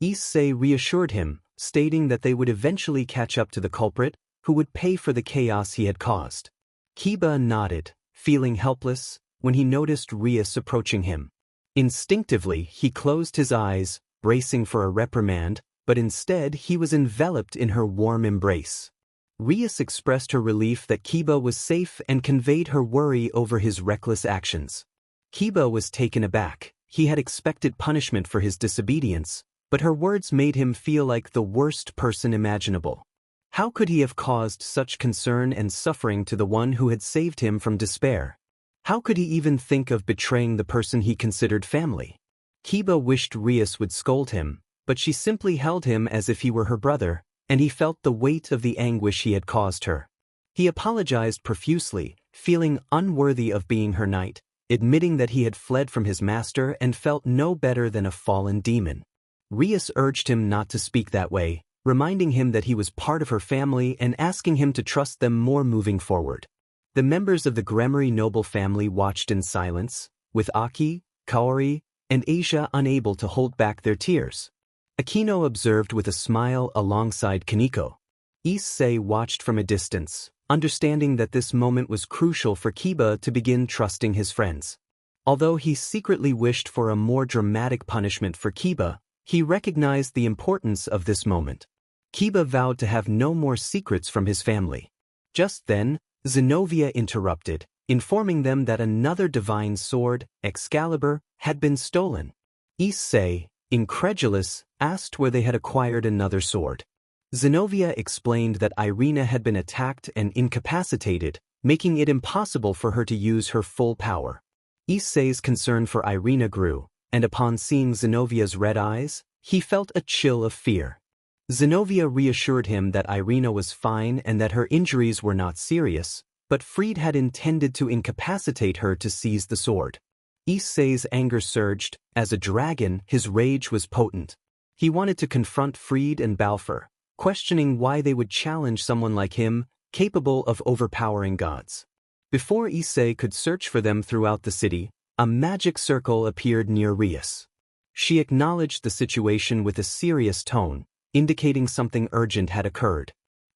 Issei reassured him, stating that they would eventually catch up to the culprit, who would pay for the chaos he had caused. Kiba nodded, feeling helpless, when he noticed Rias approaching him. Instinctively, he closed his eyes, bracing for a reprimand, but instead he was enveloped in her warm embrace. Rias expressed her relief that Kiba was safe and conveyed her worry over his reckless actions. Kiba was taken aback. He had expected punishment for his disobedience, but her words made him feel like the worst person imaginable. How could he have caused such concern and suffering to the one who had saved him from despair? How could he even think of betraying the person he considered family? Kiba wished Rias would scold him, but she simply held him as if he were her brother, and he felt the weight of the anguish he had caused her. He apologized profusely, feeling unworthy of being her knight, admitting that he had fled from his master and felt no better than a fallen demon. Rias urged him not to speak that way, reminding him that he was part of her family and asking him to trust them more moving forward. The members of the BGMI noble family watched in silence, with Aki, Kaori, and Asia unable to hold back their tears. Akino observed with a smile alongside Kaneko. Issei watched from a distance, understanding that this moment was crucial for Kiba to begin trusting his friends. Although he secretly wished for a more dramatic punishment for Kiba, he recognized the importance of this moment. Kiba vowed to have no more secrets from his family. Just then, Zenobia interrupted, informing them that another divine sword, Excalibur, had been stolen. Issei, incredulous, asked where they had acquired another sword. Zenobia explained that Irina had been attacked and incapacitated, making it impossible for her to use her full power. Issei's concern for Irina grew, and upon seeing Zenovia's red eyes, he felt a chill of fear. Zenobia reassured him that Irina was fine and that her injuries were not serious, but Fried had intended to incapacitate her to seize the sword. Issei's anger surged. As a dragon, his rage was potent. He wanted to confront Fried and Balfour, questioning why they would challenge someone like him, capable of overpowering gods. Before Issei could search for them throughout the city, a magic circle appeared near Rias. She acknowledged the situation with a serious tone, indicating something urgent had occurred.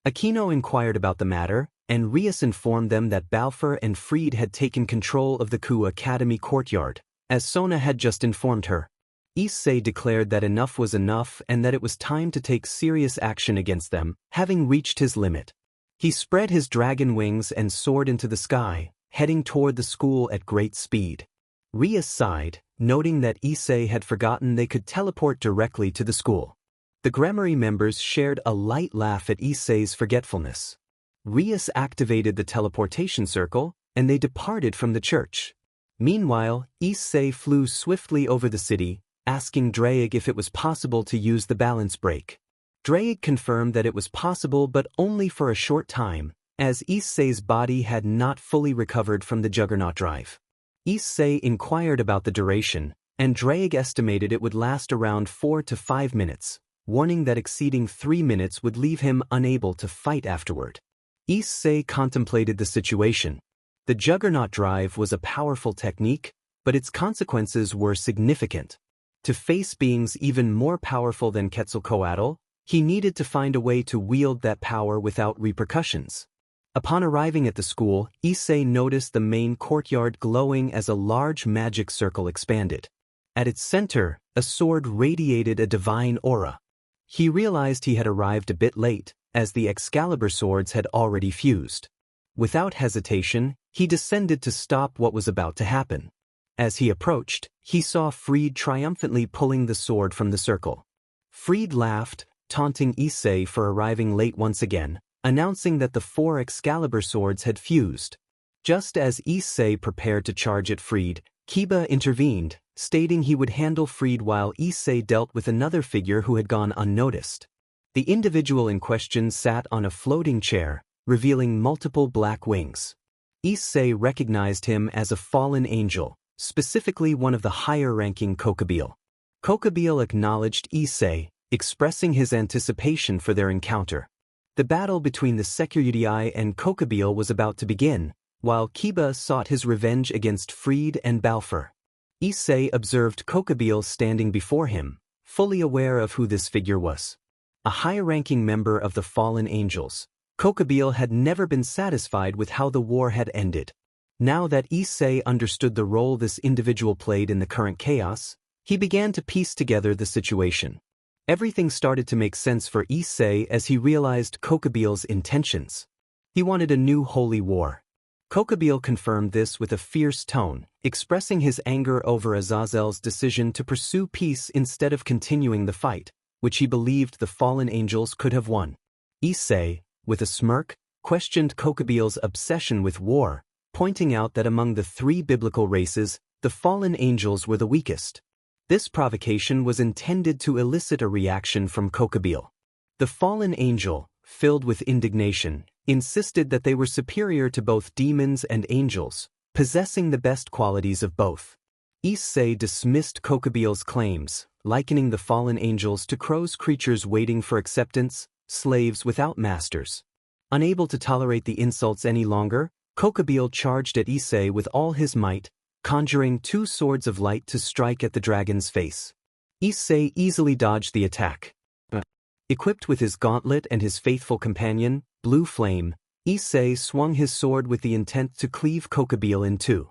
Aquino inquired about the matter, and Rias informed them that Balfour and Fried had taken control of the Kuoh Academy courtyard, as Sona had just informed her. Issei declared that enough was enough and that it was time to take serious action against them, having reached his limit. He spread his dragon wings and soared into the sky, heading toward the school at great speed. Rias sighed, noting that Issei had forgotten they could teleport directly to the school. The Grammary members shared a light laugh at Issei's forgetfulness. Rias activated the teleportation circle, and they departed from the church. Meanwhile, Issei flew swiftly over the city, asking Draig if it was possible to use the balance break. Draig confirmed that it was possible but only for a short time, as Issei's body had not fully recovered from the Juggernaut drive. Issei inquired about the duration, and Draig estimated it would last around 4 to 5 minutes, warning that exceeding 3 minutes would leave him unable to fight afterward. Issei contemplated the situation. The Juggernaut drive was a powerful technique, but its consequences were significant. To face beings even more powerful than Quetzalcoatl, he needed to find a way to wield that power without repercussions. Upon arriving at the school, Issei noticed the main courtyard glowing as a large magic circle expanded. At its center, a sword radiated a divine aura. He realized he had arrived a bit late, as the Excalibur swords had already fused. Without hesitation, he descended to stop what was about to happen. As he approached, he saw Fried triumphantly pulling the sword from the circle. Fried laughed, taunting Issei for arriving late once again, announcing that the 4 Excalibur swords had fused. Just as Issei prepared to charge at Fried, Kiba intervened, stating he would handle Fried while Issei dealt with another figure who had gone unnoticed. The individual in question sat on a floating chair, revealing multiple black wings. Issei recognized him as a fallen angel, specifically one of the higher-ranking Kokabeel. Kokabeel acknowledged Issei, expressing his anticipation for their encounter. The battle between the Sekiryuutei and Kokabeel was about to begin, while Kiba sought his revenge against Fried and Balfour. Issei observed Kokabeel standing before him, fully aware of who this figure was. A high-ranking member of the fallen angels, Kokabeel had never been satisfied with how the war had ended. Now that Issei understood the role this individual played in the current chaos, he began to piece together the situation. Everything started to make sense for Issei as he realized Kokabeel's intentions. He wanted a new holy war. Kokabeel confirmed this with a fierce tone, expressing his anger over Azazel's decision to pursue peace instead of continuing the fight, which he believed the fallen angels could have won. Issei, with a smirk, questioned Kokabeel's obsession with war, pointing out that among the 3 biblical races, the fallen angels were the weakest. This provocation was intended to elicit a reaction from Kokabeel. The fallen angel, filled with indignation, insisted that they were superior to both demons and angels, possessing the best qualities of both. Issei dismissed Kokabeel's claims, likening the fallen angels to crow's creatures waiting for acceptance, slaves without masters. Unable to tolerate the insults any longer, Kokabeel charged at Issei with all his might, conjuring 2 swords of light to strike at the dragon's face. Issei easily dodged the attack. Equipped with his gauntlet and his faithful companion, Blue Flame, Issei swung his sword with the intent to cleave Kokubile in two.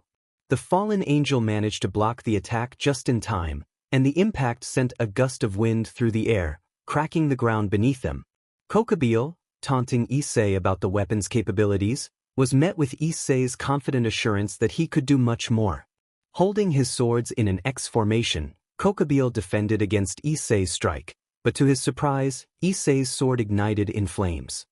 The fallen angel managed to block the attack just in time, and the impact sent a gust of wind through the air, cracking the ground beneath them. Kokubile, taunting Issei about the weapon's capabilities, was met with Issei's confident assurance that he could do much more. Holding his swords in an X formation, Kokubile defended against Issei's strike, but to his surprise, Issei's sword ignited in flames.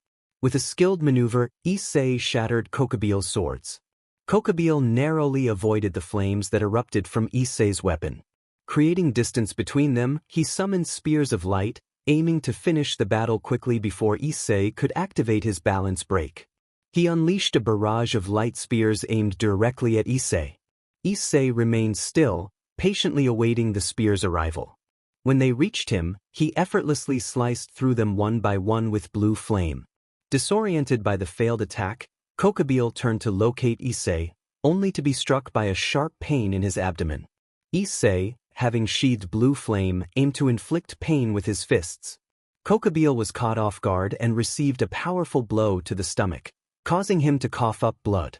With a skilled maneuver, Issei shattered Kokubile's swords. Kokubile narrowly avoided the flames that erupted from Issei's weapon. Creating distance between them, he summoned spears of light, aiming to finish the battle quickly before Issei could activate his balance break. He unleashed a barrage of light spears aimed directly at Issei. Issei remained still, patiently awaiting the spear's arrival. When they reached him, he effortlessly sliced through them one by one with blue flame. Disoriented by the failed attack, Kokubile turned to locate Issei, only to be struck by a sharp pain in his abdomen. Issei, having sheathed blue flame, aimed to inflict pain with his fists. Kokubile was caught off guard and received a powerful blow to the stomach, causing him to cough up blood.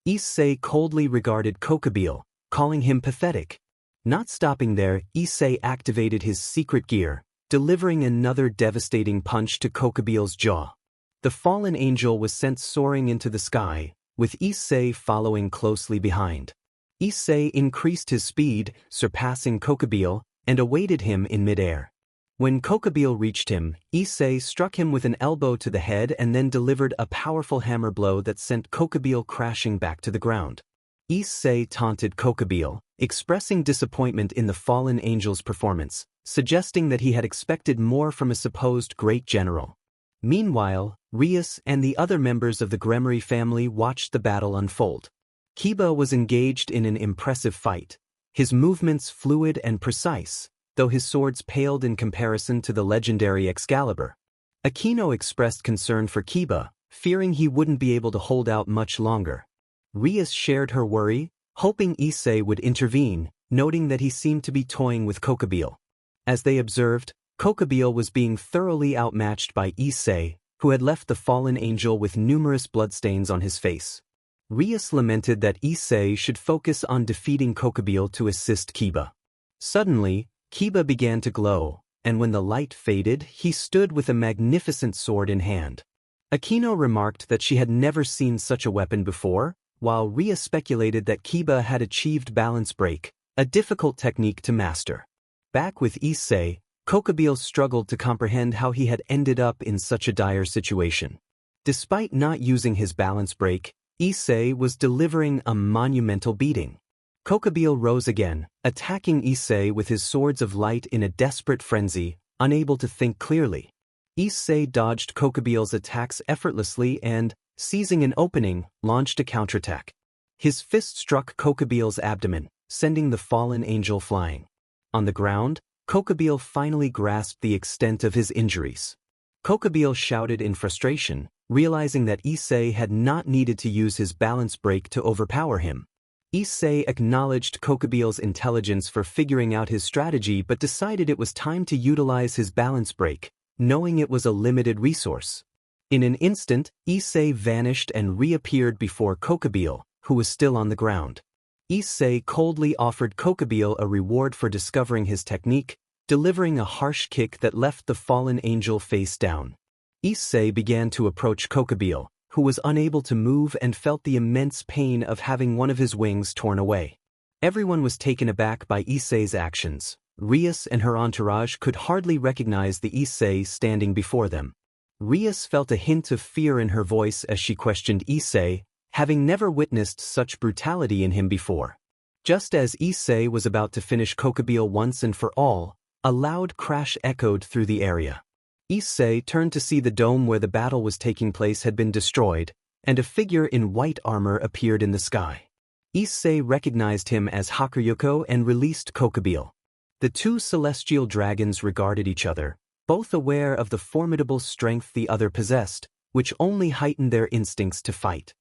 Issei coldly regarded Kokubile, calling him pathetic. Not stopping there, Issei activated his secret gear, delivering another devastating punch to Kokubile's jaw. The fallen angel was sent soaring into the sky, with Issei following closely behind. Issei increased his speed, surpassing Kokubile, and awaited him in midair. When Kokubile reached him, Issei struck him with an elbow to the head and then delivered a powerful hammer blow that sent Kokubile crashing back to the ground. Issei taunted Kokubile, expressing disappointment in the fallen angel's performance, suggesting that he had expected more from a supposed great general. Meanwhile, Rias and the other members of the BGMI family watched the battle unfold. Kiba was engaged in an impressive fight, his movements fluid and precise, though his swords paled in comparison to the legendary Excalibur. Akino expressed concern for Kiba, fearing he wouldn't be able to hold out much longer. Rias shared her worry, hoping Issei would intervene, noting that he seemed to be toying with Kokubile. As they observed, Kokubile was being thoroughly outmatched by Issei, who had left the fallen angel with numerous bloodstains on his face. Rias lamented that Issei should focus on defeating Kokubile to assist Kiba. Suddenly, Kiba began to glow, and when the light faded, he stood with a magnificent sword in hand. Akino remarked that she had never seen such a weapon before, while Rias speculated that Kiba had achieved balance break, a difficult technique to master. Back with Issei, Kokubile struggled to comprehend how he had ended up in such a dire situation. Despite not using his balance break, Issei was delivering a monumental beating. Kokubile rose again, attacking Issei with his swords of light in a desperate frenzy, unable to think clearly. Issei dodged Kokubile's attacks effortlessly and, seizing an opening, launched a counterattack. His fist struck Kokubile's abdomen, sending the fallen angel flying. On the ground, Kokubile finally grasped the extent of his injuries. Kokubile shouted in frustration, realizing that Issei had not needed to use his balance break to overpower him. Issei acknowledged Kokubile's intelligence for figuring out his strategy but decided it was time to utilize his balance break, knowing it was a limited resource. In an instant, Issei vanished and reappeared before Kokubile, who was still on the ground. Issei coldly offered Kokubile a reward for discovering his technique, delivering a harsh kick that left the fallen angel face down. Issei began to approach Kokubile, who was unable to move and felt the immense pain of having one of his wings torn away. Everyone was taken aback by Issei's actions. Rias and her entourage could hardly recognize the Issei standing before them. Rias felt a hint of fear in her voice as she questioned Issei, having never witnessed such brutality in him before. Just as Issei was about to finish Kokubile once and for all, a loud crash echoed through the area. Issei turned to see the dome where the battle was taking place had been destroyed, and a figure in white armor appeared in the sky. Issei recognized him as Hakuryuko and released Kokubile. The two celestial dragons regarded each other, both aware of the formidable strength the other possessed, which only heightened their instincts to fight.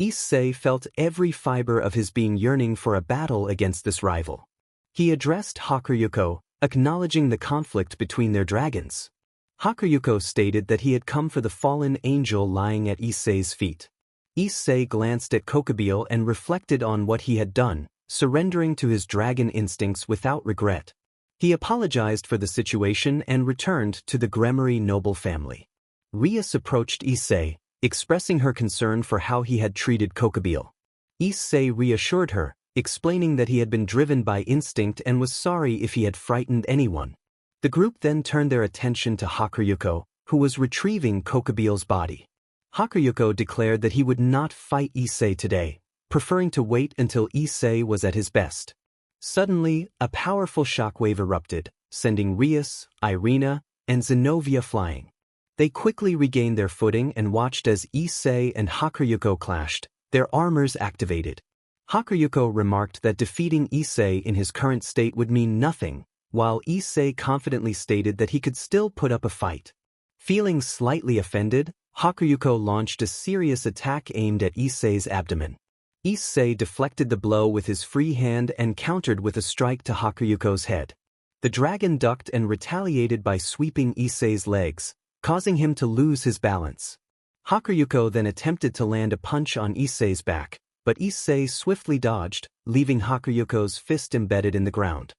Issei felt every fiber of his being yearning for a battle against this rival. He addressed Hakuryuko, acknowledging the conflict between their dragons. Hakuryuko stated that he had come for the fallen angel lying at Issei's feet. Issei glanced at Kokubio and reflected on what he had done, surrendering to his dragon instincts without regret. He apologized for the situation and returned to the Gremory noble family. Rias approached Issei, expressing her concern for how he had treated Kokubio. Issei reassured her, explaining that he had been driven by instinct and was sorry if he had frightened anyone. The group then turned their attention to Hakuryuko, who was retrieving Kokubio's body. Hakuryuko declared that he would not fight Issei today, preferring to wait until Issei was at his best. Suddenly, a powerful shockwave erupted, sending Rias, Irina, and Zenobia flying. They quickly regained their footing and watched as Issei and Hakuryuko clashed, their armors activated. Hakuryuko remarked that defeating Issei in his current state would mean nothing, while Issei confidently stated that he could still put up a fight. Feeling slightly offended, Hakuryuko launched a serious attack aimed at Issei's abdomen. Issei deflected the blow with his free hand and countered with a strike to Hakuryuko's head. The dragon ducked and retaliated by sweeping Issei's legs, causing him to lose his balance. Hakuryuko then attempted to land a punch on Issei's back, but Issei swiftly dodged, leaving Hakuryuko's fist embedded in the ground.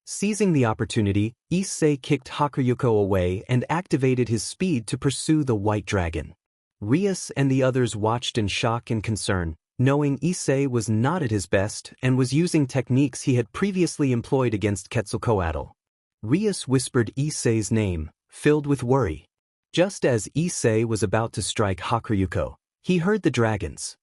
Seizing the opportunity, Issei kicked Hakuryuko away and activated his speed to pursue the white dragon. Rias and the others watched in shock and concern, knowing Issei was not at his best and was using techniques he had previously employed against Quetzalcoatl. Rias whispered Issei's name, filled with worry. Just as Issei was about to strike Hakuryuko, he heard the dragons.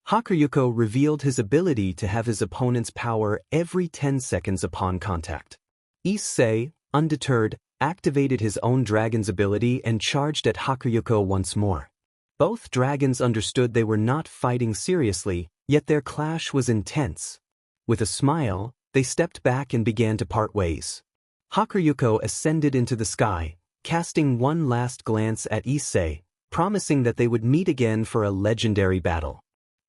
Hakuryuko revealed his ability to have his opponent's power every 10 seconds upon contact. Issei, undeterred, activated his own dragon's ability and charged at Hakuryuko once more. Both dragons understood they were not fighting seriously, yet their clash was intense. With a smile, they stepped back and began to part ways. Hakuryuko ascended into the sky, casting one last glance at Issei, promising that they would meet again for a legendary battle.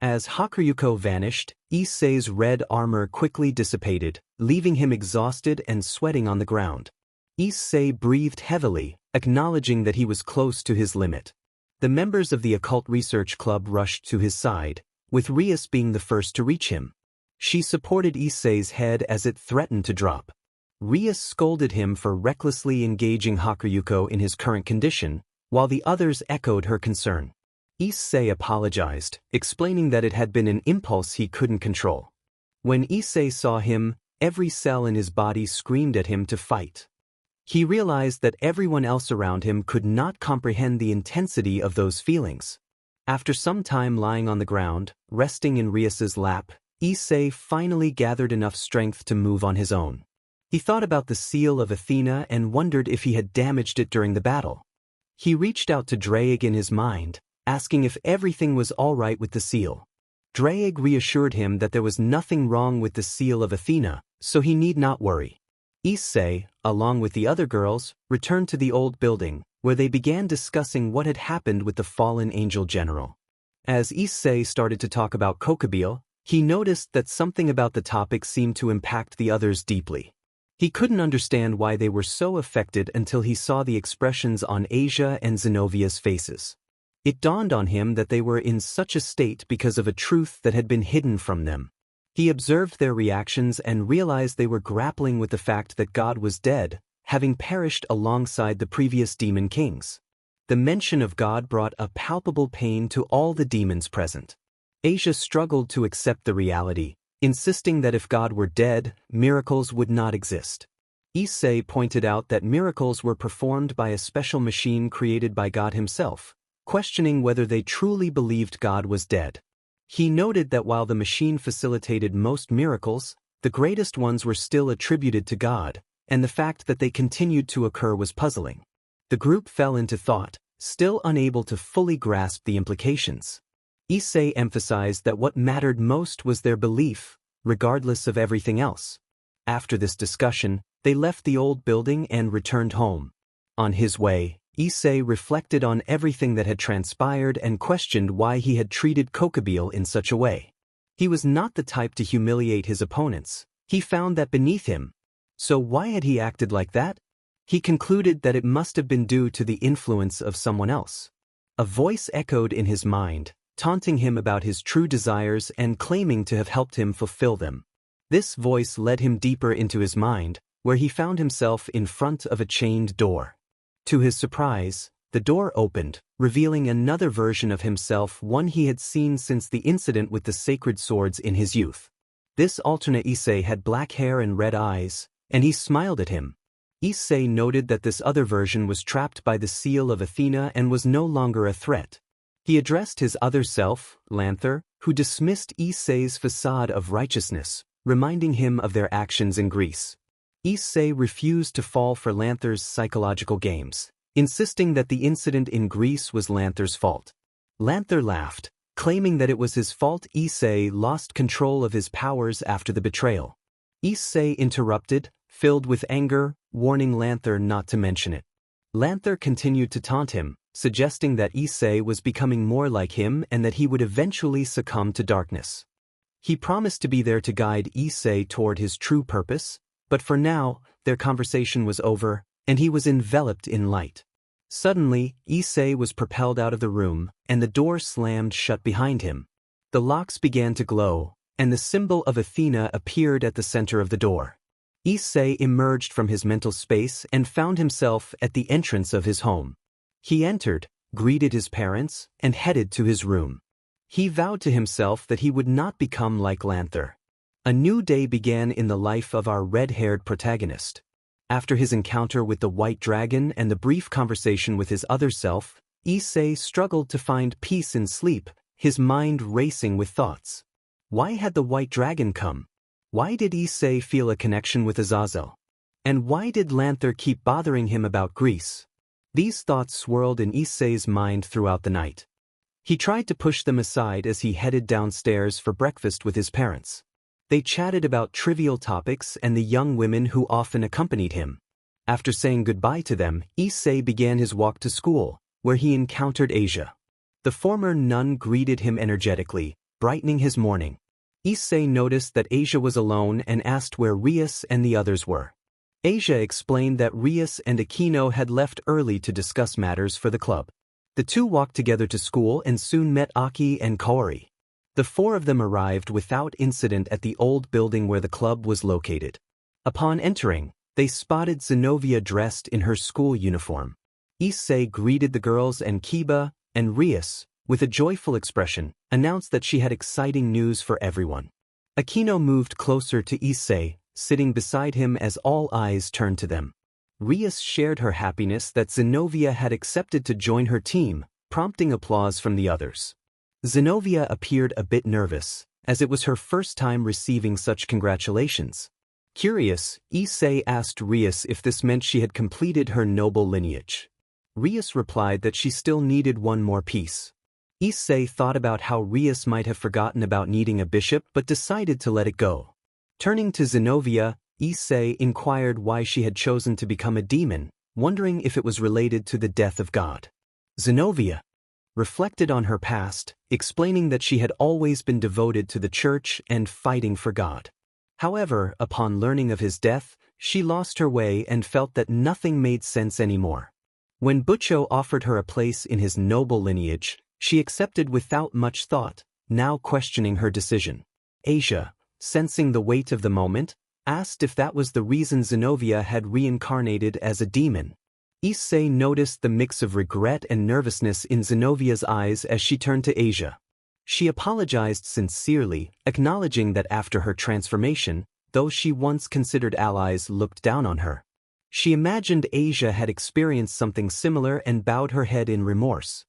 As Hakuryuko vanished, Issei's red armor quickly dissipated, leaving him exhausted and sweating on the ground. Issei breathed heavily, acknowledging that he was close to his limit. The members of the Occult Research Club rushed to his side, with Rias being the first to reach him. She supported Issei's head as it threatened to drop. Rias scolded him for recklessly engaging Hakuryuko in his current condition, while the others echoed her concern. Issei apologized, explaining that it had been an impulse he couldn't control. When Issei saw him, every cell in his body screamed at him to fight. He realized that everyone else around him could not comprehend the intensity of those feelings. After some time lying on the ground, resting in Rias's lap, Issei finally gathered enough strength to move on his own. He thought about the seal of Athena and wondered if he had damaged it during the battle. He reached out to Draig in his mind, asking if everything was all right with the seal. Draig reassured him that there was nothing wrong with the seal of Athena, so he need not worry. Issei, along with the other girls, returned to the old building, where they began discussing what had happened with the fallen angel general. As Issei started to talk about Kokubio, he noticed that something about the topic seemed to impact the others deeply. He couldn't understand why they were so affected until he saw the expressions on Asia and Zenovia's faces. It dawned on him that they were in such a state because of a truth that had been hidden from them. He observed their reactions and realized they were grappling with the fact that God was dead, having perished alongside the previous demon kings. The mention of God brought a palpable pain to all the demons present. Asia struggled to accept the reality, insisting that if God were dead, miracles would not exist. Issei pointed out that miracles were performed by a special machine created by God himself, questioning whether they truly believed God was dead. He noted that while the machine facilitated most miracles, the greatest ones were still attributed to God, and the fact that they continued to occur was puzzling. The group fell into thought, still unable to fully grasp the implications. Issei emphasized that what mattered most was their belief, regardless of everything else. After this discussion, they left the old building and returned home. On his way, Issei reflected on everything that had transpired and questioned why he had treated Kokubio in such a way. He was not the type to humiliate his opponents. He found that beneath him. So why had he acted like that? He concluded that it must have been due to the influence of someone else. A voice echoed in his mind, taunting him about his true desires and claiming to have helped him fulfill them. This voice led him deeper into his mind, where he found himself in front of a chained door. To his surprise, the door opened, revealing another version of himself, one he had seen since the incident with the sacred swords in his youth. This alternate Issei had black hair and red eyes, and he smiled at him. Issei noted that this other version was trapped by the seal of Athena and was no longer a threat. He addressed his other self, Lanther, who dismissed Issei's facade of righteousness, reminding him of their actions in Greece. Issei refused to fall for Lanther's psychological games, insisting that the incident in Greece was Lanther's fault. Lanther laughed, claiming that it was his fault Issei lost control of his powers after the betrayal. Issei interrupted, filled with anger, warning Lanther not to mention it. Lanther continued to taunt him, suggesting that Issei was becoming more like him and that he would eventually succumb to darkness. He promised to be there to guide Issei toward his true purpose, but for now, their conversation was over, and he was enveloped in light. Suddenly, Issei was propelled out of the room, and the door slammed shut behind him. The locks began to glow, and the symbol of Athena appeared at the center of the door. Issei emerged from his mental space and found himself at the entrance of his home. He entered, greeted his parents, and headed to his room. He vowed to himself that he would not become like Lanther. A new day began in the life of our red-haired protagonist. After his encounter with the white dragon and the brief conversation with his other self, Issei struggled to find peace in sleep, his mind racing with thoughts. Why had the white dragon come? Why did Issei feel a connection with Azazel? And why did Lanther keep bothering him about Greece? These thoughts swirled in Issei's mind throughout the night. He tried to push them aside as he headed downstairs for breakfast with his parents. They chatted about trivial topics and the young women who often accompanied him. After saying goodbye to them, Issei began his walk to school, where he encountered Asia. The former nun greeted him energetically, brightening his morning. Issei noticed that Asia was alone and asked where Rias and the others were. Asia explained that Rias and Aquino had left early to discuss matters for the club. The two walked together to school and soon met Aki and Kaori. The four of them arrived without incident at the old building where the club was located. Upon entering, they spotted Zenobia dressed in her school uniform. Issei greeted the girls and Kiba, and Rias, with a joyful expression, announced that she had exciting news for everyone. Aquino moved closer to Issei, sitting beside him as all eyes turned to them. Rias shared her happiness that Zenobia had accepted to join her team, prompting applause from the others. Zenobia appeared a bit nervous, as it was her first time receiving such congratulations. Curious, Issei asked Rias if this meant she had completed her noble lineage. Rias replied that she still needed one more piece. Issei thought about how Rias might have forgotten about needing a bishop but decided to let it go. Turning to Zenobia, Issei inquired why she had chosen to become a demon, wondering if it was related to the death of God. Zenobia reflected on her past, explaining that she had always been devoted to the church and fighting for God. However, upon learning of his death, she lost her way and felt that nothing made sense anymore. When Butcho offered her a place in his noble lineage, she accepted without much thought, now questioning her decision. Asia, sensing the weight of the moment, asked if that was the reason Zenobia had reincarnated as a demon. Issei noticed the mix of regret and nervousness in Zenovia's eyes as she turned to Asia. She apologized sincerely, acknowledging that after her transformation, those she once considered allies looked down on her. She imagined Asia had experienced something similar and bowed her head in remorse.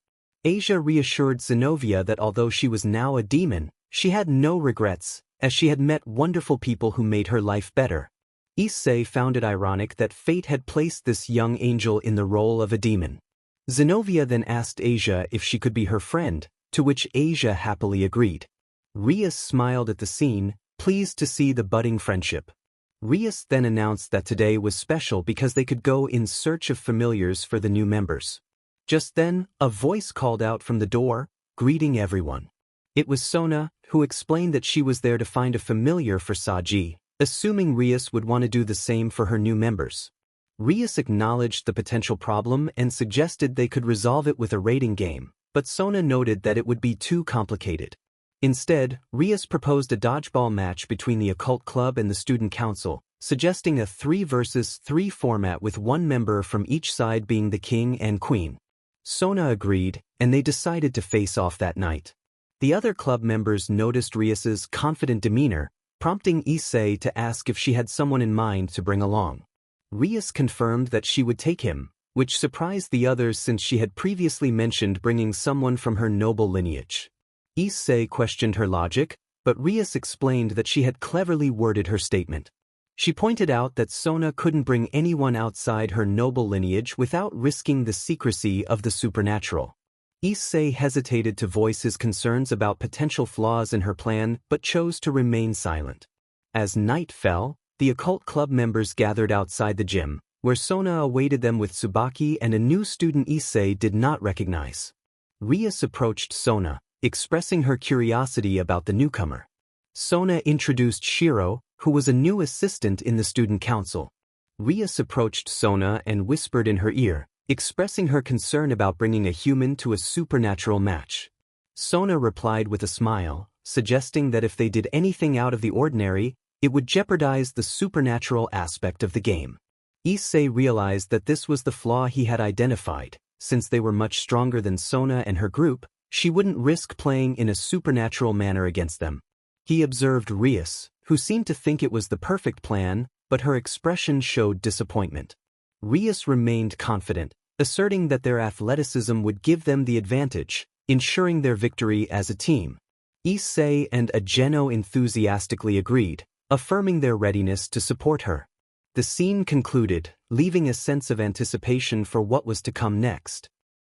Asia reassured Zenobia that although she was now a demon, she had no regrets, as she had met wonderful people who made her life better. Issei found it ironic that fate had placed this young angel in the role of a demon. Zenobia then asked Asia if she could be her friend, to which Asia happily agreed. Rias smiled at the scene, pleased to see the budding friendship. Rias then announced that today was special because they could go in search of familiars for the new members. Just then, a voice called out from the door, greeting everyone. It was Sona, who explained that she was there to find a familiar for Saji, assuming Rias would want to do the same for her new members. Rias acknowledged the potential problem and suggested they could resolve it with a rating game, but Sona noted that it would be too complicated. Instead, Rias proposed a dodgeball match between the occult club and the student council, suggesting a 3 versus 3 format with one member from each side being the king and queen. Sona agreed, and they decided to face off that night. The other club members noticed Rias's confident demeanor, prompting Issei to ask if she had someone in mind to bring along. Rias confirmed that she would take him, which surprised the others since she had previously mentioned bringing someone from her noble lineage. Issei questioned her logic, but Rias explained that she had cleverly worded her statement. She pointed out that Sona couldn't bring anyone outside her noble lineage without risking the secrecy of the supernatural. Issei hesitated to voice his concerns about potential flaws in her plan but chose to remain silent. As night fell, the occult club members gathered outside the gym, where Sona awaited them with Tsubaki and a new student Issei did not recognize. Rias approached Sona, expressing her curiosity about the newcomer. Sona introduced Shiro, who was a new assistant in the student council. Rias approached Sona and whispered in her ear, expressing her concern about bringing a human to a supernatural match. Sona replied with a smile, suggesting that if they did anything out of the ordinary, it would jeopardize the supernatural aspect of the game. Issei realized that this was the flaw he had identified. Since they were much stronger than Sona and her group, she wouldn't risk playing in a supernatural manner against them. He observed Rias, who seemed to think it was the perfect plan, but her expression showed disappointment. Rias remained confident, asserting that their athleticism would give them the advantage, ensuring their victory as a team. Issei and Ageno enthusiastically agreed, affirming their readiness to support her. The scene concluded, leaving a sense of anticipation for what was to come next.